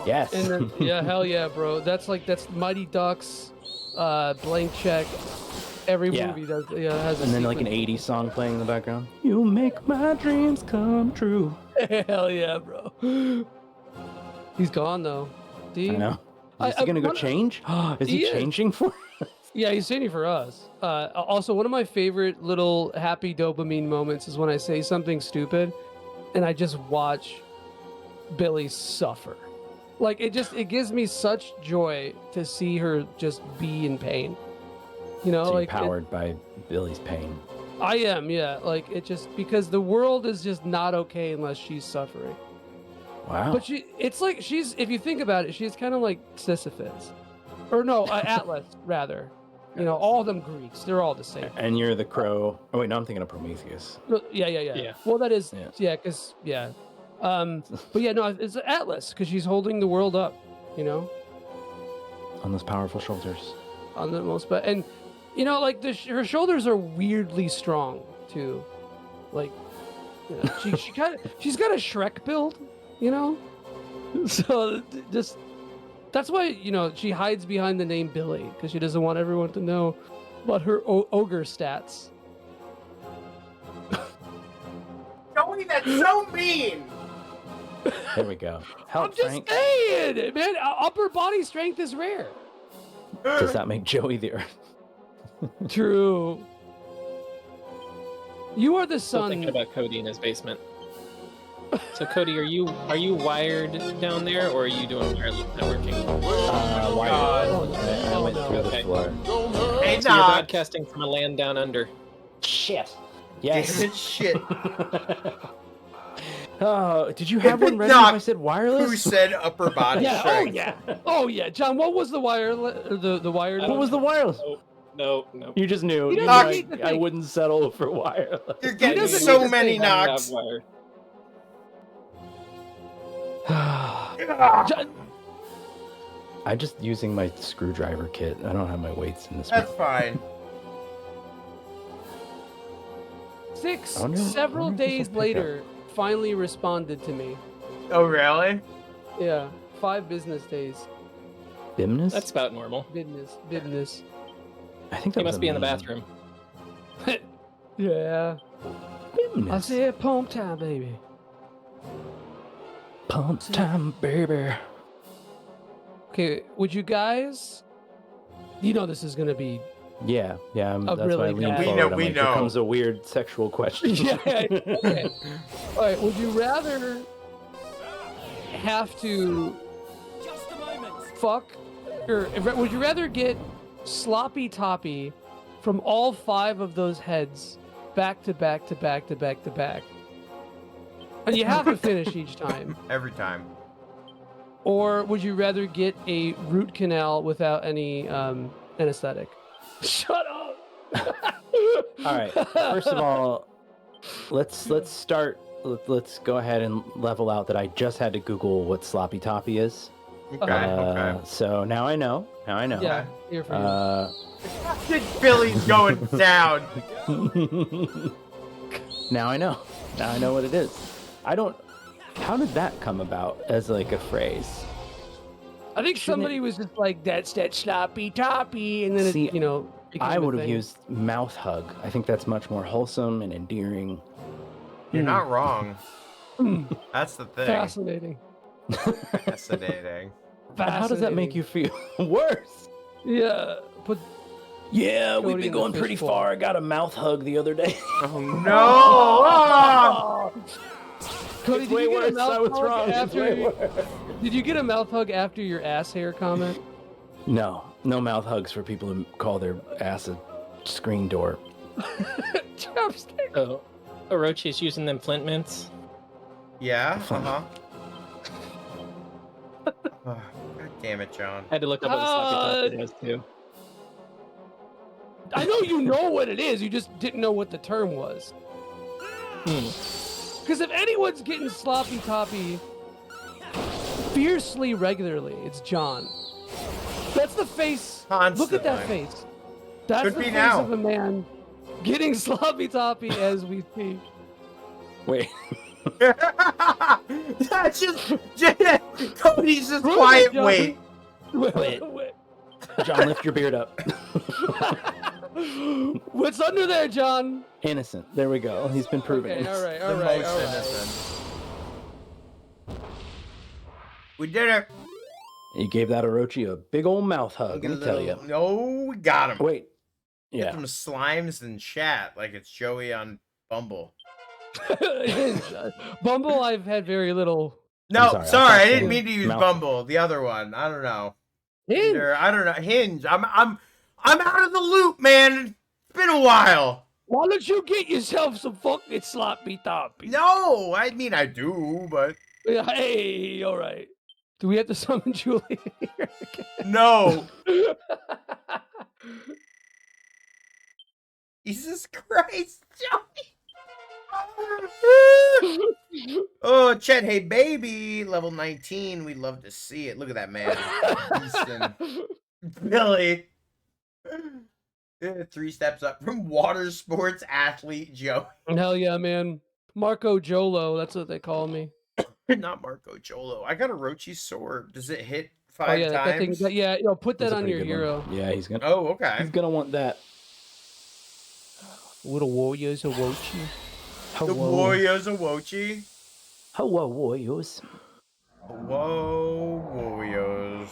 yes. And then, yeah, hell yeah, bro. That's Mighty Ducks, Blank Check. Every movie does, has a and then like an sequence. 80s song playing in the background. You make my dreams come true. Hell yeah, bro. He's gone though. I know. Is he gonna go change? Is he changing for us? Yeah, he's changing for us. Also, one of my favorite little happy dopamine moments is when I say something stupid, and I just watch Billy suffer. Like it gives me such joy to see her just be in pain. You know, So like powered by Billy's pain. I am, yeah. Like it just because the world is just not okay unless she's suffering. Wow. But it's like she's, if you think about it, she's kind of like Sisyphus, or no, Atlas rather. You know, all of them Greeks, they're all the same. And you're the crow. Oh wait, no, I'm thinking of Prometheus. No, yeah. Well, that is, because but yeah, no, it's Atlas because she's holding the world up. You know, On those powerful shoulders. on the most, but and you know, like her shoulders are weirdly strong too. Like, you know, she's got a Shrek build. You know, so just that's why, you know, she hides behind the name Billy because she doesn't want everyone to know about her ogre stats. Joey, that's so mean. There we go. Help, I'm just Frank. saying, man. Upper body strength is rare. Does that make Joey the Earth? True. You are the Still sun. thinking about Cody in his basement. So Cody, are you wired down there, or are you doing wireless networking? Wired. I went through the Okay. floor. Hey, So you're Doc. broadcasting from a land down under. Shit. Yes. Damn it, shit. Oh, did you have one ready Doc, if I said wireless? Who said upper body Yeah. strength? Oh yeah. John, what was the the wired? What was the wireless? No. You just knew. He You doesn't were need like, to I think. wouldn't settle for wireless. You're getting doesn't so need to many say knocks. John, I'm just using my screwdriver kit. I don't have my weights in this That's one. fine. several wonder if this days will pick later, finally responded to me. Oh, really? Yeah, 5 business days. Bimness? That's about normal. Business. I think He that was must a be in the meme. bathroom. Yeah. Bimness. I said pump time, baby. Pump time, baby. Okay, would you guys? You know this is gonna be. Yeah. Oh, That's why I really leaned bad. We forward. know- I'm we like, know. Here comes a weird sexual question. Okay. All right. Would you rather have to fuck, or would you rather get sloppy toppy from all 5 of those heads back to back to back to back to back? And you have to finish each time. Every time. Or would you rather get a root canal without any anesthetic? Shut up. All right. First of all, let's start. Let's go ahead and level out that I just had to Google what sloppy toppy is. Okay, okay. So now I know. Yeah, here for you. Billy's going down. Now I know. Now I know what it is. How did that come about as like a phrase? I think somebody was just like, that's that sloppy toppy, and then See, it, you know, became I a would have thing. used mouth hug. I think that's much more wholesome and endearing. You're not wrong. That's the thing. Fascinating. Fascinating. How does that make you feel? Worse. Yeah, but Yeah, we've Cody been in the going pretty fishbowl. far. I got a mouth hug the other day. Oh no! Ah! Cody, It's did way you get a worse. mouth I was hug wrong. It's after? way worse. Did you get a mouth hug after your ass hair comment? No mouth hugs for people who call their ass a screen door. I'm scared. Oh, Orochi's using them flint mints. Yeah. Uh-huh. Oh, God damn it, John. I had to look up what the sloppy top does too. I know you know what it is. You just didn't know what the term was. Because if anyone's getting sloppy toppy fiercely regularly, it's John. That's the face. Look at that Constantly. face. That's Could the be face now. of a man getting sloppy toppy as we speak. Wait. That's just Cody's just Prove it, quiet. John. Wait. Wait. John, lift your beard up. What's under there, John? Innocent. There we go. He's been proven. Okay, all right, all The right, most all right. innocent. We did it. You gave that Orochi a big old mouth hug. Let me tell you. No, we got him. Wait. Get Yeah. some slimes in chat like it's Joey on Bumble. Bumble, I've had very little. No, sorry, I sorry, I thought didn't you- mean to use Mouth- Bumble. The other one, I don't know. Hinge. I don't know. Hinge. I'm out of the loop, man. It's been a while. Why don't you get yourself some fucking sloppy toppy? No, I mean I do, but Hey, all right. Do we have to summon Julie here again? no. Jesus Christ, Johnny. Oh, Chet, hey baby, level 19. We'd love to see it. Look at that man. Easton. Billy. Yeah, 3 steps up from water sports athlete Joe. Hell yeah, man. Marco Jolo, that's what they call me. Not Marco Jolo. I got a Rochi sword. Does it hit 5 Oh yeah, that thing, times? yeah, put That's that a on pretty your good hero. one. Yeah, he's gonna. Oh, okay. He's gonna want that. Little warriors of Wochi. The Warriors of Wochi. Hello, warriors. Whoa, Warriors.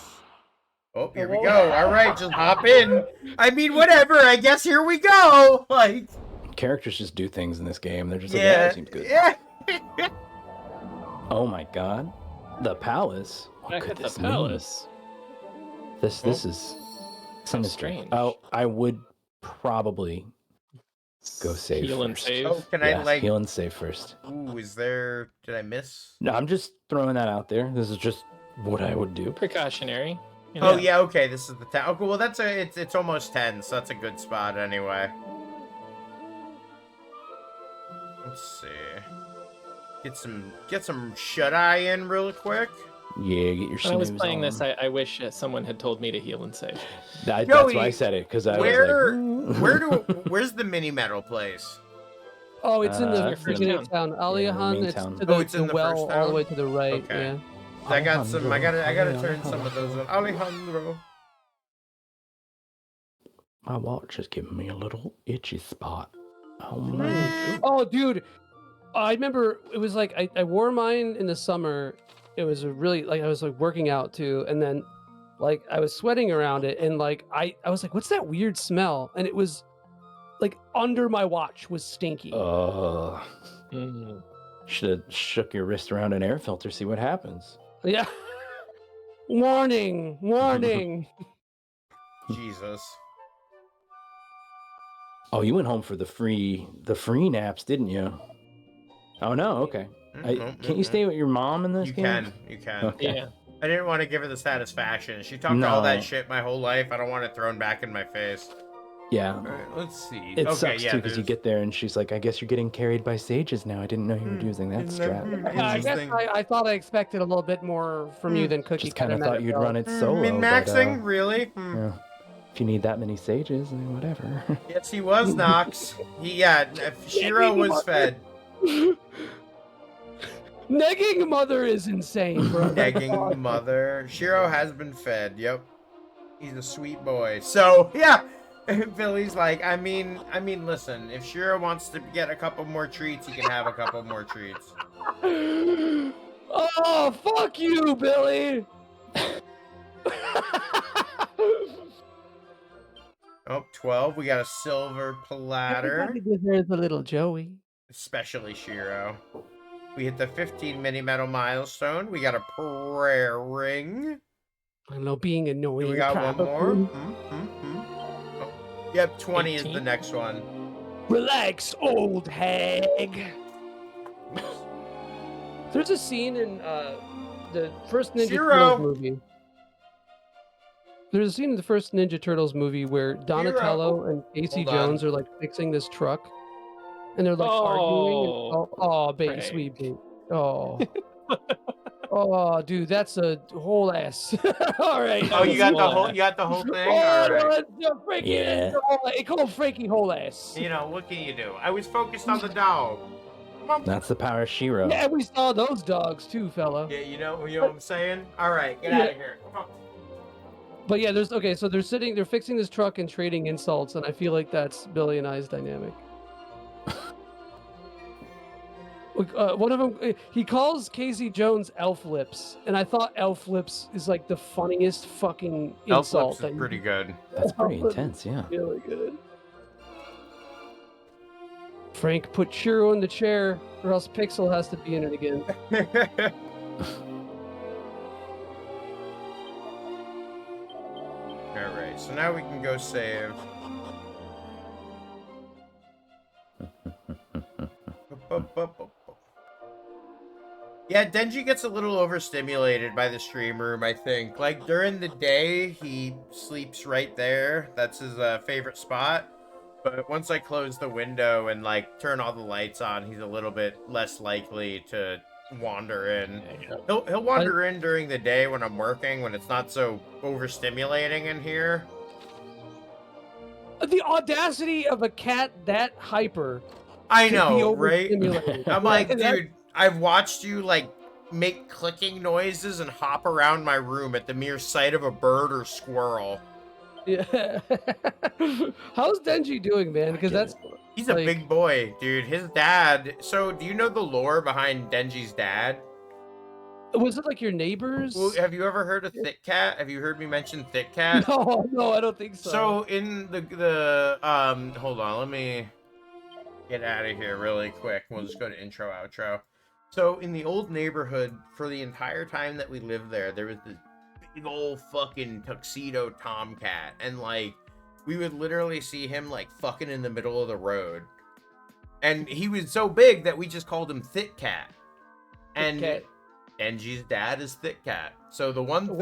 Oh, here we go. All right, just hop in. I mean, whatever. I guess here we go. Like, Characters just do things in this game. They're just like, yeah, yeah, that seems good. yeah. Oh my god, the palace. What Back could at the this mean? palace. This is sinister. strange. Oh, I would probably go save Heal and first. save. Oh, can Yes, I like? heal and save first. Ooh, is there? Did I miss? No, I'm just throwing that out there. This is just what I would do. Precautionary. you Oh know. yeah, okay. This is the 10. Okay, well that's it's almost 10, so that's a good spot anyway. Let's see. Get some shut eye in real quick. Yeah, get your When I was snooze playing on. this, I wish someone had told me to heal and save. That's Joey, why I said it, because I Where was like, where's the mini metal place? Oh, it's in the Uh, your first beginning town. of town. Aliahan, main it's town. to the, Oh, it's in the well first all the town? way to the right. Okay. Yeah. I got some. I gotta Alejandro, turn some of those on. Alejandro. my watch is giving me a little itchy spot. Oh man. Oh, dude, I remember it was like I wore mine in the summer. It was a really like I was like working out too, and then like I was sweating around it, and like I was like, what's that weird smell? And it was like under my watch was stinky. Mm. Should have shook your wrist around an air filter, see what happens. Yeah. Warning! Warning! Jesus. Oh, you went home for the free naps, didn't you? Oh no, okay. Can't you stay with your mom in this You game? can. You can. Okay. Yeah. I didn't want to give her the satisfaction. She talked all that shit my whole life. I don't want it thrown back in my face. Yeah. All right, let's see. It okay, sucks yeah, too because you there's- get there and she's like, "I guess you're getting carried by sages now. I didn't know you were using that Isn't that strat." weird? I guess Interesting. I thought I expected a little bit more from you than Cookie. Just kind of Cutter thought you'd Metal. run it solo. Min-maxing? but, Really? yeah. If you need that many sages, then whatever. Yes, he was, Nox. Shiro was fed. Negging mother is insane, bro. Negging mother. Shiro has been fed. Yep. He's a sweet boy. So, yeah. Billy's like, I mean, listen, if Shiro wants to get a couple more treats, he can have a couple more treats. Oh, fuck you, Billy! Oh, 12. We got a silver platter. Everybody deserves a little Joey. Especially Shiro. We hit the 15 mini medal milestone. We got a prayer ring. I don't know, being annoying. We got probably. one more. Oh, yep, 20 is the 18? next one. Relax, old hag. There's a scene in the first Ninja Turtles movie. There's a scene in the first Ninja Turtles movie where Donatello and Casey Jones are like fixing this truck, and they're like arguing. And, baby, sweet baby. Oh, oh, dude, that's a whole ass. All right. Oh, you got the whole thing. All right. Yeah. It called Frankie whole ass. You know, what can you do? I was focused on the dog. That's the power of Shiro. Yeah, we saw those dogs too, fella. Yeah, you know what I'm saying? All right, get out of here. Come on. But yeah, so they're fixing this truck and trading insults, and I feel like that's Billy and I's dynamic. One of them, he calls Casey Jones Elf Lips, and I thought Elf Lips is like the funniest fucking insult. Elf Lips is pretty good. That's pretty intense, yeah. Really good. Frank, put Shiro in the chair, or else Pixel has to be in it again. Alright, so now we can go save. Yeah, Denji gets a little overstimulated by the stream room, I think. Like, during the day, he sleeps right there. That's his favorite spot. But once I close the window and, like, turn all the lights on, he's a little bit less likely to wander in. He'll wander in during the day when I'm working, when it's not so overstimulating in here. The audacity of a cat that hyper. I know, right? I'm like, dude, I've watched you, like, make clicking noises and hop around my room at the mere sight of a bird or squirrel. Yeah. How's Denji doing, man? Because he's a big boy, dude. His dad. So, do you know the lore behind Denji's dad? Was it like your neighbors? Well, have you ever heard of Thick Cat? Have you heard me mention Thick Cat? No, I don't think so. So in the hold on, let me get out of here really quick. We'll just go to intro outro. So in the old neighborhood, for the entire time that we lived there, there was this big old fucking tuxedo tomcat, and like we would literally see him like fucking in the middle of the road, and he was so big that we just called him Thick Cat. And Denji's dad is Thick Cat. So the one thing,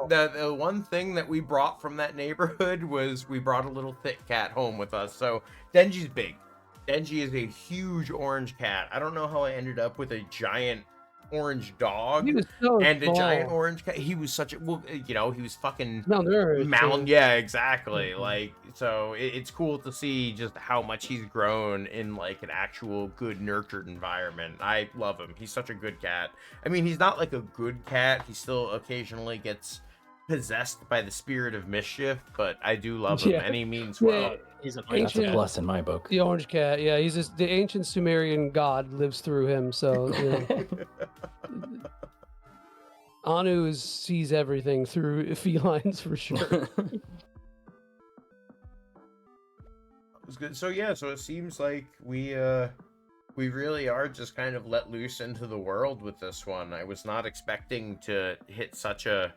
the one thing that we brought from that neighborhood was we brought a little Thick Cat home with us. So Denji's big. Denji is a huge orange cat. I don't know how I ended up with a giant orange dog He was so and a small. giant orange cat. He was such a, well, you know, he was fucking malnourished. Yeah, exactly. Like, so it's cool to see just how much he's grown in like an actual good nurtured environment. I love him. He's such a good cat. I mean, he's not like a good cat. He still occasionally gets possessed by the spirit of mischief, but I do love him, and he means well. He's an That's a plus in my book. The orange cat, yeah, he's just, the ancient Sumerian god lives through him, so you know. Anu sees everything through felines for sure. It was good. So yeah, so it seems like we really are just kind of let loose into the world with this one. I was not expecting to hit such a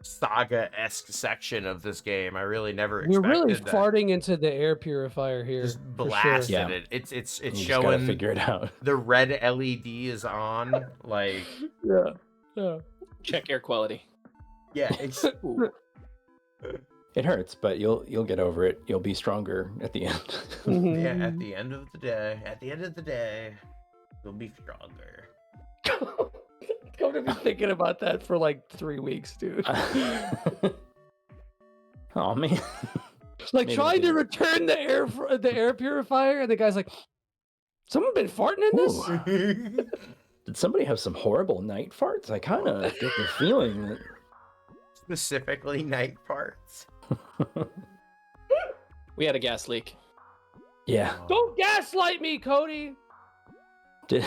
saga-esque section of this game. I really never expected We're really that. farting into the air purifier here. Just for blasted sure. it. It's You just showing gotta figure it out. the red LED is on. Like, yeah. Check air quality. yeah, it's It hurts, but you'll get over it. You'll be stronger at the end. yeah. At the end of the day, you'll be stronger. I'm gonna be thinking about that for like 3 weeks, dude. Oh man. Like Maybe trying to do. return the air purifier, and the guy's like, "Someone been farting in this?" Did somebody have some horrible night farts? I kind of get the feeling that. Specifically night parts. We had a gas leak. Yeah. Don't gaslight me, Cody. Did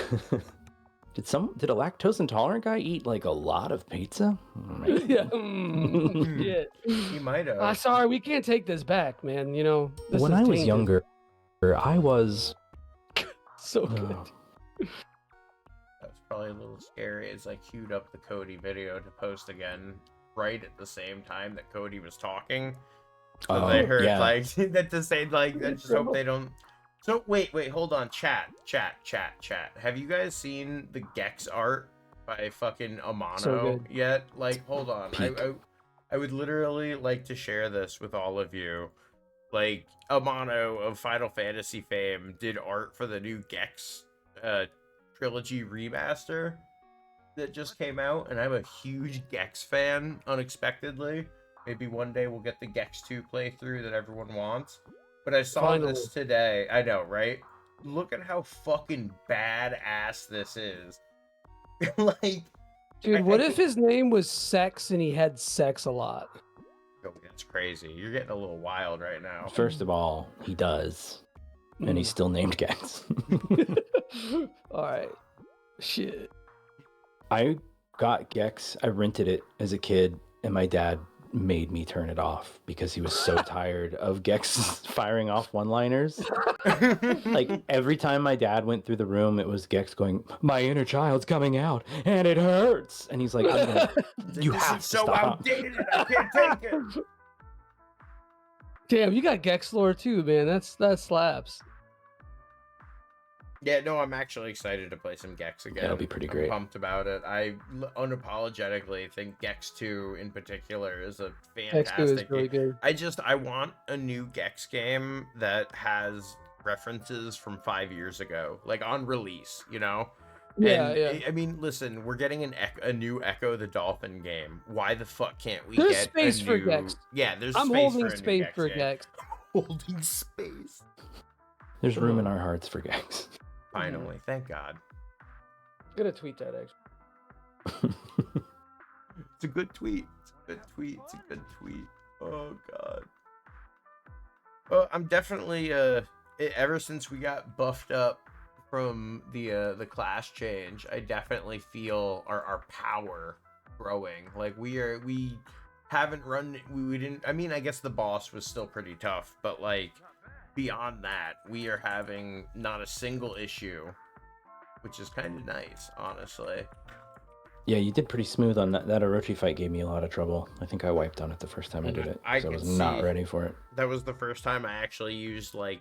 Did a lactose intolerant guy eat like a lot of pizza? Yeah. Mm. Yeah. He might have. Sorry, we can't take this back, man. You know, this When is I was tainted. younger, I was So good. That's probably a little scary. It's like queued up the Cody video to post again right at the same time that Cody was talking. So they heard like that to say like I just hope they don't. So wait, hold on, chat. Have you guys seen the Gex art by fucking Amano yet? Like, hold on. I would literally like to share this with all of you. Like, Amano of Final Fantasy fame did art for the new Gex trilogy remaster that just came out, and I'm a huge Gex fan, unexpectedly. Maybe one day we'll get the Gex 2 playthrough that everyone wants. But I saw this today. I know, right? Look at how fucking badass this is. Like, dude, what if his name was Sex and he had sex a lot? Oh, that's crazy. You're getting a little wild right now. First of all, he does. And he's still named Gex. All right. Shit. I got Gex. I rented it as a kid, and my dad made me turn it off because he was so tired of Gex firing off one-liners. Like, every time my dad went through the room, it was Gex going, "My inner child's coming out, and it hurts." And he's like, "You have to so stop." outdated, I can't take it. Damn, you got Gex lore too, man. That slaps. Yeah, no, I'm actually excited to play some Gex again. That'll be pretty great. I'm pumped about it. I unapologetically think Gex 2 in particular is a fantastic Gex 2 is really game. good. I want a new Gex game that has references from 5 years ago, like on release, you know? Yeah, and, I mean, listen, we're getting a new Echo the Dolphin game. Why the fuck can't we There's get space a for new... Gex. Yeah, there's I'm space holding for a space new Gex for game. Gex. Holding space. There's room in our hearts for Gex. Finally, thank God. I'm gonna tweet that actually. It's a good tweet. It's a good tweet. Oh God. Well, I'm definitely ever since we got buffed up from the class change, I definitely feel our power growing. Like we haven't run we didn't. I mean, I guess the boss was still pretty tough, but like beyond that, we are having not a single issue, which is kind of nice, honestly. Yeah, you did pretty smooth on that. That Orochi fight gave me a lot of trouble. I think I wiped on it the first time I did it. I was not ready for it. That was the first time I actually used like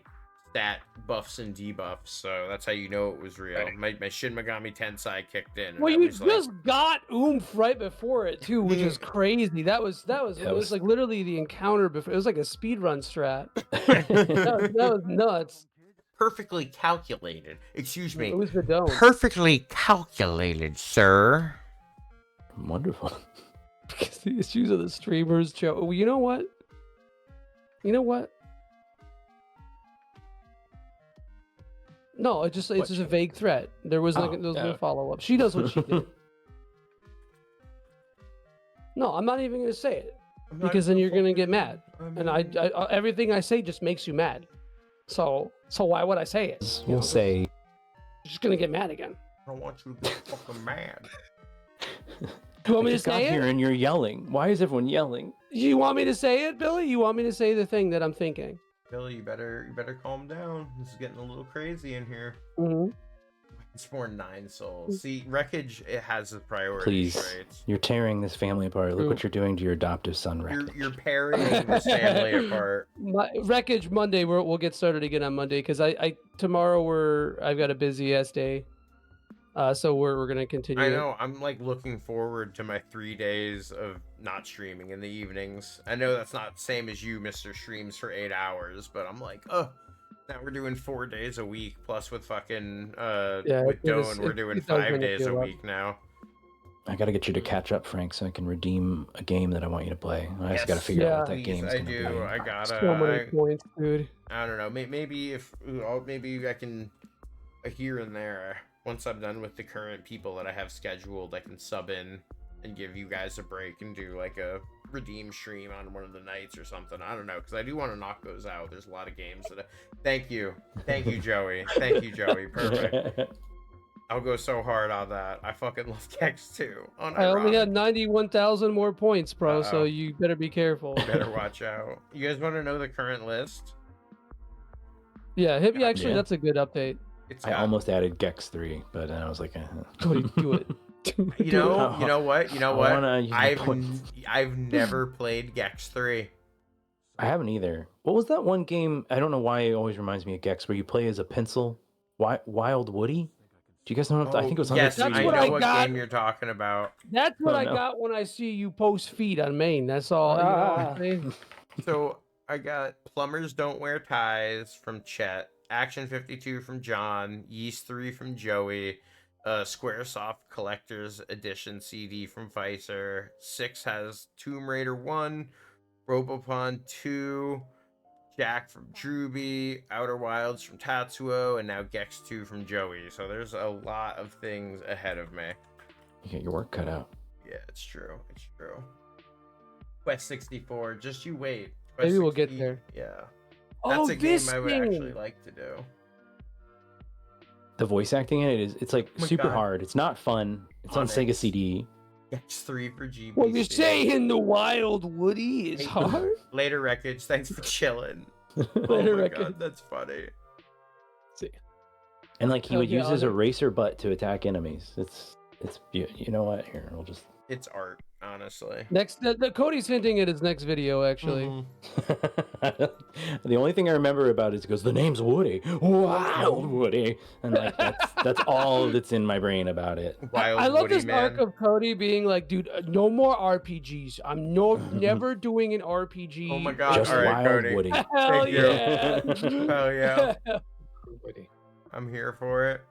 stat buffs and debuffs, so that's how you know it was real. My Shin Megami Tensei kicked in. Well, you just got oomph right before it too, which is crazy. It was like literally the encounter before. It was like a speedrun strat. that was nuts. Perfectly calculated. Excuse me. It was the dome. Perfectly calculated, sir. Wonderful. Because the issues of the streamers, Joe. You know what? No, it's just a vague threat. There was no follow up. She does what she did. No, I'm not even gonna say it because then you're gonna get mad, and I everything I say just makes you mad. So why would I say it? We'll say. You're just gonna get mad again. I don't want you to get fucking mad. You want me to just got say here it? and you're yelling. Why is everyone yelling? You want me to say it, Billy? You want me to say the thing that I'm thinking? Billy, you better calm down. This is getting a little crazy in here. Mm-hmm. It's more 9 souls. See, Wreckage, it has the priority Please, traits. you're tearing this family apart. Look what you're doing to your adoptive son, Wreckage. You're parrying this family apart. Wreckage Monday. We'll get started again on Monday because tomorrow I've got a busy ass day. So we're gonna continue. I know. I'm like looking forward to my 3 days of not streaming in the evenings. I know that's not the same as you, Mr. Streams for 8 hours, but I'm like, oh, now we're doing 4 days a week plus with fucking with Doan, we're doing 5 days a week now. I gotta get you to catch up, Frank, so I can redeem a game that I want you to play. I just gotta figure out what that game's gonna be. I gotta. So many points, dude. I don't know. Maybe maybe I can here and there. Once I'm done with the current people that I have scheduled, I can sub in and give you guys a break and do like a redeem stream on one of the nights or something. I don't know, because I do want to knock those out. There's a lot of games that Thank you, Joey. Thank you, Joey. Perfect. I'll go so hard on that. I fucking love Gex too. I only had 91,000 more points, bro. So Uh-oh. you better be careful. Better watch out. You guys want to know the current list? Yeah, hit me. Actually, Yeah. that's a good update. I almost added Gex 3, but then I was like, Cody, do it. You know what? You know what? wanna use my points. I've never played Gex 3. I haven't either. What was that one game? I don't know why it always reminds me of Gex, where you play as a pencil. Wild Woody? Do you guys know what I think it was on Yes, the I 3D. know what game you're talking about. That's what Oh, I no. got when I see you post feet on Maine. That's all. You know what I'm saying? So I got Plumbers Don't Wear Ties from Chet, Action 52 from John, Yeast 3 from Joey, Squaresoft Collector's Edition CD from Pfizer. 6 has Tomb Raider 1, Robopon 2, Jack from Drewby, Outer Wilds from Tatsuo, and now Gex 2 from Joey. So there's a lot of things ahead of me. You get your work cut out. Yeah, it's true. It's true. Quest 64, just you wait. Maybe we'll 60, get there. Yeah. Oh, That's a game this I would thing. actually like to do. The voice acting in it's like my super God. hard. It's not fun. It's on Onyx. Sega CD. Gex 3 for GB. What you're saying, the Wild Woody is hard? Later Wreckage, thanks for chilling. Later Oh my Wreckage. God, that's funny. And like he Oh, would yeah, use his Onyx. eraser butt to attack enemies. It's you know what? Here, we'll just It's art, honestly. Next, the Cody's hinting at his next video, actually. Mhm. The only thing I remember about it is goes, the name's Woody. Wild Woody. And like that's all that's in my brain about it. Wild I love Woody, this arc man. of Cody being like, dude, no more RPGs. I'm never doing an RPG. Oh my God. Just All right, Wild Cody. Woody. Hell Thank you. yeah. Hell yeah. I'm here for it.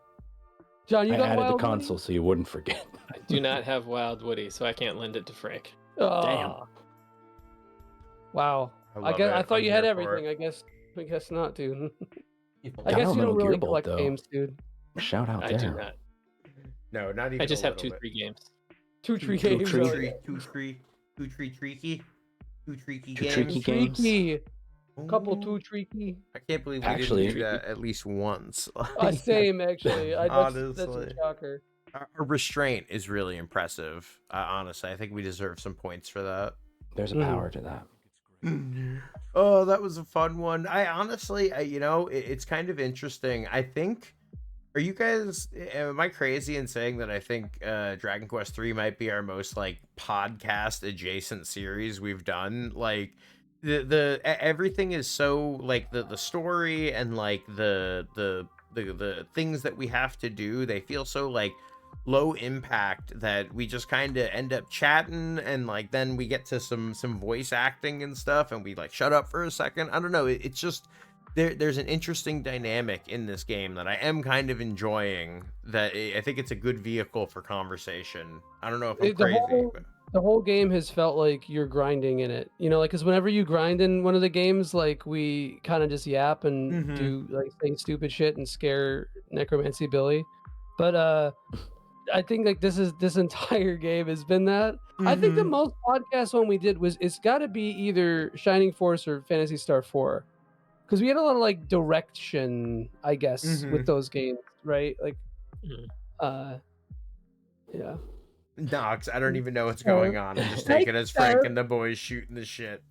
John, you I got added the Wild console so you wouldn't forget. I do not have Wild Woody, so I can't lend it to Frank. Woody? Damn. Wow. I I love guess it. I thought I'm you had here for everything. it. I guess not, dude. I Got guess a you little don't really Gearbolt, collect though. games, dude. Shout out I there. do not. No, not even I just a have little 2-3 games. Two tree games. Two are- tree treaky. Two treaky Two games. treaky games. Tricky. Couple Ooh. two tricky. I can't believe we Actually- didn't do that at least once. Same, actually. That's a Honestly. shocker. Our restraint is really impressive. Honestly, I think we deserve some points for that. There's a power to that. Oh, that was a fun one. I honestly, it's kind of interesting. I think, are you guys, am I crazy in saying that I think Dragon Quest 3 might be our most like podcast adjacent series we've done? Like everything is so like the story and like the things that we have to do, they feel so like low impact that we just kind of end up chatting, and like then we get to some voice acting and stuff and we like shut up for a second. I don't know, it's just there's an interesting dynamic in this game that I am kind of enjoying, that I think it's a good vehicle for conversation. I don't know if I'm crazy, but The whole game has felt like you're grinding in it, like, because whenever you grind in one of the games, like, we kind of just yap and do like say stupid shit and scare Necromancy Billy. But I think like this entire game has been that. I think the most podcast one we did it's got to be either Shining Force or Phantasy Star 4, because we had a lot of like direction, I guess, with those games, right? Like, yeah. Nox, I don't even know what's going on. I'm just taking it as Frank and the boys shooting the shit.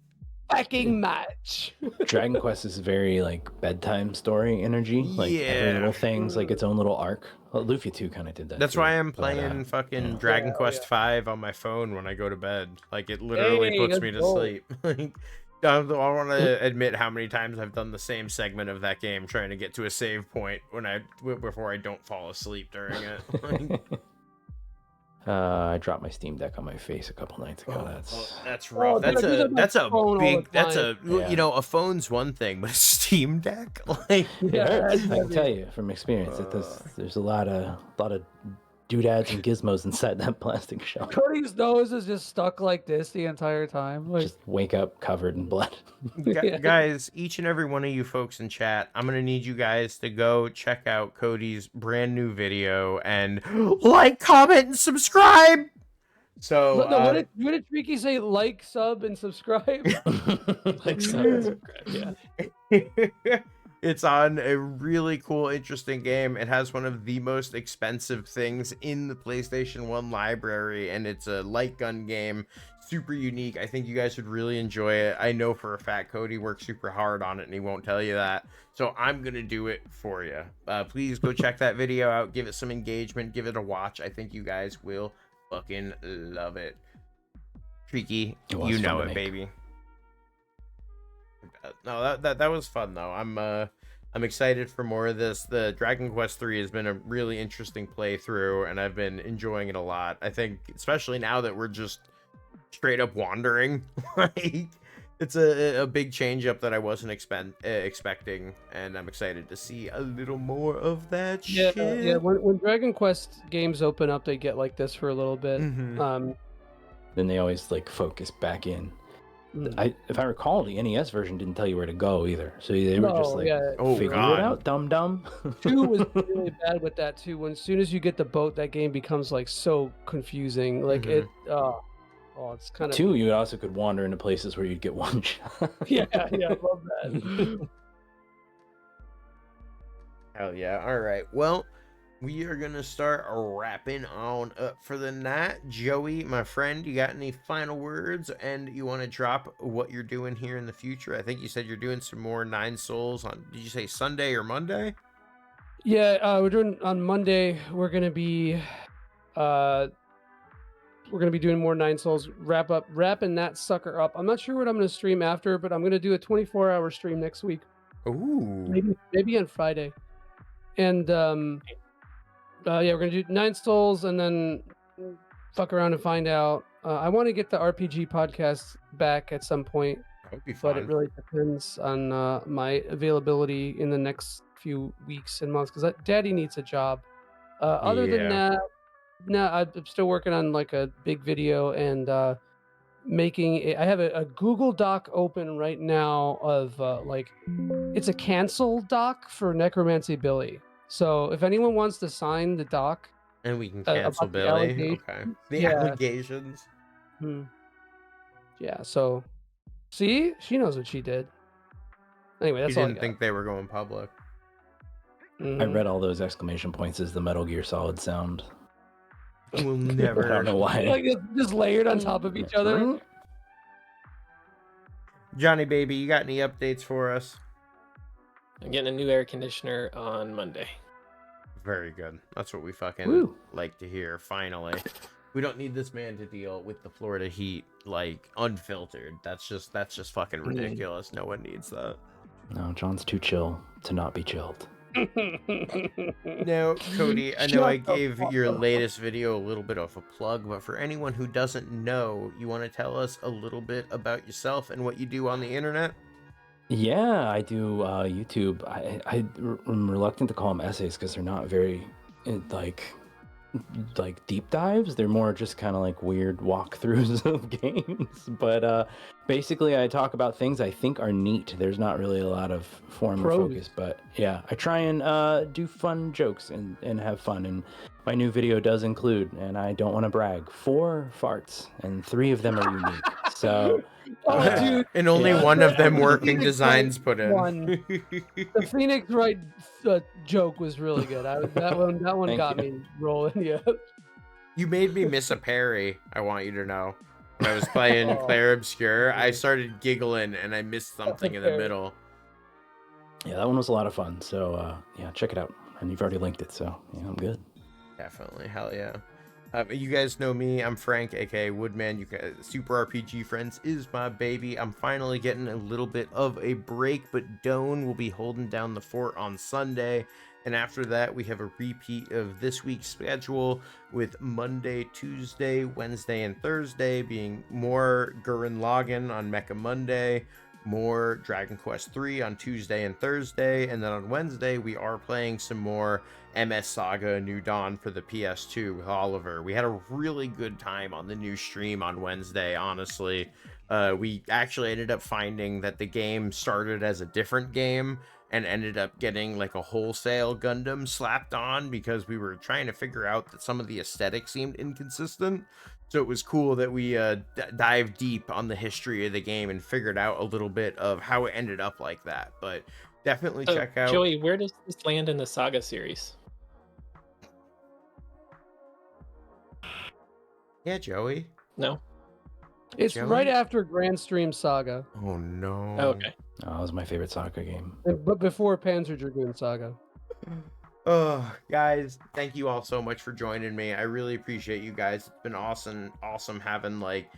Fucking match. Dragon Quest is very like bedtime story energy. Like every little thing's like its own little arc. Well, Luffy 2 kind of did that. That's too, why I'm but, playing fucking Dragon Quest 5 on my phone when I go to bed. Like, it literally puts me to sleep. Like, I want to admit how many times I've done the same segment of that game trying to get to a save point before I don't fall asleep during it. I dropped my Steam Deck on my face a couple nights ago. That's rough. That's a a phone's one thing, but a Steam Deck, like, I can tell you from experience that there's a lot of doodads and gizmos inside that plastic shell. Cody's nose is just stuck like this the entire time. Like, Just wake up covered in blood. Guys, each and every one of you folks in chat, I'm gonna need you guys to go check out Cody's brand new video and like, comment, and subscribe. So what did Tricky say? Like, sub, and subscribe. Like, sub, and subscribe, yeah. It's on a really cool, interesting game. It has one of the most expensive things in the PlayStation 1 library, and it's a light gun game. Super unique. I think you guys would really enjoy it. I know for a fact Cody works super hard on it, and he won't tell you that. So I'm going to do it for you. Please go check that video out. Give it some engagement. Give it a watch. I think you guys will fucking love it. Tricky, you know it, baby. No, that was fun though. I'm excited for more of this. The Dragon Quest III has been a really interesting playthrough, and I've been enjoying it a lot. I think, especially now that we're just straight up wandering, like it's a big change up that I wasn't expecting, and I'm excited to see a little more of that shit. Yeah. When Dragon Quest games open up, they get like this for a little bit. Then they always like focus back in. If I recall, the NES version didn't tell you where to go either, so they were just like, figure it out, dumb. 2 was really bad with that too. When as soon as you get the boat, that game becomes like so confusing. Like it's kind of 2. You also could wander into places where you'd get one shot. yeah, I love that. Hell yeah! All right, well. We are going to start wrapping on up for the night. Joey, my friend, you got any final words, and you want to drop what you're doing here in the future? I think you said you're doing some more Nine Souls on, did you say Sunday or Monday? Yeah, we're doing on Monday. We're going to be doing more Nine Souls, wrapping that sucker up. I'm not sure what I'm going to stream after, but I'm going to do a 24-hour stream next week. Ooh. Maybe on Friday. And we're gonna do Nine Souls and then fuck around and find out. I want to get the RPG podcast back at some point, that would be fun. But it really depends on my availability in the next few weeks and months because Daddy needs a job. Other than that, I'm still working on like a big video and I have a Google Doc open right now of it's a cancel doc for Necromancy Billy. So if anyone wants to sign the doc, and we can cancel Billy, okay? The allegations. Yeah. So, see, she knows what she did. Anyway, that's she all. Didn't think they were going public. I read all those exclamation points as the Metal Gear Solid sound. We'll never. I don't know why. Like just layered on top of each other. Johnny baby, you got any updates for us? I'm getting a new air conditioner on Monday. Very good. That's what we fucking like to hear. Finally, we don't need this man to deal with the Florida heat like unfiltered. That's just fucking ridiculous. No one needs that. No, John's too chill to not be chilled. Now, Cody, I know I gave your latest video a little bit of a plug, but for anyone who doesn't know, you want to tell us a little bit about yourself and what you do on the internet? Yeah, I do YouTube. I'm reluctant to call them essays because they're not very like deep dives. They're more just kind of like weird walkthroughs of games. But basically, I talk about things I think are neat. There's not really a lot of form or focus, but yeah, I try and do fun jokes and have fun. And my new video does include, and I don't want to brag, 4 farts, and 3 of them are unique. So. Dude, and only one of them working designs put in. The Phoenix Wright joke was really good. That one got me rolling. Yeah. You made me miss a parry. I want you to know. When I was playing Claire Obscure, I started giggling and I missed something in the middle. Yeah, that one was a lot of fun. So yeah, check it out. And you've already linked it, so yeah, I'm good. Definitely, hell yeah. You guys know me. I'm Frank, aka Woodman. You guys, Super RPG Friends is my baby. I'm finally getting a little bit of a break, but Doan will be holding down the fort on Sunday. And after that, we have a repeat of this week's schedule with Monday, Tuesday, Wednesday, and Thursday being more Gurren Lagann on Mecha Monday, more Dragon Quest III on Tuesday and Thursday, and then on Wednesday we are playing some more MS Saga New Dawn for the PS2 with Oliver. We had a really good time on the new stream on Wednesday, honestly. We actually ended up finding that the game started as a different game and ended up getting like a wholesale Gundam slapped on because we were trying to figure out that some of the aesthetics seemed inconsistent. So it was cool that we dived deep on the history of the game and figured out a little bit of how it ended up like that. But definitely So, check out. Joey, where does this land in the Saga series? Yeah, Joey. No. It's Joey? right after Grand Stream Saga, Oh no. Oh, okay. Oh, that was my favorite soccer game. but before Panzer Dragoon Saga. Oh, guys, thank you all so much for joining me. I really appreciate you guys. It's been awesome having like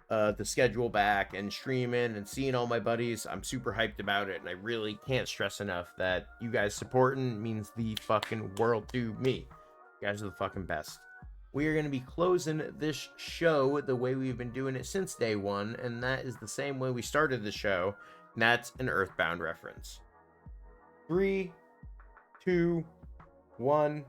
the schedule back and streaming and seeing all my buddies. I'm super hyped about it, and I really can't stress enough that you guys supporting means the fucking world to me. You guys are the fucking best. We are going to be closing this show the way we've been doing it since day one, and that is the same way we started the show, and that's an Earthbound reference. 3, 2, 1.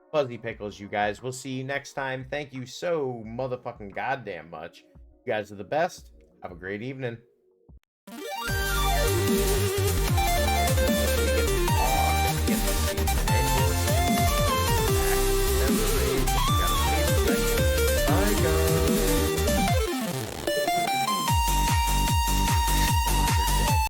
Fuzzy pickles, you guys. We'll see you next time. Thank you so motherfucking goddamn much. You guys are the best. Have a great evening.